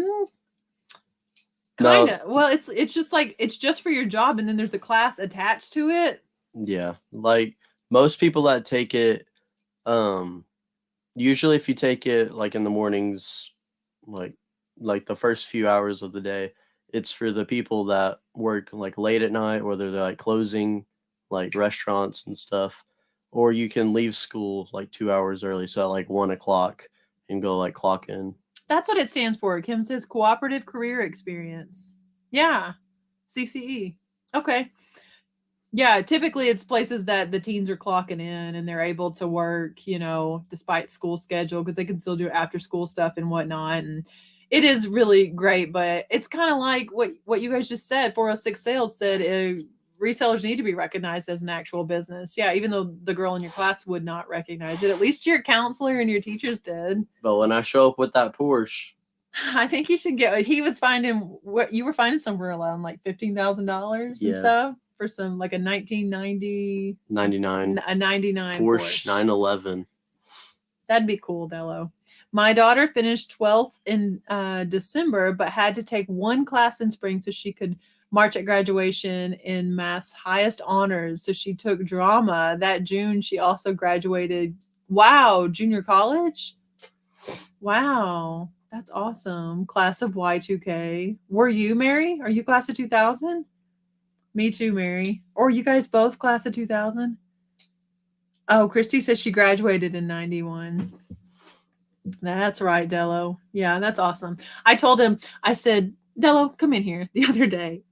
Kind of. No. Well, it's just like, it's just for your job, and then there's a class attached to it. Yeah, like most people that take it, usually if you take it like in the mornings, like the first few hours of the day, it's for the people that work like late at night, or they're like closing like restaurants and stuff. Or you can leave school like 2 hours early, so at like 1 o'clock, and go like clock in. That's what it stands for. Kim says Cooperative Career Experience. Yeah, CCE. Okay. Yeah, typically it's places that the teens are clocking in and they're able to work, despite school schedule, because they can still do after school stuff and whatnot. And it is really great, but it's kind of like what you guys just said. 406 Sales said resellers need to be recognized as an actual business. Yeah, even though the girl in your class would not recognize it, at least your counselor and your teachers did. But when I show up with that Porsche, I think you should get. He was finding what you were finding somewhere around like $15,000 and stuff for some like a 1999 Porsche 911. That'd be cool, Dello. My daughter finished 12th in December, but had to take one class in spring so she could march at graduation in math's highest honors. So she took drama. That June, she also graduated. Wow, junior college? Wow, that's awesome. Class of Y2K. Were you, Mary? Are you class of 2000? Me too, Mary. Or you guys both class of 2000? Oh, Christy says she graduated in 91. That's right, Dello. Yeah, that's awesome. I told him, I said, Dello, come in here the other day.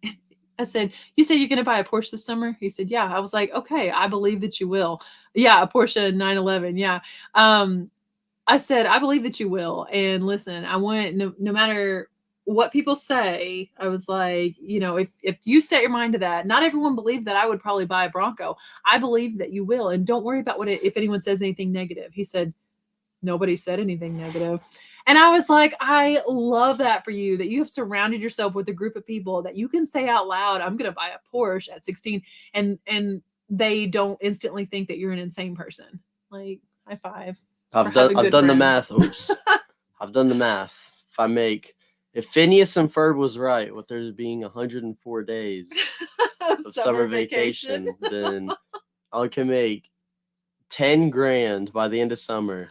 I said, you said you're going to buy a Porsche this summer? He said, yeah. I was like, okay, I believe that you will. Yeah, a Porsche 911. Yeah. I said, I believe that you will. And listen, I want, no matter what people say, I was like, if you set your mind to that, not everyone believed that I would probably buy a Bronco. I believe that you will. And don't worry about if anyone says anything negative. He said, nobody said anything negative. And I was like, I love that for you, that you have surrounded yourself with a group of people that you can say out loud, I'm going to buy a Porsche at 16. And they don't instantly think that you're an insane person. Like, high five. I've done the math. Oops. I've done the math. If Phineas and Ferb was right with there being 104 days of summer vacation, then I can make 10 grand by the end of summer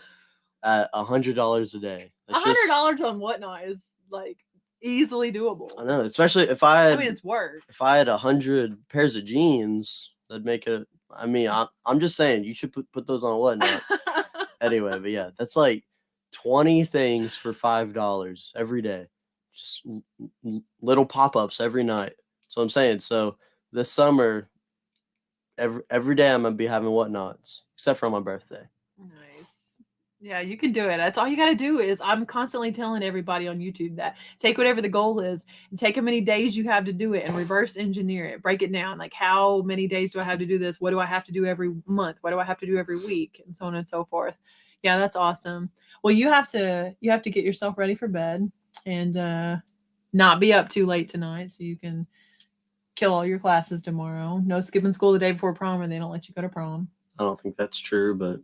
at $100 a day. $100 on Whatnot is like easily doable. I know, especially if I had, it's work. If I had 100 pairs of jeans, that'd make it. I mean, I'm just saying you should put those on Whatnot. Anyway, but yeah, that's like 20 things for $5 every day. Just little pop-ups every night. So I'm saying, so this summer, every day I'm gonna be having whatnots, except for on my birthday. Nice. Yeah, you can do it. That's all you got to do is I'm constantly telling everybody on YouTube that take whatever the goal is and take how many days you have to do it and reverse engineer it. Break it down. Like how many days do I have to do this? What do I have to do every month? What do I have to do every week? And so on and so forth. Yeah, that's awesome. Well, you have to get yourself ready for bed and not be up too late tonight so you can kill all your classes tomorrow. No skipping school the day before prom or they don't let you go to prom. I don't think that's true, but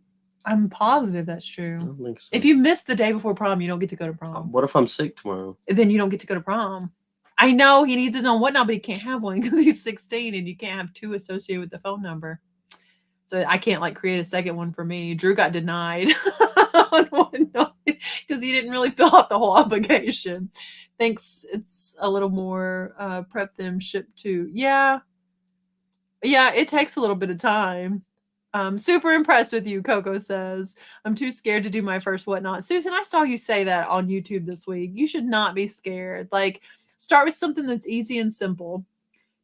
I'm positive that's I true. don't think so. If you miss the day before prom, you don't get to go to prom. What if I'm sick tomorrow? Then you don't get to go to prom. I know he needs his own whatnot, but he can't have one because he's 16 and you can't have two associated with the phone number. So I can't like create a second one for me. Drew got denied on whatnot because he didn't really fill out the whole application. Thinks it's a little more prep them ship to. Yeah, it takes a little bit of time. Super impressed with you, Coco says. I'm too scared to do my first whatnot. Susan, I saw you say that on YouTube this week. You should not be scared. Like, start with something that's easy and simple.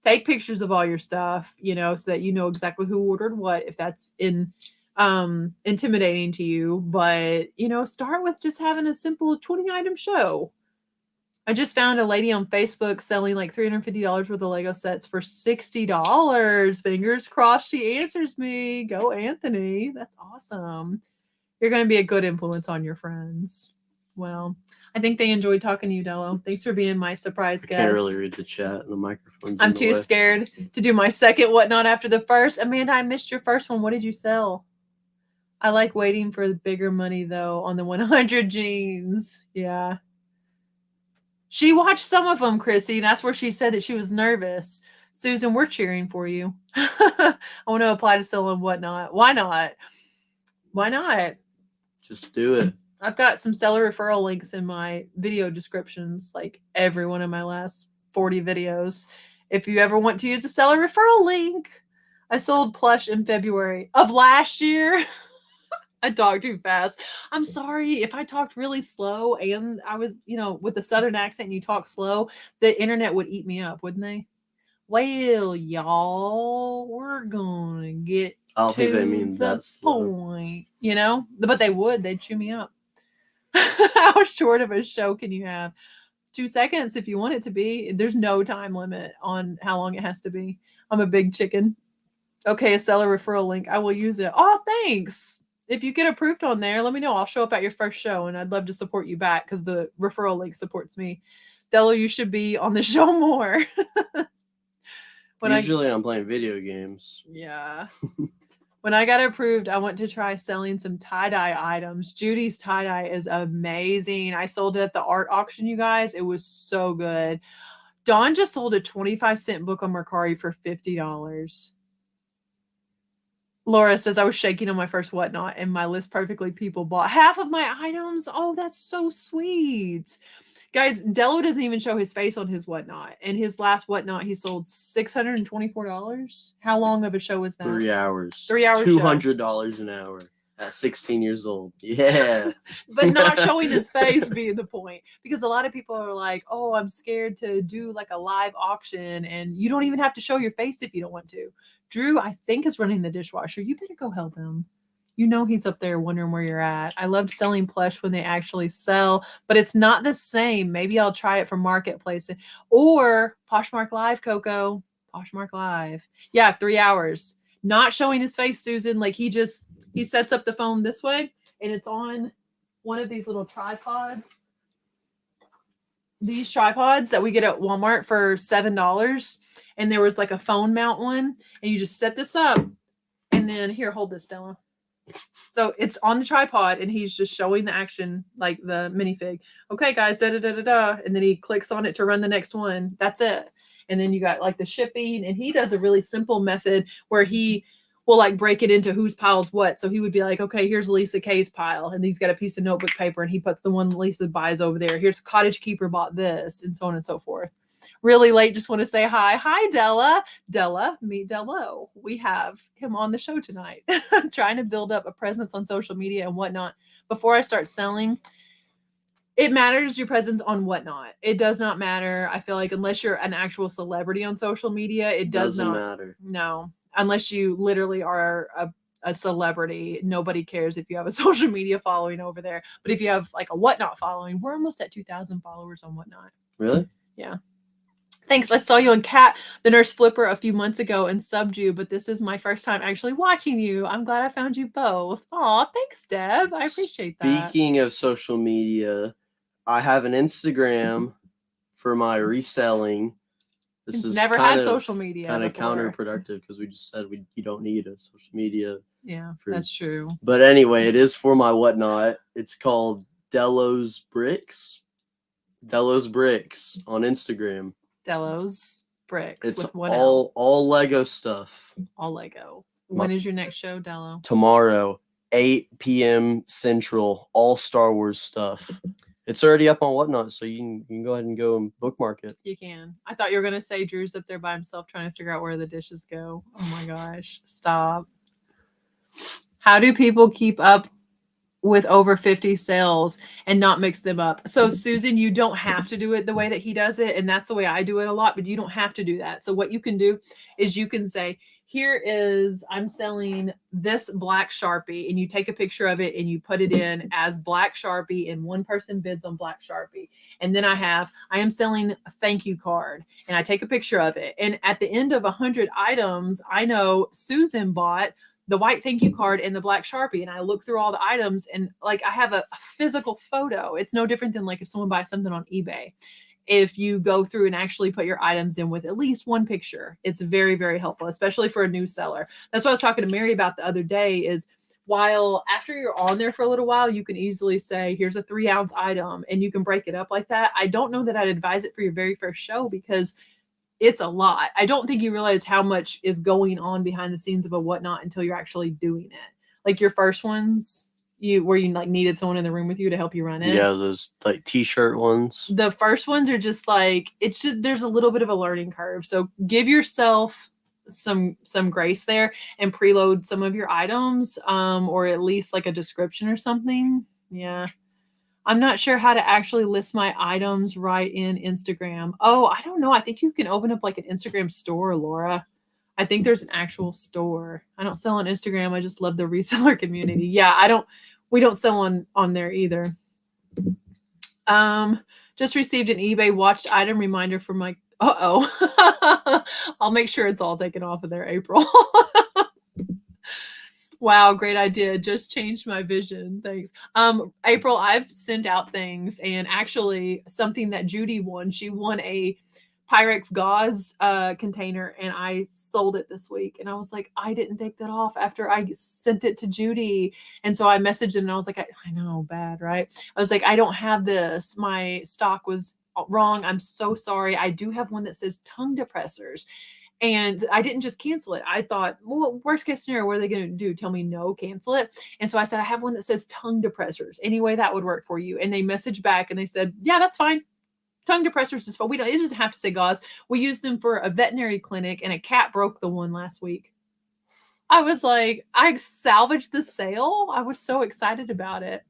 Take pictures of all your stuff, so that you know exactly who ordered what, if that's intimidating to you. But, start with just having a simple 20-item show. I just found a lady on Facebook selling like $350 worth of Lego sets for $60. Fingers crossed she answers me. Go, Anthony. That's awesome. You're going to be a good influence on your friends. Well, I think they enjoyed talking to you, Dello. Thanks for being my surprise guest. Can't really read the chat. The microphone's I'm in the too way. scared to do my second whatnot after the first. Amanda, I missed your first one. What did you sell? I like waiting for the bigger money, though, on the 100 jeans. Yeah. She watched some of them, Chrissy. That's where she said that she was nervous. Susan, we're cheering for you. I want to apply to sell and whatnot. Why not? Why not? Just do it. I've got some seller referral links in my video descriptions, like every one of my last 40 videos. If you ever want to use a seller referral link, I sold plush in February of last year. I talked too fast. I'm sorry if I talked really slow and I was, with a southern accent and you talk slow, the internet would eat me up, wouldn't they? Well, y'all, we're gonna get I don't think they to mean the that slow. point, but they would. They'd chew me up. How short of a show can you have? 2 seconds if you want it to be. There's no time limit on how long it has to be. I'm a big chicken. Okay, a seller referral link. I will use it. Oh, thanks. If you get approved on there, let me know. I'll show up at your first show, and I'd love to support you back because the referral link supports me. Dello, you should be on the show more. Usually I'm playing video games. Yeah. When I got approved, I went to try selling some tie-dye items. Judy's tie-dye is amazing. I sold it at the art auction, you guys. It was so good. Dawn just sold a 25-cent book on Mercari for $50. Laura says, I was shaking on my first whatnot and my list perfectly people bought half of my items. Oh, that's so sweet. Guys, Dello doesn't even show his face on his whatnot. And his last whatnot, he sold $624. How long of a show was that? 3 hours. 3 hours. $200 an hour at 16 years old. Yeah. But not showing his face being the point. Because a lot of people are like, oh, I'm scared to do like a live auction. And you don't even have to show your face if you don't want to. Drew, I think, is running the dishwasher. You better go help him. He's up there wondering where you're at. I love selling plush when they actually sell, but it's not the same. Maybe I'll try it for Marketplace or Poshmark Live, Coco. Poshmark Live. Yeah, 3 hours. Not showing his face, Susan. Like he sets up the phone this way and it's on one of these little tripods. These tripods that we get at Walmart for $7. And there was like a phone mount one. And you just set this up. And then here, hold this, Stella. So it's on the tripod and he's just showing the action like the minifig. Okay, guys, da-da-da-da-da. And then he clicks on it to run the next one. That's it. And then you got like the shipping. And he does a really simple method where he will like break it into whose pile's what. So he would be like, okay, here's Lisa K's pile. And he's got a piece of notebook paper and he puts the one Lisa buys over there. Here's Cottage Keeper bought this and so on and so forth. Really late, just want to say hi. Hi, Della. Della, meet Dello. We have him on the show tonight. I'm trying to build up a presence on social media and whatnot before I start selling. It matters your presence on Whatnot. It does not matter. I feel like unless you're an actual celebrity on social media, it does Doesn't not matter. No, unless you literally are a celebrity, nobody cares if you have a social media following over there. But if you have like a Whatnot following, we're almost at 2,000 followers on Whatnot. Really? Yeah. Thanks. I saw you on Cat, the Nurse Flipper, a few months ago and subbed you, but this is my first time actually watching you. I'm glad I found you both. Aw, thanks, Deb. I appreciate that. Speaking of social media, I have an Instagram for my reselling. This It's is never kind had of social media kind of before. counterproductive because we just said you don't need a social media. Yeah, for- that's true. But anyway, it is for my Whatnot. It's called Delos Bricks. Delos Bricks on Instagram. Delos Bricks It's with one L. all Lego stuff. All Lego. When is your next show, Dello? Tomorrow, 8 p.m. Central, all Star Wars stuff. It's already up on Whatnot, so you can go ahead and go and bookmark it. You can. I thought you were gonna say Drew's up there by himself trying to figure out where the dishes go. Oh my gosh. Stop. How do people keep up with over 50 sales and not mix them up? So Susan, you don't have to do it the way that he does it, and that's the way I do it a lot, but you don't have to do that. So what you can do is you can say, here is, I'm selling this black Sharpie, and you take a picture of it and you put it in as black Sharpie, and one person bids on black Sharpie. And then I am selling a thank you card, and I take a picture of it. And at the end of 100 items, I know Susan bought the white thank you card and the black Sharpie. And I look through all the items, and like I have a physical photo. It's no different than like if someone buys something on eBay. If you go through and actually put your items in with at least one picture, it's very, very helpful, especially for a new seller. That's what I was talking to Mary about the other day is while after you're on there for a little while, you can easily say, here's a 3-ounce item, and you can break it up like that. I don't know that I'd advise it for your very first show because it's a lot. I don't think you realize how much is going on behind the scenes of a Whatnot until you're actually doing it. Like your first ones, where you like needed someone in the room with you to help you run it. Yeah, those like t-shirt ones. The first ones are just like, it's just, there's a little bit of a learning curve. So give yourself some grace there and preload some of your items, or at least like a description or something. Yeah. I'm not sure how to actually list my items right in Instagram. Oh, I don't know. I think you can open up like an Instagram store, Laura. I think there's an actual store. I don't sell on Instagram. I just love the reseller community. Yeah, we don't sell on there either. Just received an eBay watched item reminder from my, I'll make sure it's all taken off of there, April. Wow, great idea. Just changed my vision. Thanks. April, I've sent out things, and actually something that Judy won. She won a Pyrex gauze container, and I sold it this week. And I was like, I didn't take that off after I sent it to Judy. And so I messaged him, and I was like, I know, bad, right? I was like, I don't have this. My stock was wrong. I'm so sorry. I do have one that says tongue depressors. And I didn't just cancel it. I thought, well, worst case scenario, what are they going to do? Tell me no, cancel it. And so I said, I have one that says tongue depressors. Any way that would work for you? And they messaged back and they said, yeah, that's fine. Tongue depressors is fine. It doesn't have to say gauze. We used them for a veterinary clinic, and a cat broke the one last week. I was like, I salvaged the sale. I was so excited about it.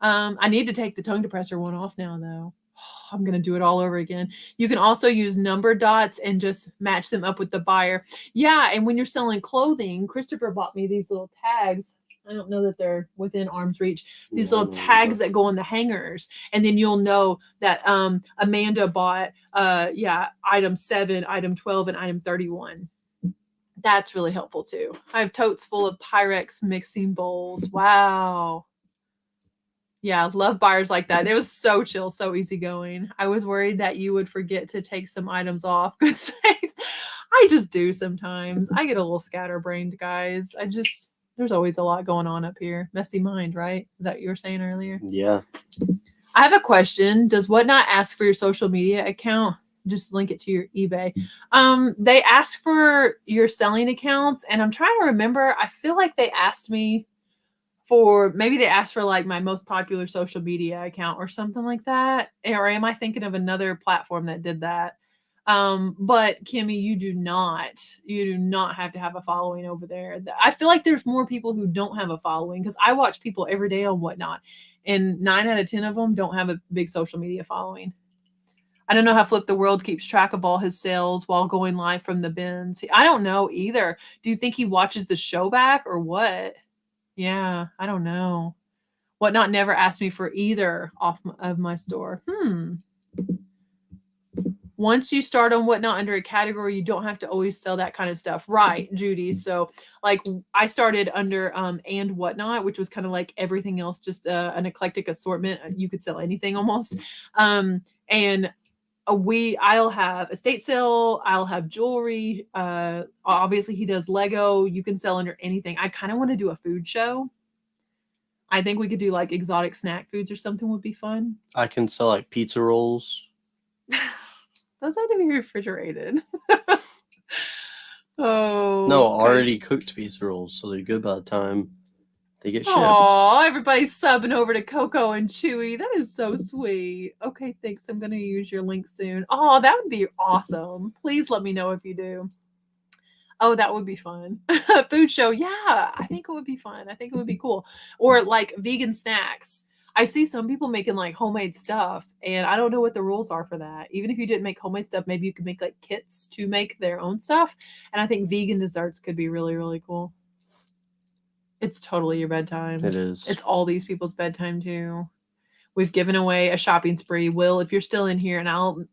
I need to take the tongue depressor one off now, though. I'm going to do it all over again. You can also use number dots and just match them up with the buyer. Yeah. And when you're selling clothing, Christopher bought me these little tags. I don't know that they're within arm's reach. These little tags that go on the hangers. And then you'll know that Amanda bought, item 7, item 12, and item 31. That's really helpful too. I have totes full of Pyrex mixing bowls. Wow. Yeah, love buyers like that. It was so chill, so easygoing. I was worried that you would forget to take some items off. Good save. I just do sometimes. I get a little scatterbrained, guys. There's always a lot going on up here. Messy mind, right? Is that what you were saying earlier? Yeah. I have a question. Does Whatnot ask for your social media account? Just link it to your eBay. They ask for your selling accounts, and I'm trying to remember. I feel like they asked me maybe they asked for like my most popular social media account or something like that. Or am I thinking of another platform that did that? But Kimmy, you do not have to have a following over there. I feel like there's more people who don't have a following because I watch people every day on Whatnot, and 9 out of 10 of them don't have a big social media following. I don't know how Flip the World keeps track of all his sales while going live from the bins. I don't know either. Do you think he watches the show back or what? Yeah, I don't know. Whatnot never asked me for either off of my store. Once you start on Whatnot under a category, you don't have to always sell that kind of stuff. Right, Judy. So like I started under and Whatnot, which was kind of like everything else, just an eclectic assortment. You could sell anything almost. And I'll have estate sale, I'll have jewelry. Obviously he does Lego. You can sell under anything. I kind of want to do a food show. I think we could do like exotic snack foods or something would be fun. I can sell like pizza rolls. Those had to be refrigerated. Oh. No, already cooked pizza rolls, so they're good by the time they get shipped. Oh, everybody's subbing over to Coco and Chewy. That is so sweet. Okay, thanks. I'm going to use your link soon. Oh, that would be awesome. Please let me know if you do. Oh, that would be fun. Food show. Yeah, I think it would be fun. I think it would be cool. Or like vegan snacks. I see some people making like homemade stuff, and I don't know what the rules are for that. Even if you didn't make homemade stuff, maybe you could make like kits to make their own stuff. And I think vegan desserts could be really, really cool. It's totally your bedtime. It is. It's all these people's bedtime too. We've given away a shopping spree. Will, if you're still in here, and I'll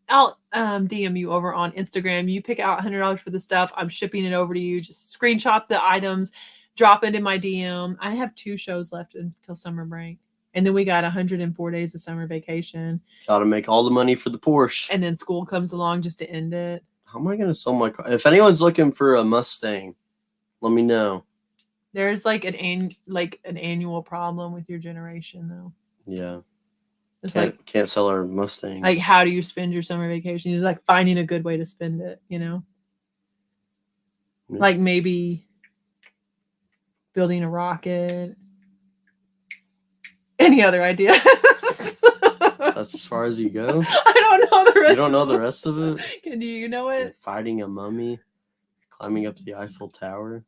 DM you over on Instagram. You pick out $100 for the stuff. I'm shipping it over to you. Just screenshot the items, drop it in my DM. I have 2 shows left until summer break. And then we got 104 days of summer vacation. Got to make all the money for the Porsche. And then school comes along just to end it. How am I going to sell my car? If anyone's looking for a Mustang, let me know. There's like an annual problem with your generation, though. Yeah. It's can't sell our Mustangs. Like, how do you spend your summer vacation? You're like finding a good way to spend it, you know? Yeah. Like maybe building a rocket. Any other ideas? That's as far as you go? I don't know the rest. You don't know the rest of it? Can you know it? Fighting a mummy, climbing up the Eiffel Tower.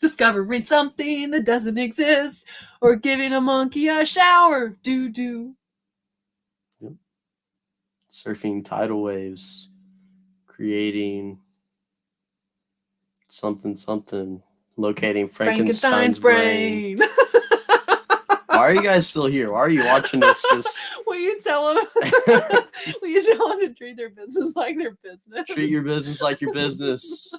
Discovering something that doesn't exist, or giving a monkey a shower. Do. Yep. Surfing tidal waves, creating something. Locating Frankenstein's brain. Why are you guys still here? Why are you watching this? Just Will you tell them? Will you tell them to treat their business like their business? Treat your business like your business.